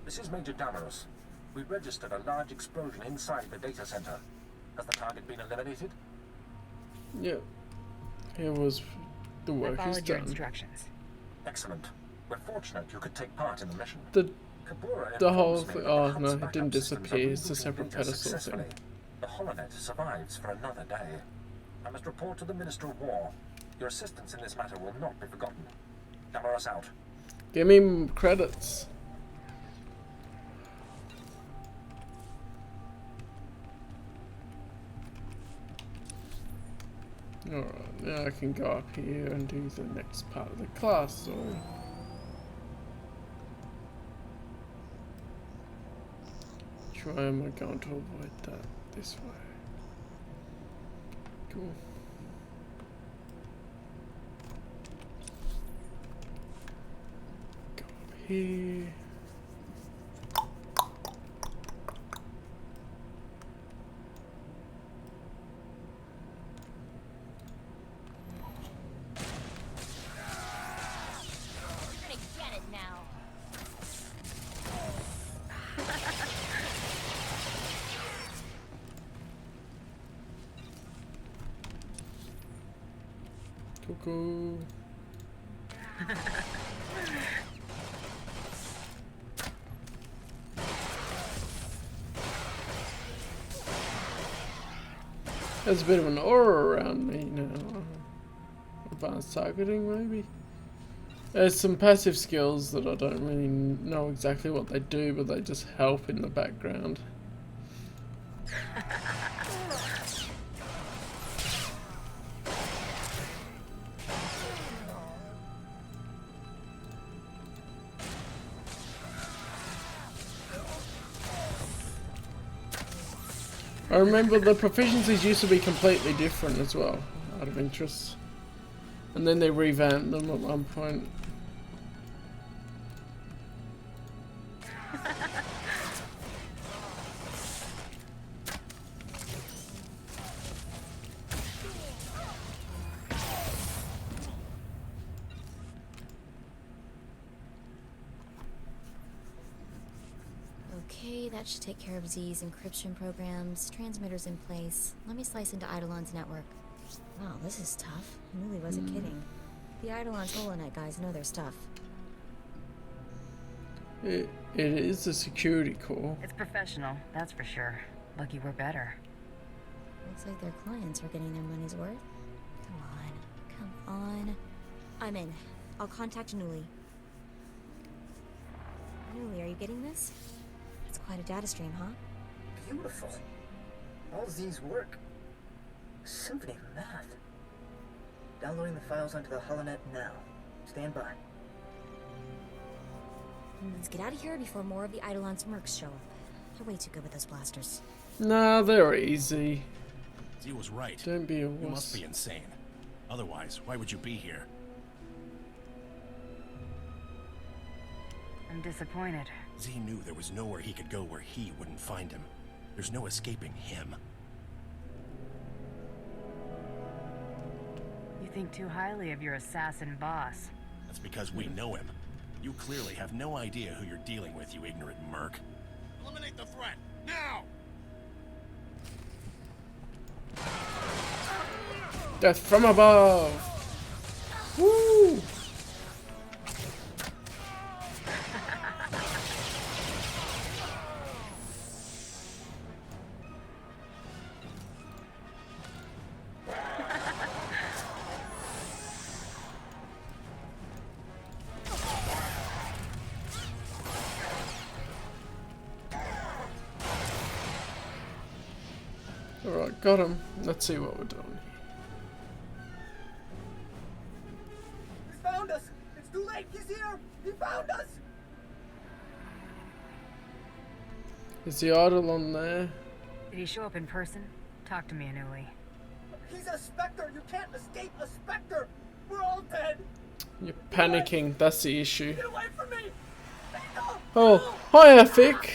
This is Major Damaros. We registered a large explosion inside the data center. Has the target been eliminated? Yep. It was the work is followed your done. instructions. Excellent. We're fortunate you could take part in the mission. The whole thing. Oh no, it didn't disappear. It's a separate pedestal thing. The holonet survives for another day. I must report to the Minister of War. Your assistance in this matter will not be forgotten. Damaros out. Give me credits. Alright, now I can go up here and do the next part of the class story. Which way am I going to avoid that? This way. Cool. Go up here. Cuckoo. There's a bit of an aura around me now. Advanced targeting, maybe? There's some passive skills that I don't really know exactly what they do, but they just help in the background. I remember the proficiencies used to be completely different as well, out of interest. And then they revamped them at one point. Okay, that should take care of Z's encryption programs, transmitters in place. Let me slice into Eidolon's network. Wow, this is tough. I really wasn't kidding. The Eidolon's holonet guys know their stuff. It is a security core. It's professional, that's for sure. Lucky we're better. Looks like their clients are getting their money's worth. Come on. I'm in. I'll contact Newly. Newly, are you getting this? It's quite a data stream, huh? Beautiful. All Z's work. Symphony of math. Downloading the files onto the holonet now. Stand by. Let's get out of here before more of the Eidolon's mercs show up. They're way too good with those blasters. Nah, they're easy. Z was right. Don't be a You wuss. must be insane. Otherwise, why would you be here? I'm disappointed. Z knew there was nowhere he could go where he wouldn't find him. There's no escaping him. You think too highly of your assassin boss. That's because we know him. You clearly have no idea who you're dealing with, you ignorant merc. Eliminate the threat, now! Death from above! Woo! Alright, got him. Let's see what we're doing here. He's found us! It's too late! He's here! He found us! Is the idol on there? Did he show up in person? Talk to me, Anuli. He's a Spectre! You can't escape a Spectre! We're all dead! You're panicking, that's the issue. Get away from me! Oh, hi Efik!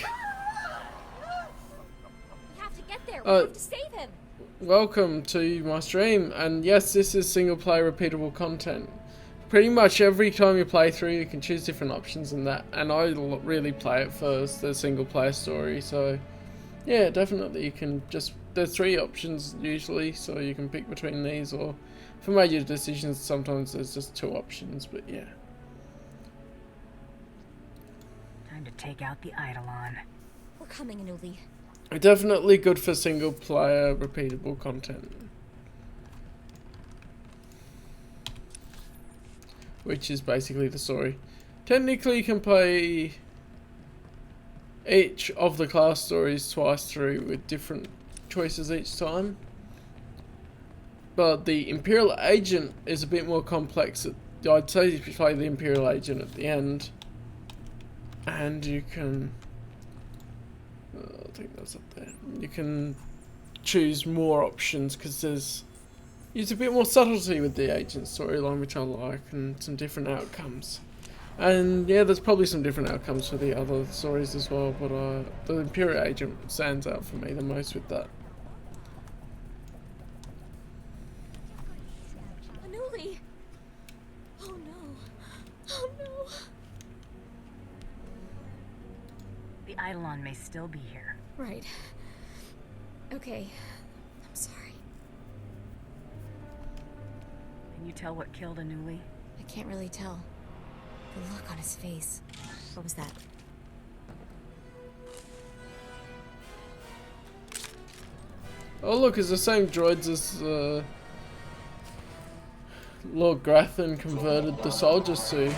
We have to get there. We have to save him. Welcome to my stream, and yes, this is single player repeatable content. Pretty much every time you play through, you can choose different options in that, and I really play it first, the single player story, so yeah, definitely you can just, there's 3 options usually, so you can pick between these, or for major decisions sometimes there's just 2 options, but yeah. Time to take out the Eidolon. We're coming, Anuli. Definitely good for single player repeatable content. Which is basically the story. Technically you can play each of the class stories twice through with different choices each time. But the Imperial Agent is a bit more complex. I'd say you play the Imperial Agent at the end. And you can... I think that's up there. You can choose more options because there's a bit more subtlety with the agent storyline, which I like, and some different outcomes. And yeah, there's probably some different outcomes for the other stories as well, but the Imperial Agent stands out for me the most with that. Anuli! Oh no! Oh no! The Eidolon may still be here. Right. Okay. I'm sorry. Can you tell what killed Anuli? I can't really tell. The look on his face. What was that? Oh look, it's the same droids as Lord Grathan converted the soldiers to.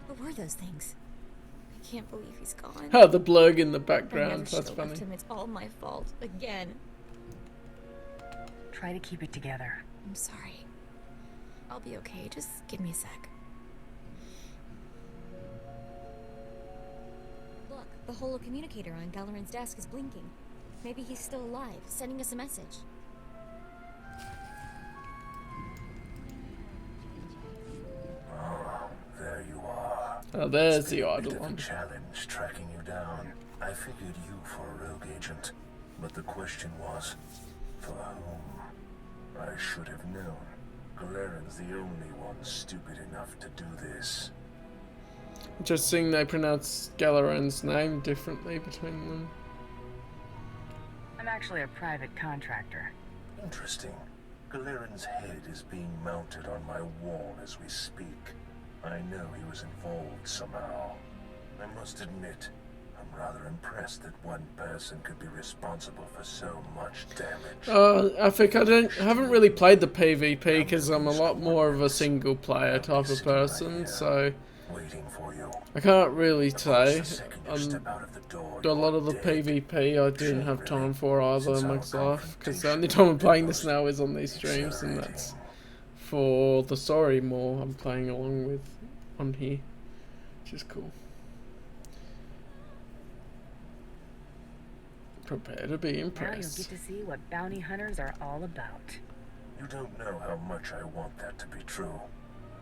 What were those things? I can't believe he's gone. Oh, the blurg in the I background. never That's should've funny. left him. It's all my fault. Again. Try to keep it together. I'm sorry. I'll be okay. Just give me a sec. Look, the holocommunicator on Galarin's desk is blinking. Maybe he's still alive, sending us a message. There you are. Oh, there's the Bit idol of a one. challenge tracking you down. I figured you for a rogue agent, but the question was, for whom? I should have known. Galeron's the only one stupid enough to do this. Interesting they pronounce Galaran's name differently between them. I'm actually a private contractor. Interesting. Galeron's head is being mounted on my wall as we speak. I know he was involved somehow. I must admit, I'm rather impressed that one person could be responsible for so much damage. I think I haven't really played the PvP because I'm a lot more of a single player type of person, so I can't really say. A lot of the PvP I didn't have time for either in my life, because the only time I'm playing this now is on these streams, and that's for the story more I'm playing along with on here, which is cool. Prepare to be Now you'll impressed. get to see what bounty hunters are all about. You don't know how much I want that to be true.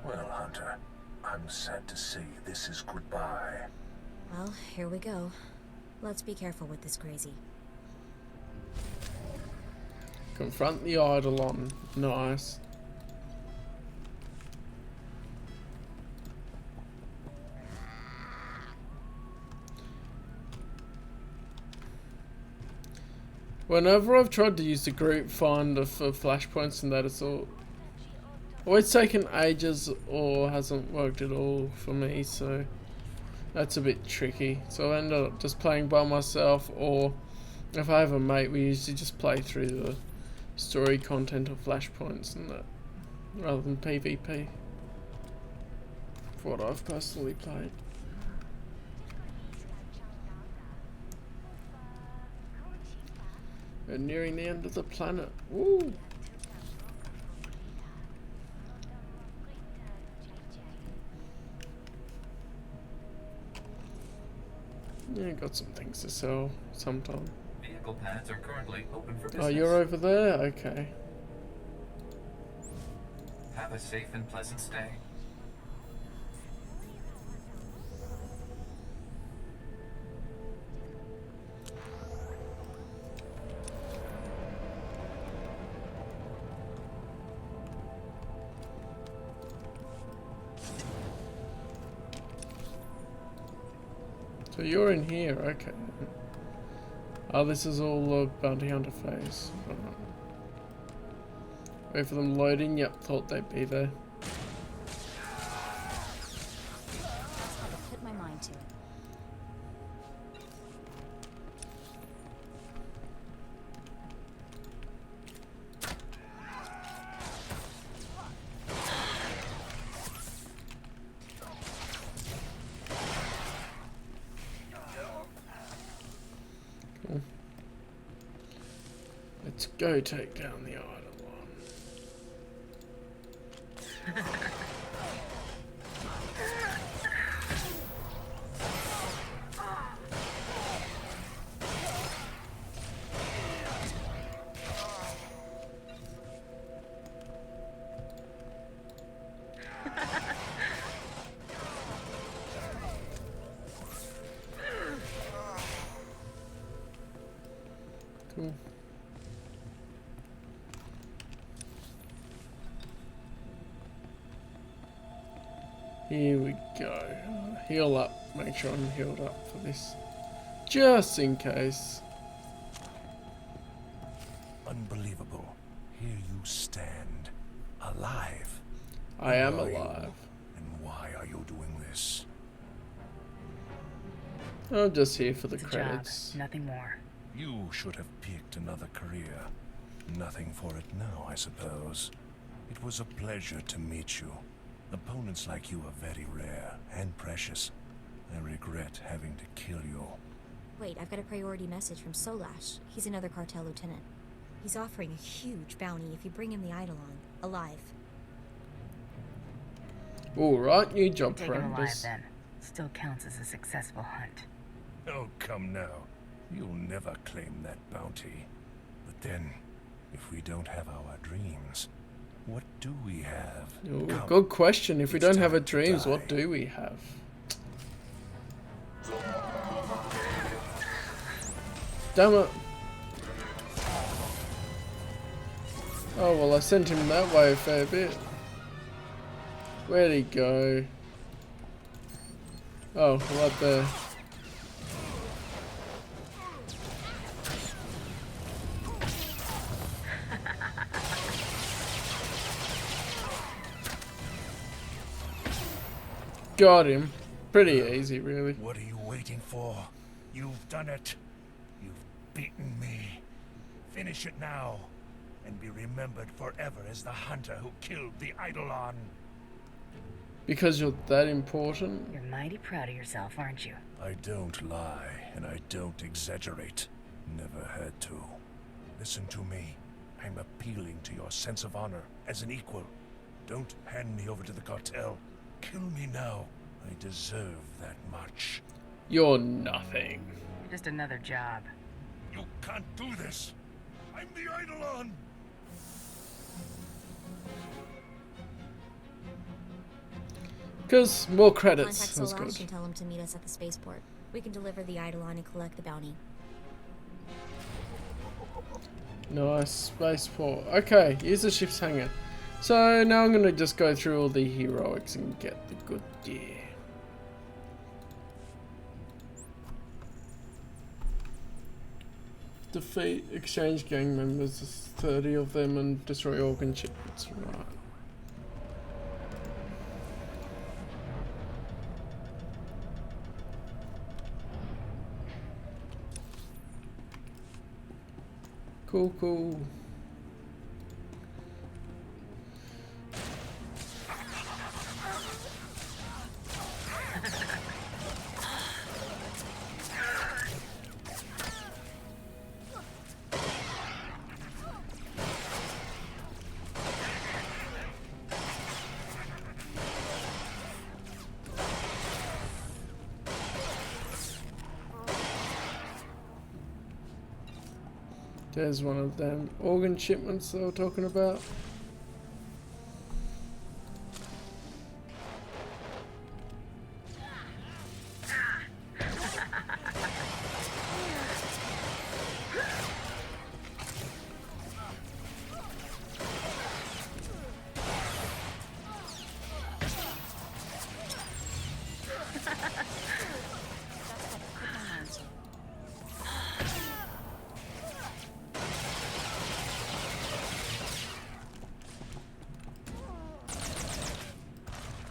Well, Hunter, I'm sad to say this is goodbye. Well, here we go. Let's be careful with this crazy. Confront the Eidolon. Nice. Whenever I've tried to use the group finder for flashpoints and that, it's always taken ages or hasn't worked at all for me, so that's a bit tricky. So I end up just playing by myself, or if I have a mate, we usually just play through the story content of flashpoints and that, rather than PvP, for what I've personally played. We're nearing the end of the planet. Woo! Yeah, got some things to sell sometime. Vehicle paths are currently open for business. Oh, you're over there? Okay. Have a safe and pleasant stay. So you're in here, okay. Oh, this is all the bounty hunter phase. Right. Wait for them loading. Yep, thought they'd be there. I'll put my mind to it. Cool. Let's go take down the Eidolon. Cool. Here we go. Heal up. Make sure I'm healed up for this. Just in case. Unbelievable. Here you stand. Alive. I am Who are you, alive. and why are you doing this? I'm just here for the It's a credits. job, nothing more. You should have picked another career. Nothing for it now, I suppose. It was a pleasure to meet you. Opponents like you are very rare and precious. I regret having to kill you. Wait, I've got a priority message from Solash. He's another cartel lieutenant. He's offering a huge bounty if you bring him the Eidolon, alive. Alright, new job, Take him alive friends. then. Still counts as a successful hunt. Oh, come now. You'll never claim that bounty. But then, if we don't have our dreams, what do we have? Ooh, Come. good question. If we It's don't have time a to dreams, die. what do we have? Damn it. Oh, well, I sent him that way a fair bit. Where'd he go? Oh, right there. Got him. Pretty easy, really. What are you waiting for? You've done it. You've beaten me. Finish it now, and be remembered forever as the hunter who killed the Eidolon. Because you're that important? You're mighty proud of yourself, aren't you? I don't lie, and I don't exaggerate. Never had to. Listen to me. I'm appealing to your sense of honor as an equal. Don't hand me over to the cartel. Kill me now. I deserve that much. You're nothing. You're just another job. You can't do this. I'm the Eidolon. Because more Contact credits. That's Solash good. and tell him to meet us at the spaceport. We can deliver the Eidolon and collect the bounty. Nice. Spaceport. Okay, here's the ship's hangar. So now I'm going to just go through all the heroics and get the good gear. Defeat exchange gang members, there's 30 of them, and destroy organ shipments. Right. Cool, cool. There's one of them organ shipments they were talking about.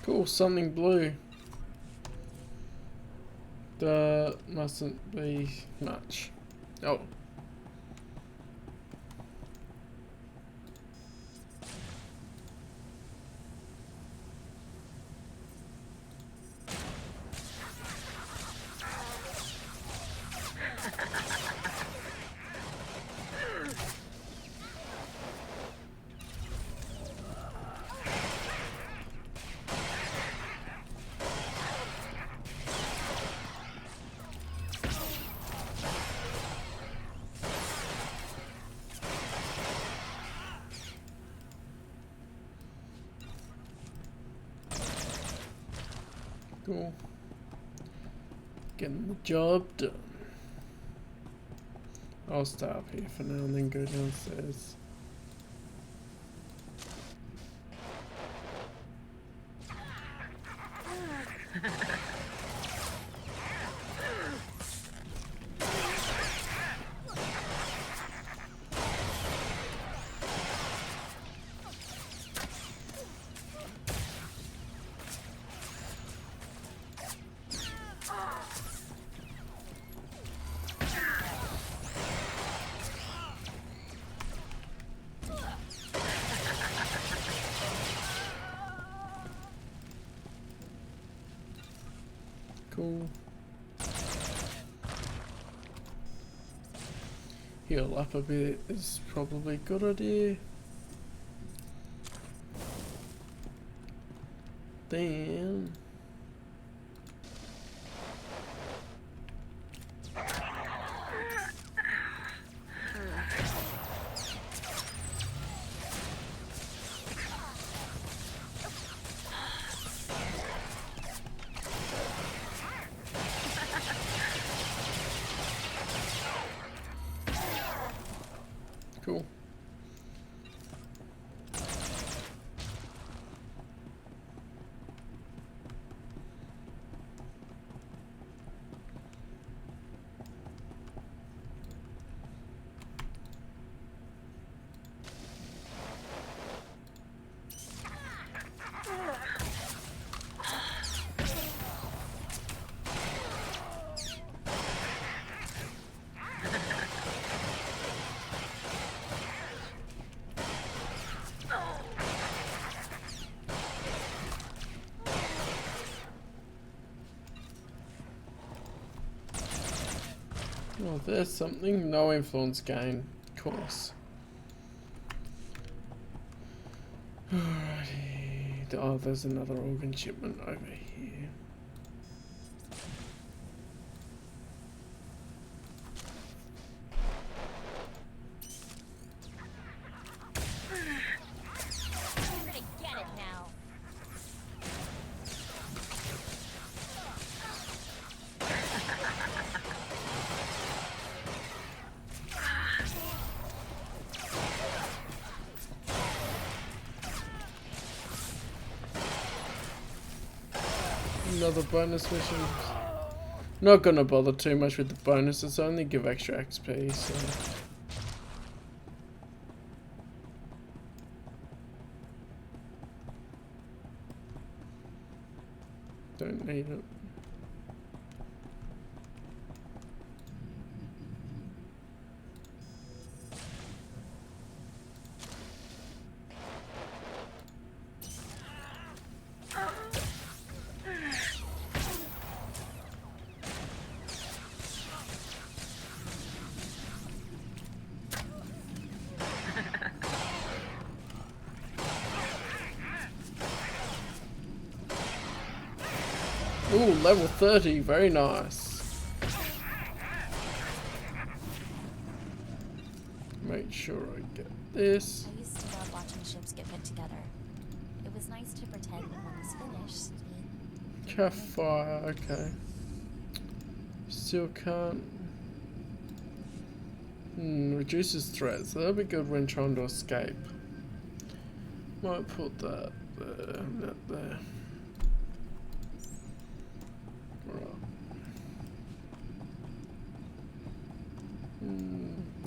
Cool, something blue. That mustn't be much. Oh. Cool. Getting the job done. I'll stay up here for now and then go downstairs. Cool. Heal up a bit is probably a good idea. Then cool. Oh, there's something. No influence gain. Of course. Alrighty. Oh, there's another organ shipment over here. Another bonus mission. Not gonna bother too much with the bonuses, only give extra XP, so. Don't need it. Ooh, level 30, very nice. Make sure I get this. I used to love watching ships get put together. It was nice to pretend when one was finished. Fire, okay. Still can't. Reduces threats. So that'll be good when trying to escape. Might put that there, not there.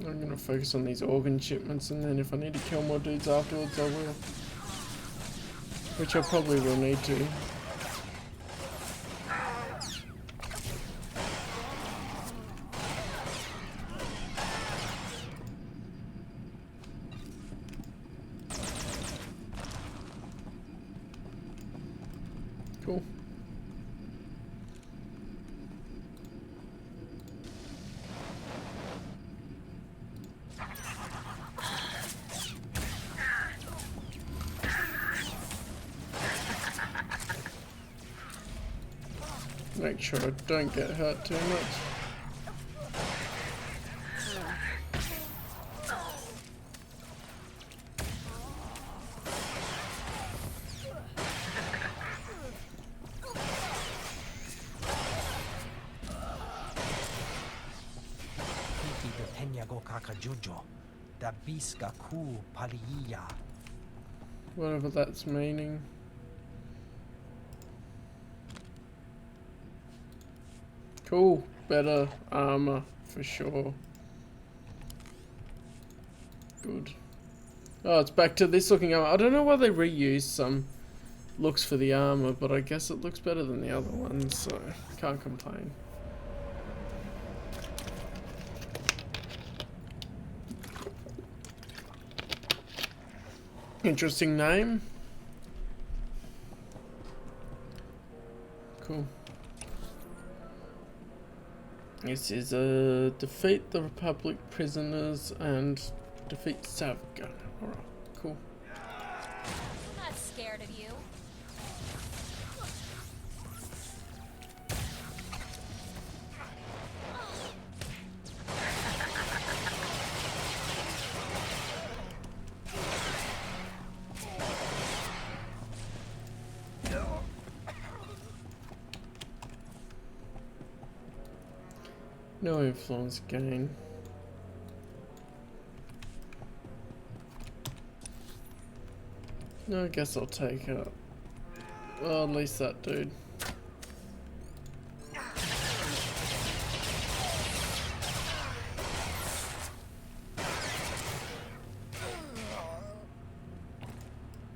I'm gonna focus on these organ shipments, and then if I need to kill more dudes afterwards, I will. Which I probably will need to. Cool. Make sure I don't get hurt too much. Whatever that's meaning. Cool, better armor for sure. Good. Oh, it's back to this looking armor. I don't know why they reused some looks for the armor, but I guess it looks better than the other ones, so can't complain. Interesting name. Cool. This is defeat the Republic prisoners and defeat Savgun. Alright, cool. I'm not scared of you. No influence gain. No, I guess I'll take it. Well, at least that dude.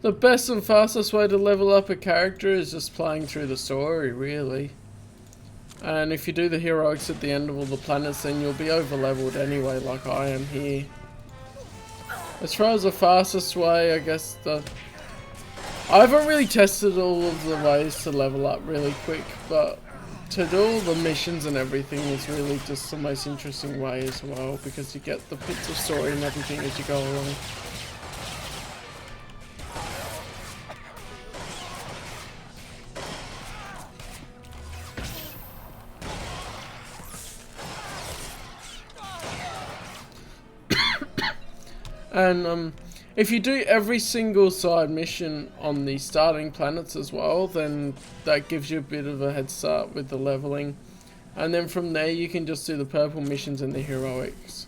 The best and fastest way to level up a character is just playing through the story, really. And if you do the heroics at the end of all the planets, then you'll be over leveled anyway, like I am here. As far as the fastest way, I guess I haven't really tested all of the ways to level up really quick, but to do all the missions and everything is really just the most interesting way as well, because you get the bits of story and everything as you go along. And if you do every single side mission on the starting planets as well, then that gives you a bit of a head start with the leveling. And then from there you can just do the purple missions and the heroics.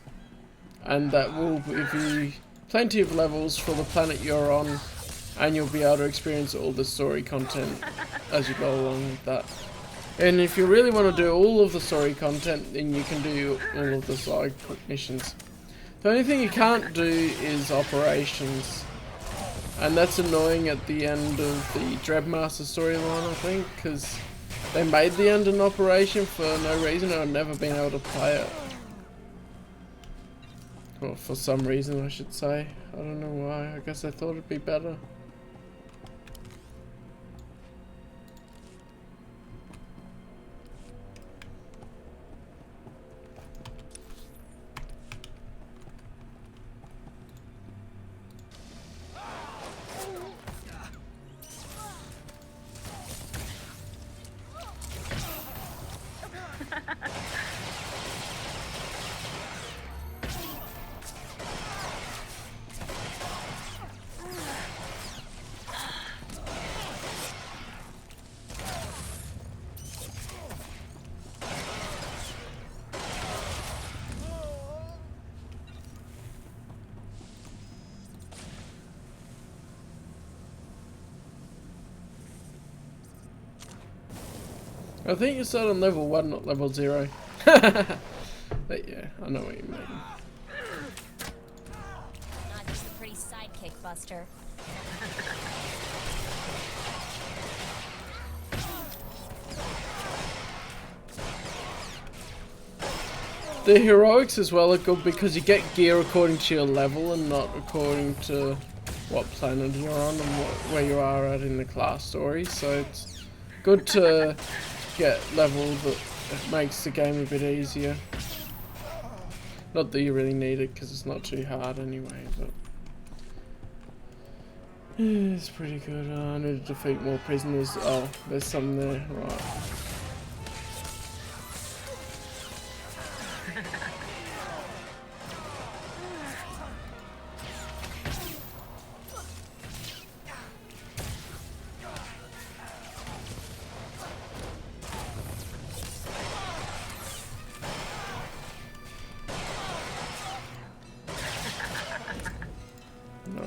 And that will give you plenty of levels for the planet you're on and you'll be able to experience all the story content as you go along with that. And if you really want to do all of the story content, then you can do all of the side missions. The only thing you can't do is operations, and that's annoying at the end of the Dreadmaster storyline, I think, because they made the end an operation for no reason, and I've never been able to play it. Well, for some reason, I should say. I don't know why. I guess I thought it'd be better. I think you start on level 1, not level 0. But yeah, I know what you mean. Not just a pretty sidekick, Buster. The heroics as well are good because you get gear according to your level and not according to what planet you're on and where you are at in the class story. So it's good to get level that makes the game a bit easier. Not that you really need it because it's not too hard anyway, but it's pretty good. I need to defeat more prisoners. Oh, there's some there, right.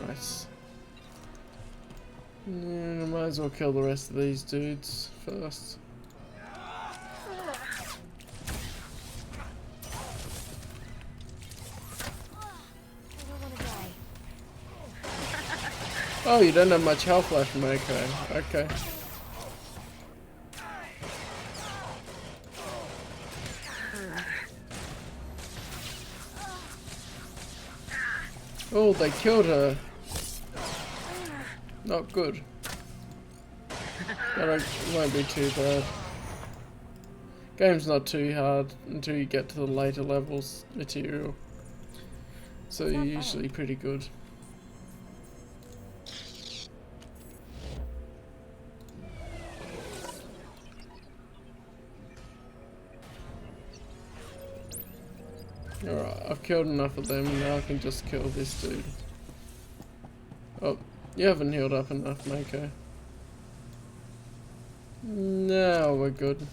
Nice. Yeah, I might as well kill the rest of these dudes first. Oh, you don't have much health left, Mako. Okay. Oh, they killed her. Not good. But it won't be too bad. Game's not too hard until you get to the later levels material. So you're usually pretty good. Alright, I've killed enough of them, now I can just kill this dude. Oh, you haven't healed up enough, Mako. No, we're good.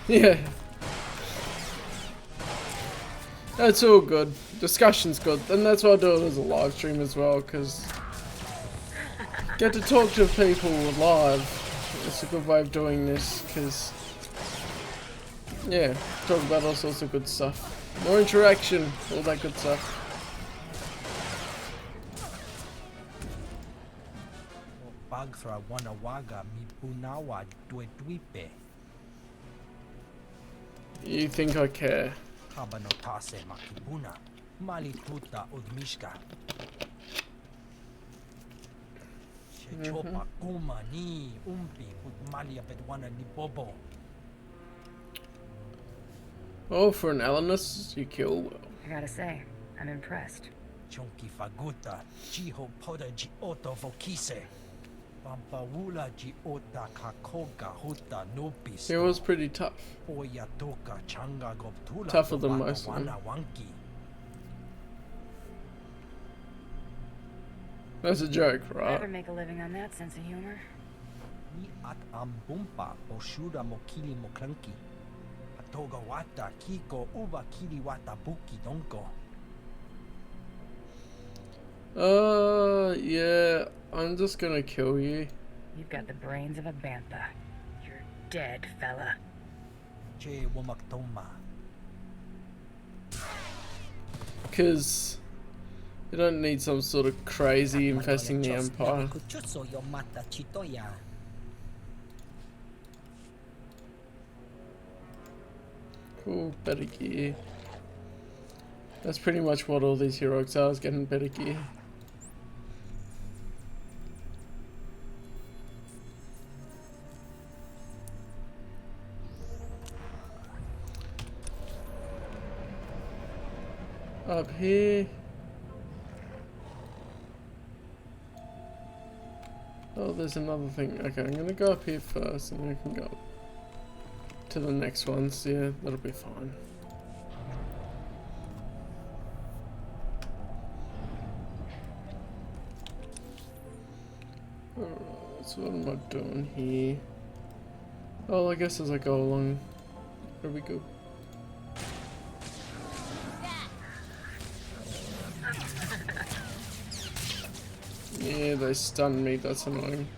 Yeah. That's all good. Discussion's good. And that's why I do it as a live stream as well, because get to talk to people live. It's a good way of doing this, because yeah, talk about all sorts of good stuff. More interaction, all that good stuff. You think I care? Oh, for an Elenus, you kill well. I gotta say, I'm impressed. He was pretty tough. Tougher than most of them. That's a joke, right? Never make a living on that sense of humor. Yeah, I'm just gonna kill you. You've got the brains of a bantha. You're dead, fella. Because you don't need some sort of crazy infesting the Empire. Cool, better gear. That's pretty much what all these heroics are, is getting better gear. Up here. Oh, there's another thing. Okay, I'm gonna go up here first and then I can go to the next ones. Yeah, that'll be fine. Alright, so what am I doing here? Oh, I guess as I go along, there we go. Yeah, they stunned me, that's annoying.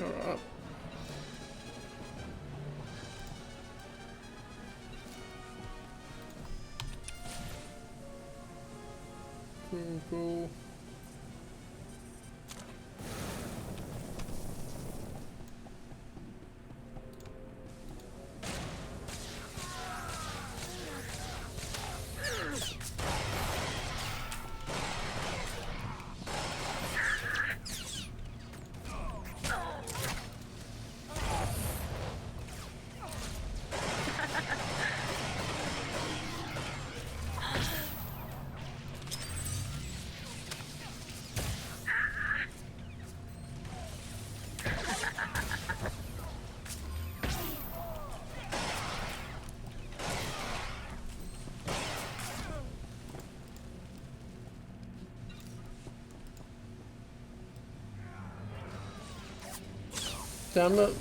Alright. Cool. Damn it.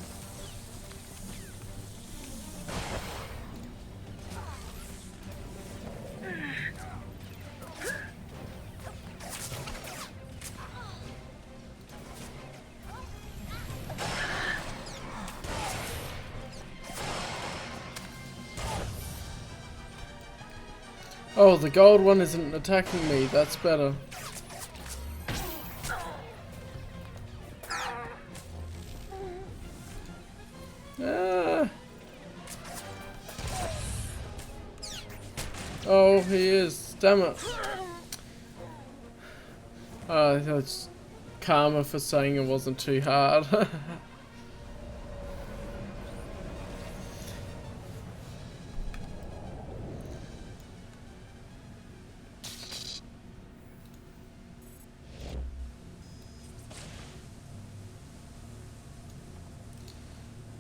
Oh, the gold one isn't attacking me. That's better. Ah. Oh, he is. Damn it. That's karma for saying it wasn't too hard.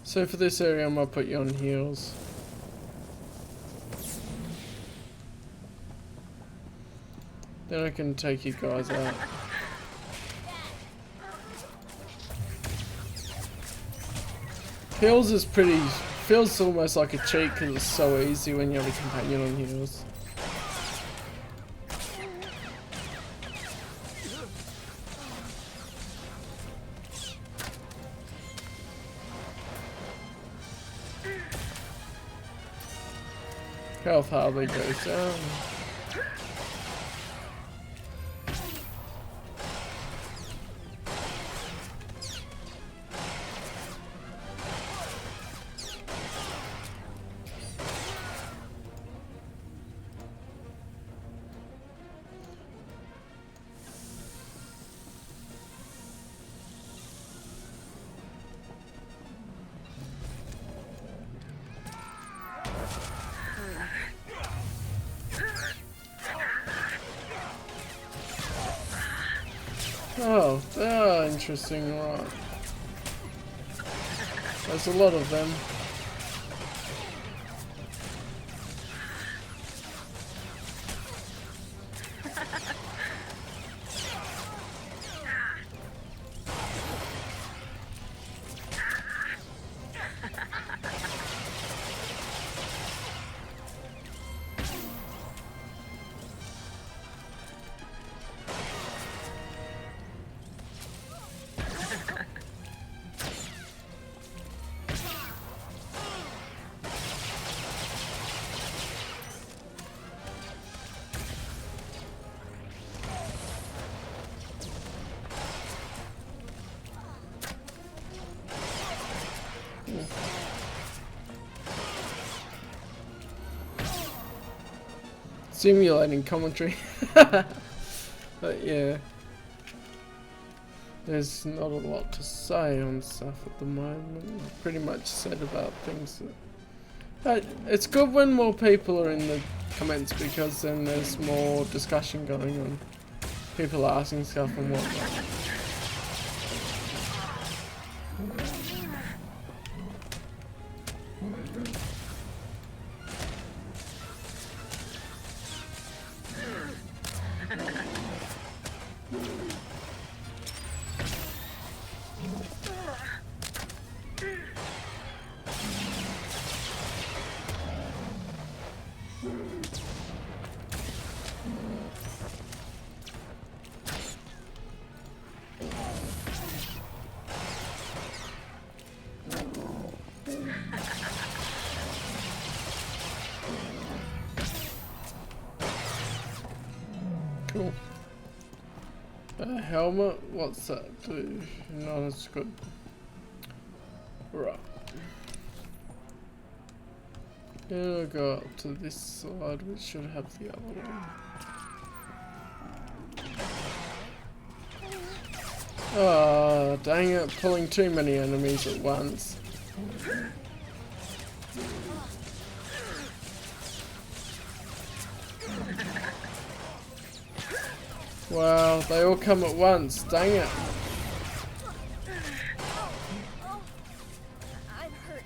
So for this area, I'm gonna put you on heals. Then I can take you guys out. Heals is pretty, feels almost like a cheat because it's so easy when you have a companion on heals. Health hardly goes down. Oh, they are interesting, right. There's a lot of them. Simulating commentary. But yeah, there's not a lot to say on stuff at the moment. I've pretty much said about things that... it's good when more people are in the comments, because then there's more discussion going on. People asking stuff and whatnot. Cool. Helmet, what's that do? Not as good. Right. Then I'll go up to this side, which should have the other one. Oh, dang it, pulling too many enemies at once. Wow, they all come at once, dang it. I'm hurt.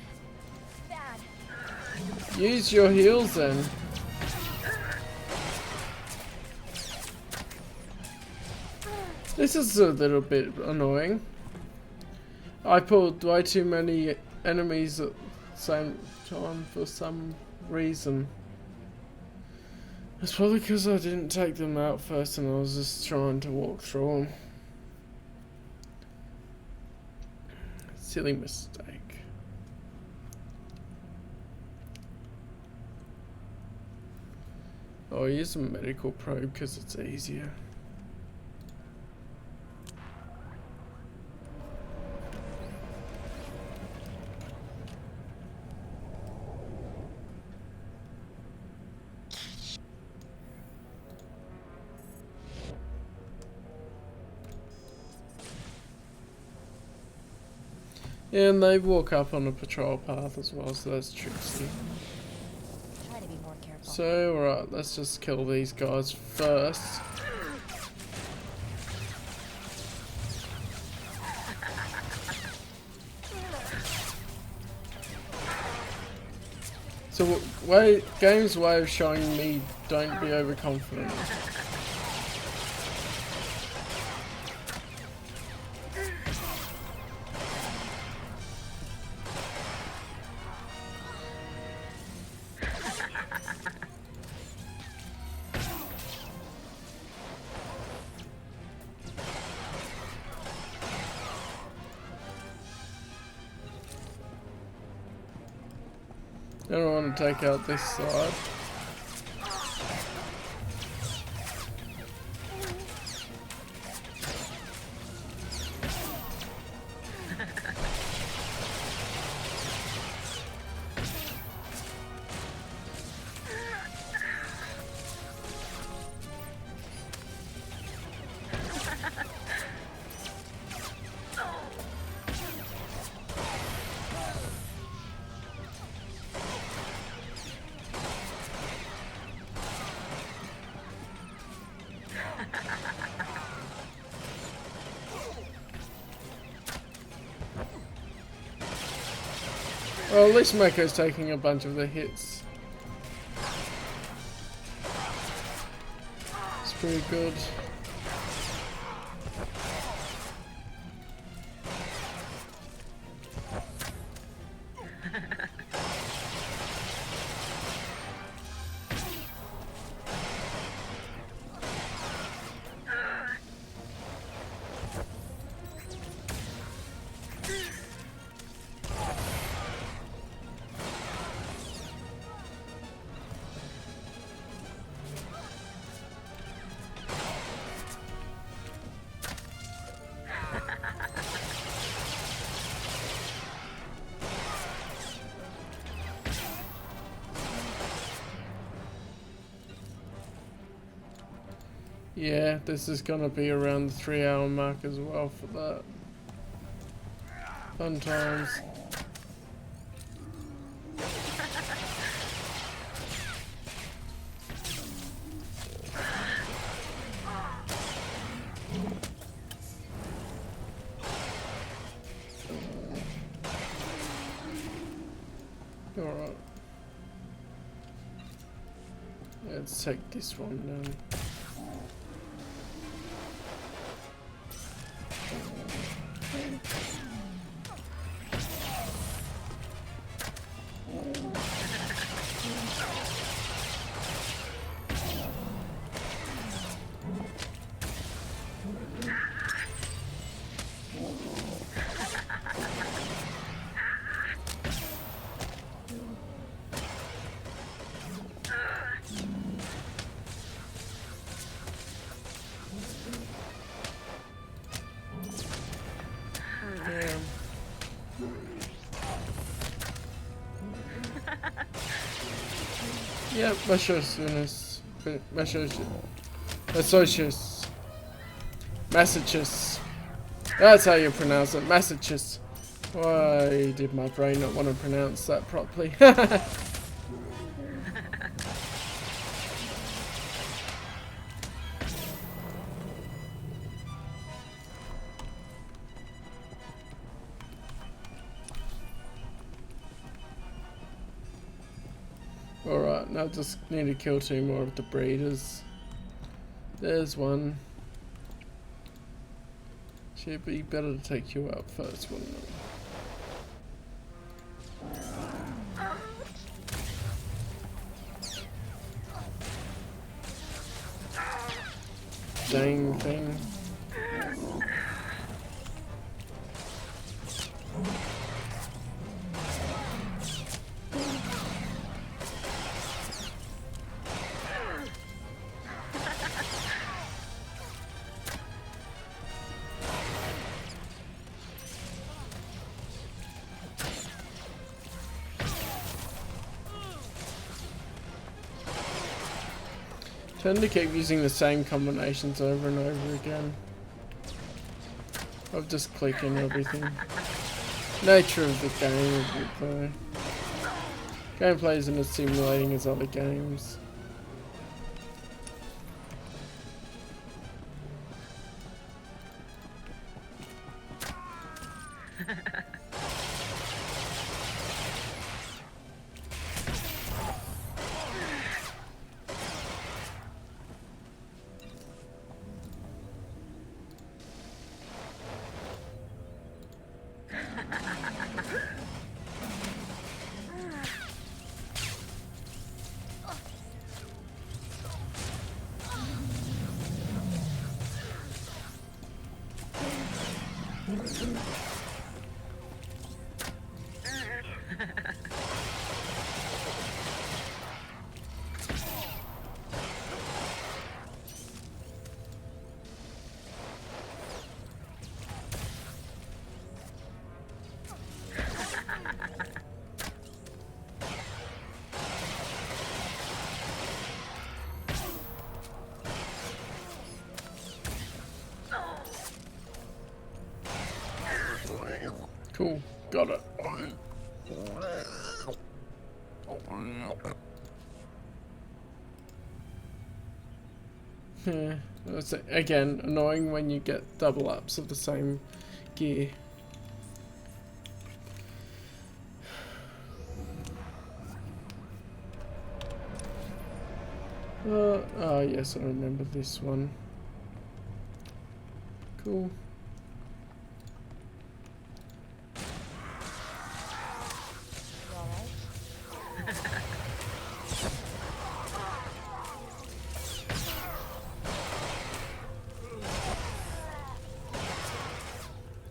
Bad. Use your heals then. This is a little bit annoying. I pulled way too many enemies at the same time for some reason. It's probably because I didn't take them out first and I was just trying to walk through them. Silly mistake. I'll use a medical probe because it's easier. And they walk up on a patrol path as well, so that's tricksy. Try to be more careful. So, alright, let's just kill these guys first. So, game's way of showing me don't be overconfident. I don't want to take out this side. Well, at least Mako's taking a bunch of the hits. It's pretty good. Yeah, this is gonna be around the 3-hour mark as well for that. Fun times. Alright. Let's take this one down. Yeah, Massachusetts. That's how you pronounce it, Massachusetts. Why did my brain not want to pronounce that properly? Alright, now just need to kill 2 more of the breeders. There's one. Should be better to take you out first, wouldn't it? Dang thing. Tend to keep using the same combinations over and over again. Of just clicking everything. Nature of the game though. Gameplay isn't as stimulating as other games. Cool, got it. Yeah, that's it. Again, annoying when you get double ups of the same gear. Oh yes, I remember this one. Cool.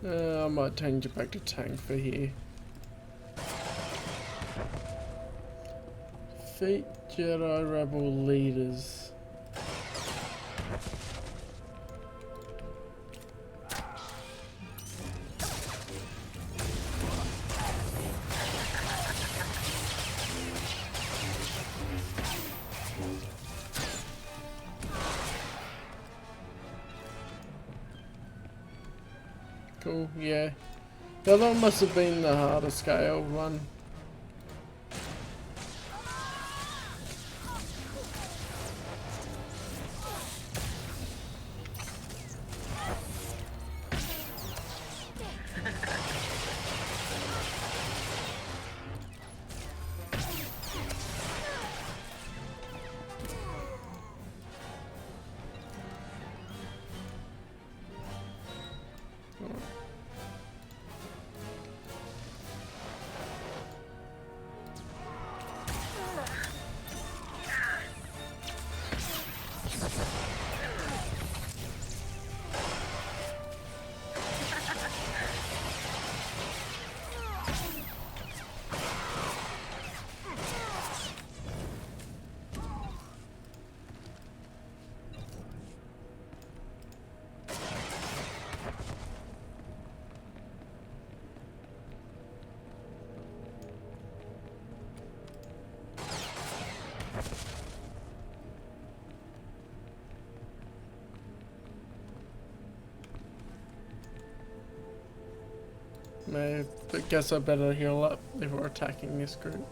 I might change it back to tank for here. Defeat Jedi rebel leaders. Cool, yeah. That one must have been the harder scale one. I guess I better heal up before attacking this group.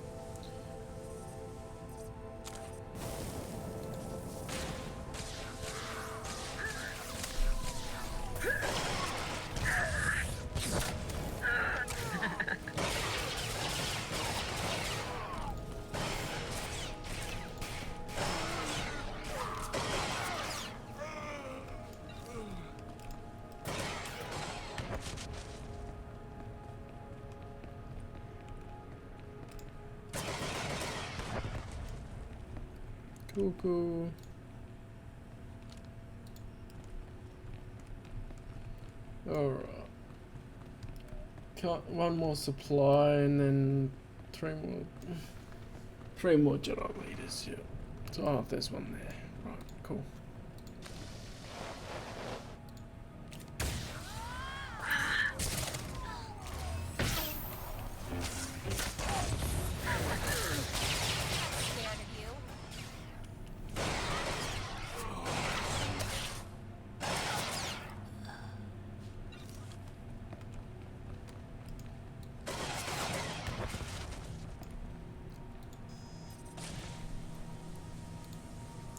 Cool. Alright. One more supply and then three more Jedi leaders, yeah. So there's one there. Right, cool.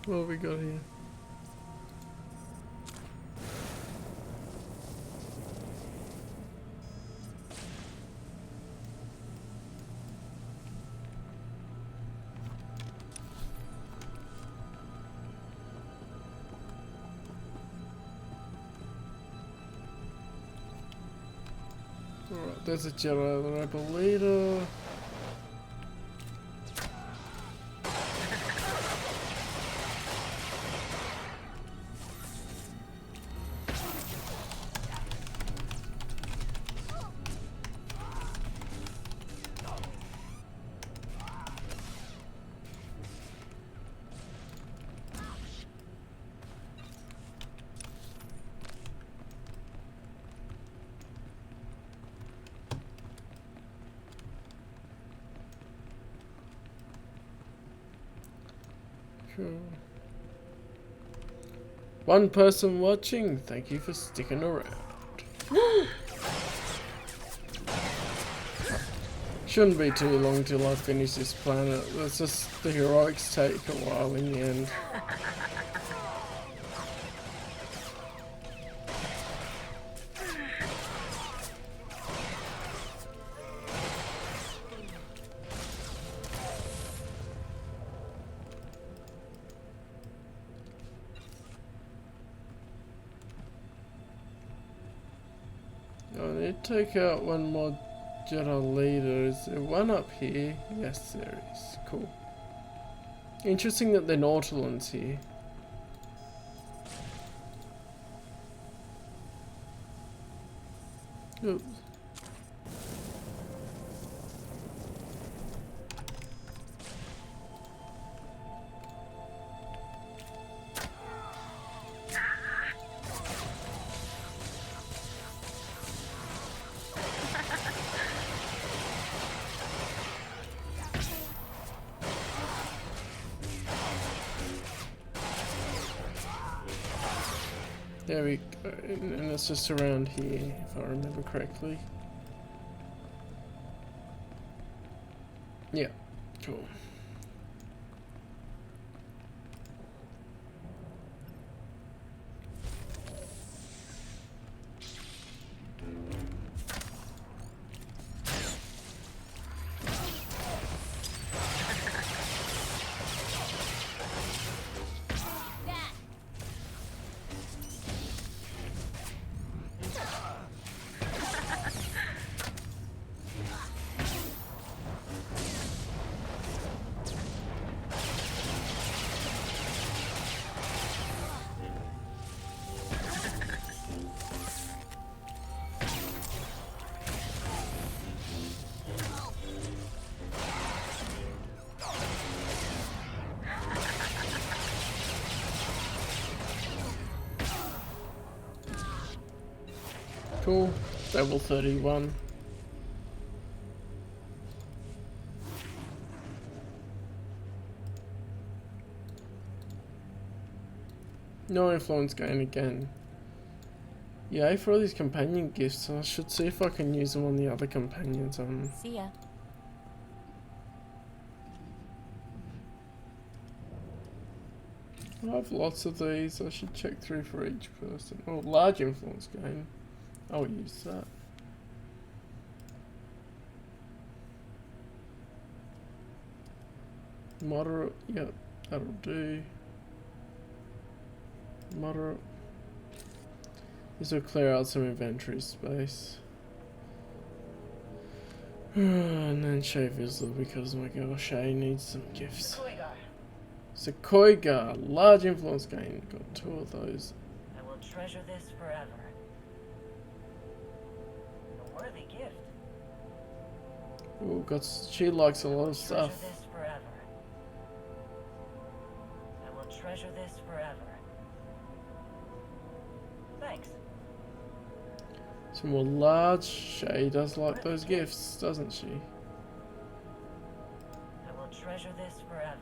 What have we got here? Alright, there's a Jedi rebel leader. Cool. One person watching, thank you for sticking around. Shouldn't be too long till I finish this planet. It's just the heroics take a while in the end. I need to take out one more Jedi leader. Is there one up here? Yes, there is. Cool. Interesting that the Nautilans here. Oops. There we go, and it's just around here, if I remember correctly. Yeah, cool. Cool. Level 31. No influence gain again. Yay for all these companion gifts. I should see if I can use them on the other companions. See ya. I have lots of these. I should check through for each person. Oh, large influence gain. I'll use that. Moderate, yep, that'll do. Moderate. This will clear out some inventory space. And then Shay Vizsla, because my girl Shay needs some gifts. Sequoia, large influence gain. Got 2 of those. I will treasure this forever. A worthy gift. Ooh, she likes a lot of stuff. Treasure this forever. I will treasure this forever. Thanks. Some more large. Shay does like those gifts, doesn't she? I will treasure this forever.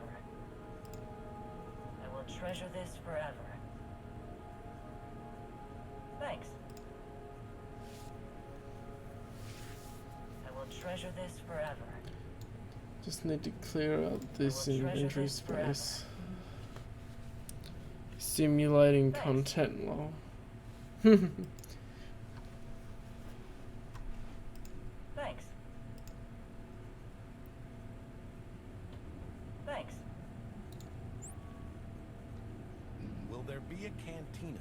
I will treasure this forever. Thanks. I will treasure this forever. Just need to clear out this inventory space. Simulating content log. Thanks. Thanks. Will there be a cantina?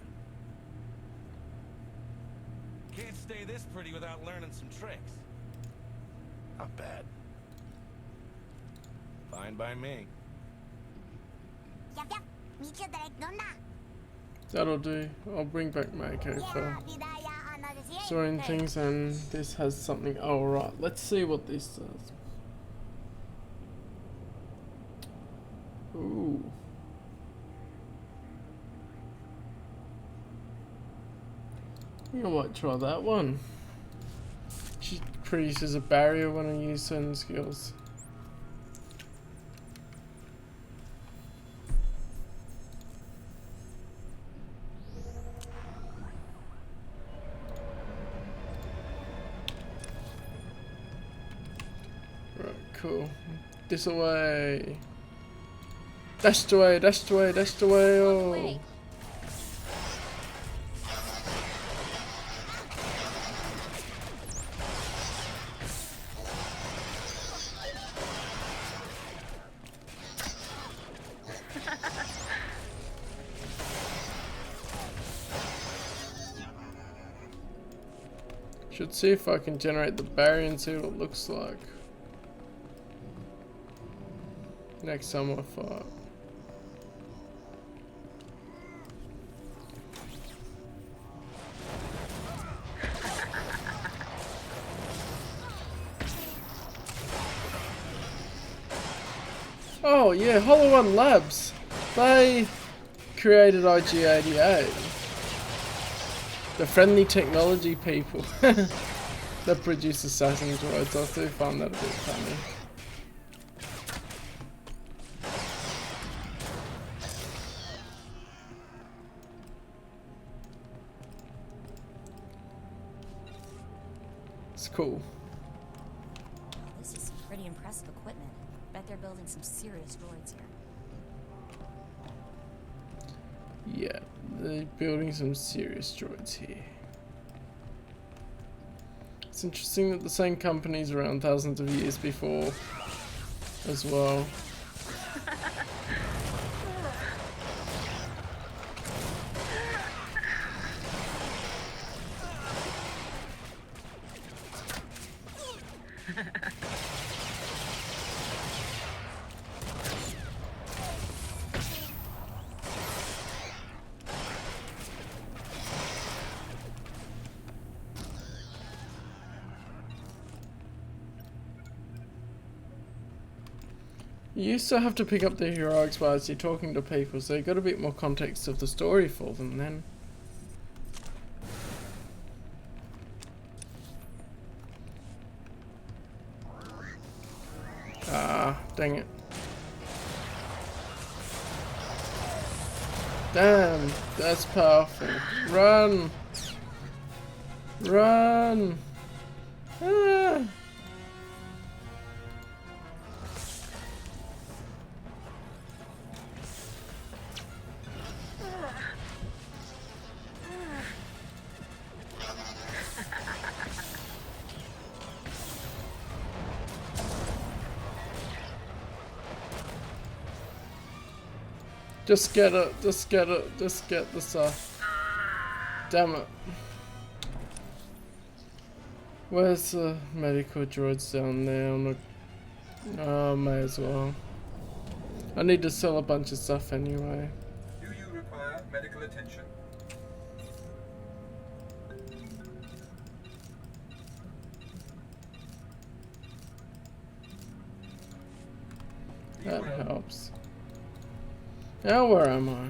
Can't stay this pretty without learning some tricks. Not bad. Fine by me. That'll do. I'll bring back Mako for storing things, and this has something. Oh, right. Let's see what this does. Ooh. I think I might try that one. She produces a barrier when I use certain skills. Cool. This away. Dashed away, dashed away, dashed away. Oh. Should see if I can generate the barrier and see what it looks like. Next time I fight. Oh yeah, Hollow One Labs. They created IG-88. The friendly technology people that produce assassin droids. I do find that a bit funny. It's cool. This is some pretty impressive equipment. Bet they're building some serious droids here. Yeah, they're building some serious droids here. It's interesting that the same company's around thousands of years before as well. You used to have to pick up the heroics whilst you're talking to people, so you got a bit more context of the story for them then. Ah, dang it. Damn, that's powerful. Run! Run! Ah! Just get it, just get it, just get the stuff. Damn it. Where's the medical droids down there? I'm not... Oh, may as well. I need to sell a bunch of stuff anyway. Do you require medical attention? That helps. Now where am I?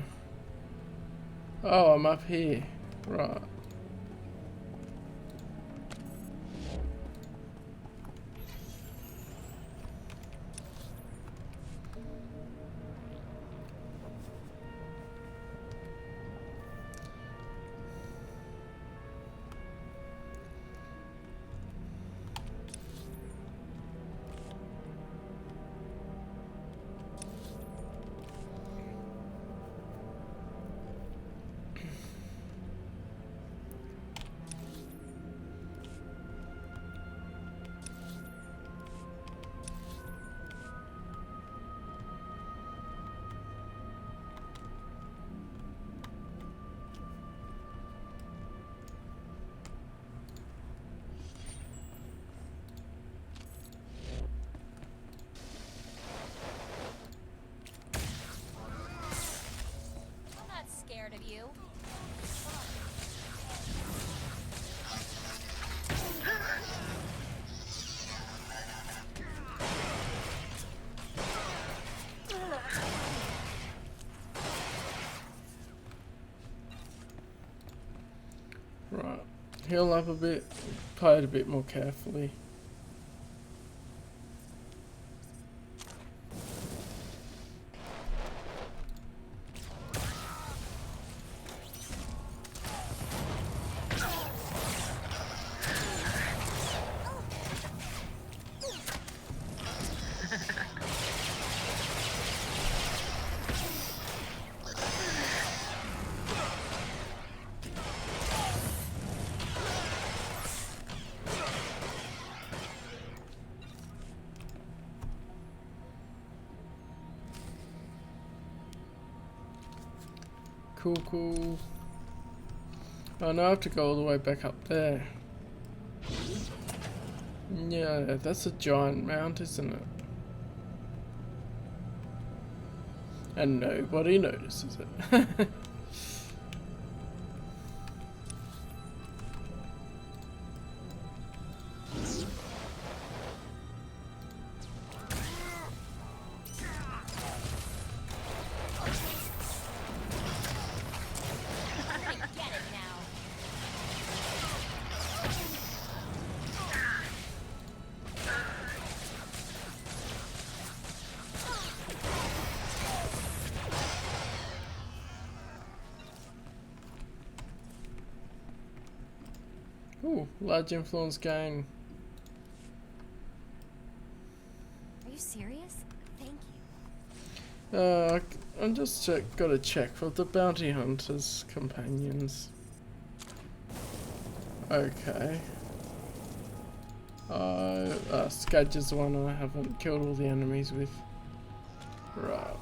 Oh, I'm up here. Right. Right, heal up a bit, play it a bit more carefully. Cool, cool. Oh, now I have to go all the way back up there. Yeah, that's a giant mount, isn't it? And nobody notices it. Ooh, large influence gain. Are you serious? Thank you. I'm just gotta check for the bounty hunter's companions. Okay. Skadge is the one I haven't killed all the enemies with. Right.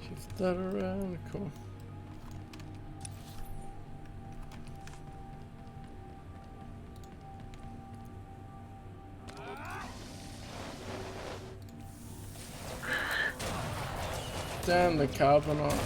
Shift that around, cool. Damn the carbonite.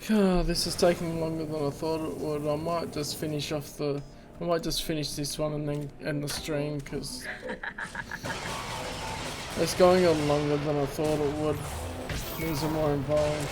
Oh, this is taking longer than I thought it would. I might just finish this one and then end the stream because it's going on longer than I thought it would. These are more involved.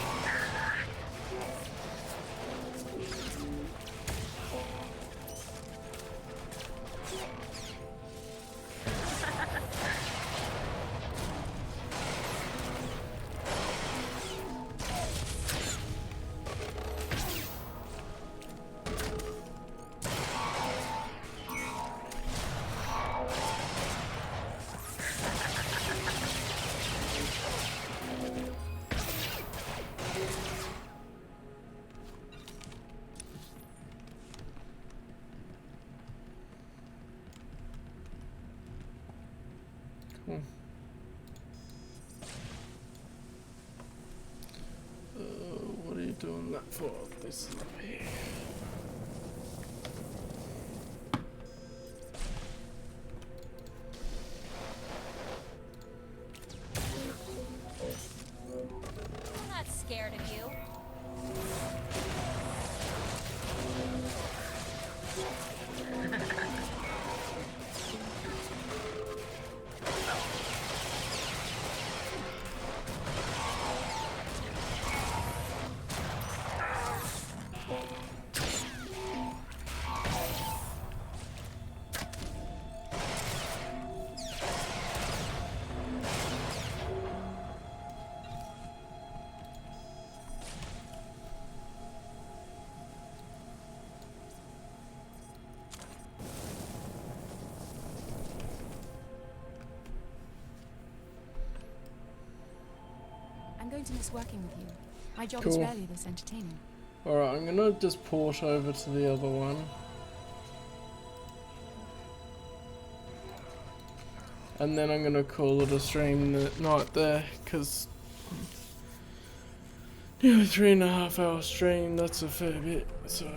Cool. What are you doing that for? This is up here. I'm not scared of you. I'm going to miss working with you. My job is Cool. rarely this entertaining. Alright, I'm gonna just port over to the other one. And then I'm gonna call it a stream night there, because nearly 3.5 hour stream, that's a fair bit, so.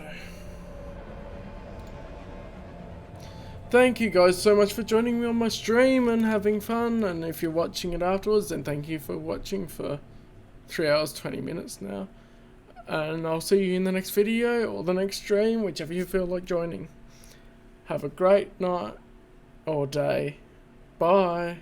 Thank you guys so much for joining me on my stream and having fun, and if you're watching it afterwards, then thank you for watching for 3 hours 20 minutes now. And I'll see you in the next video or the next stream, whichever you feel like joining. Have a great night or day. Bye.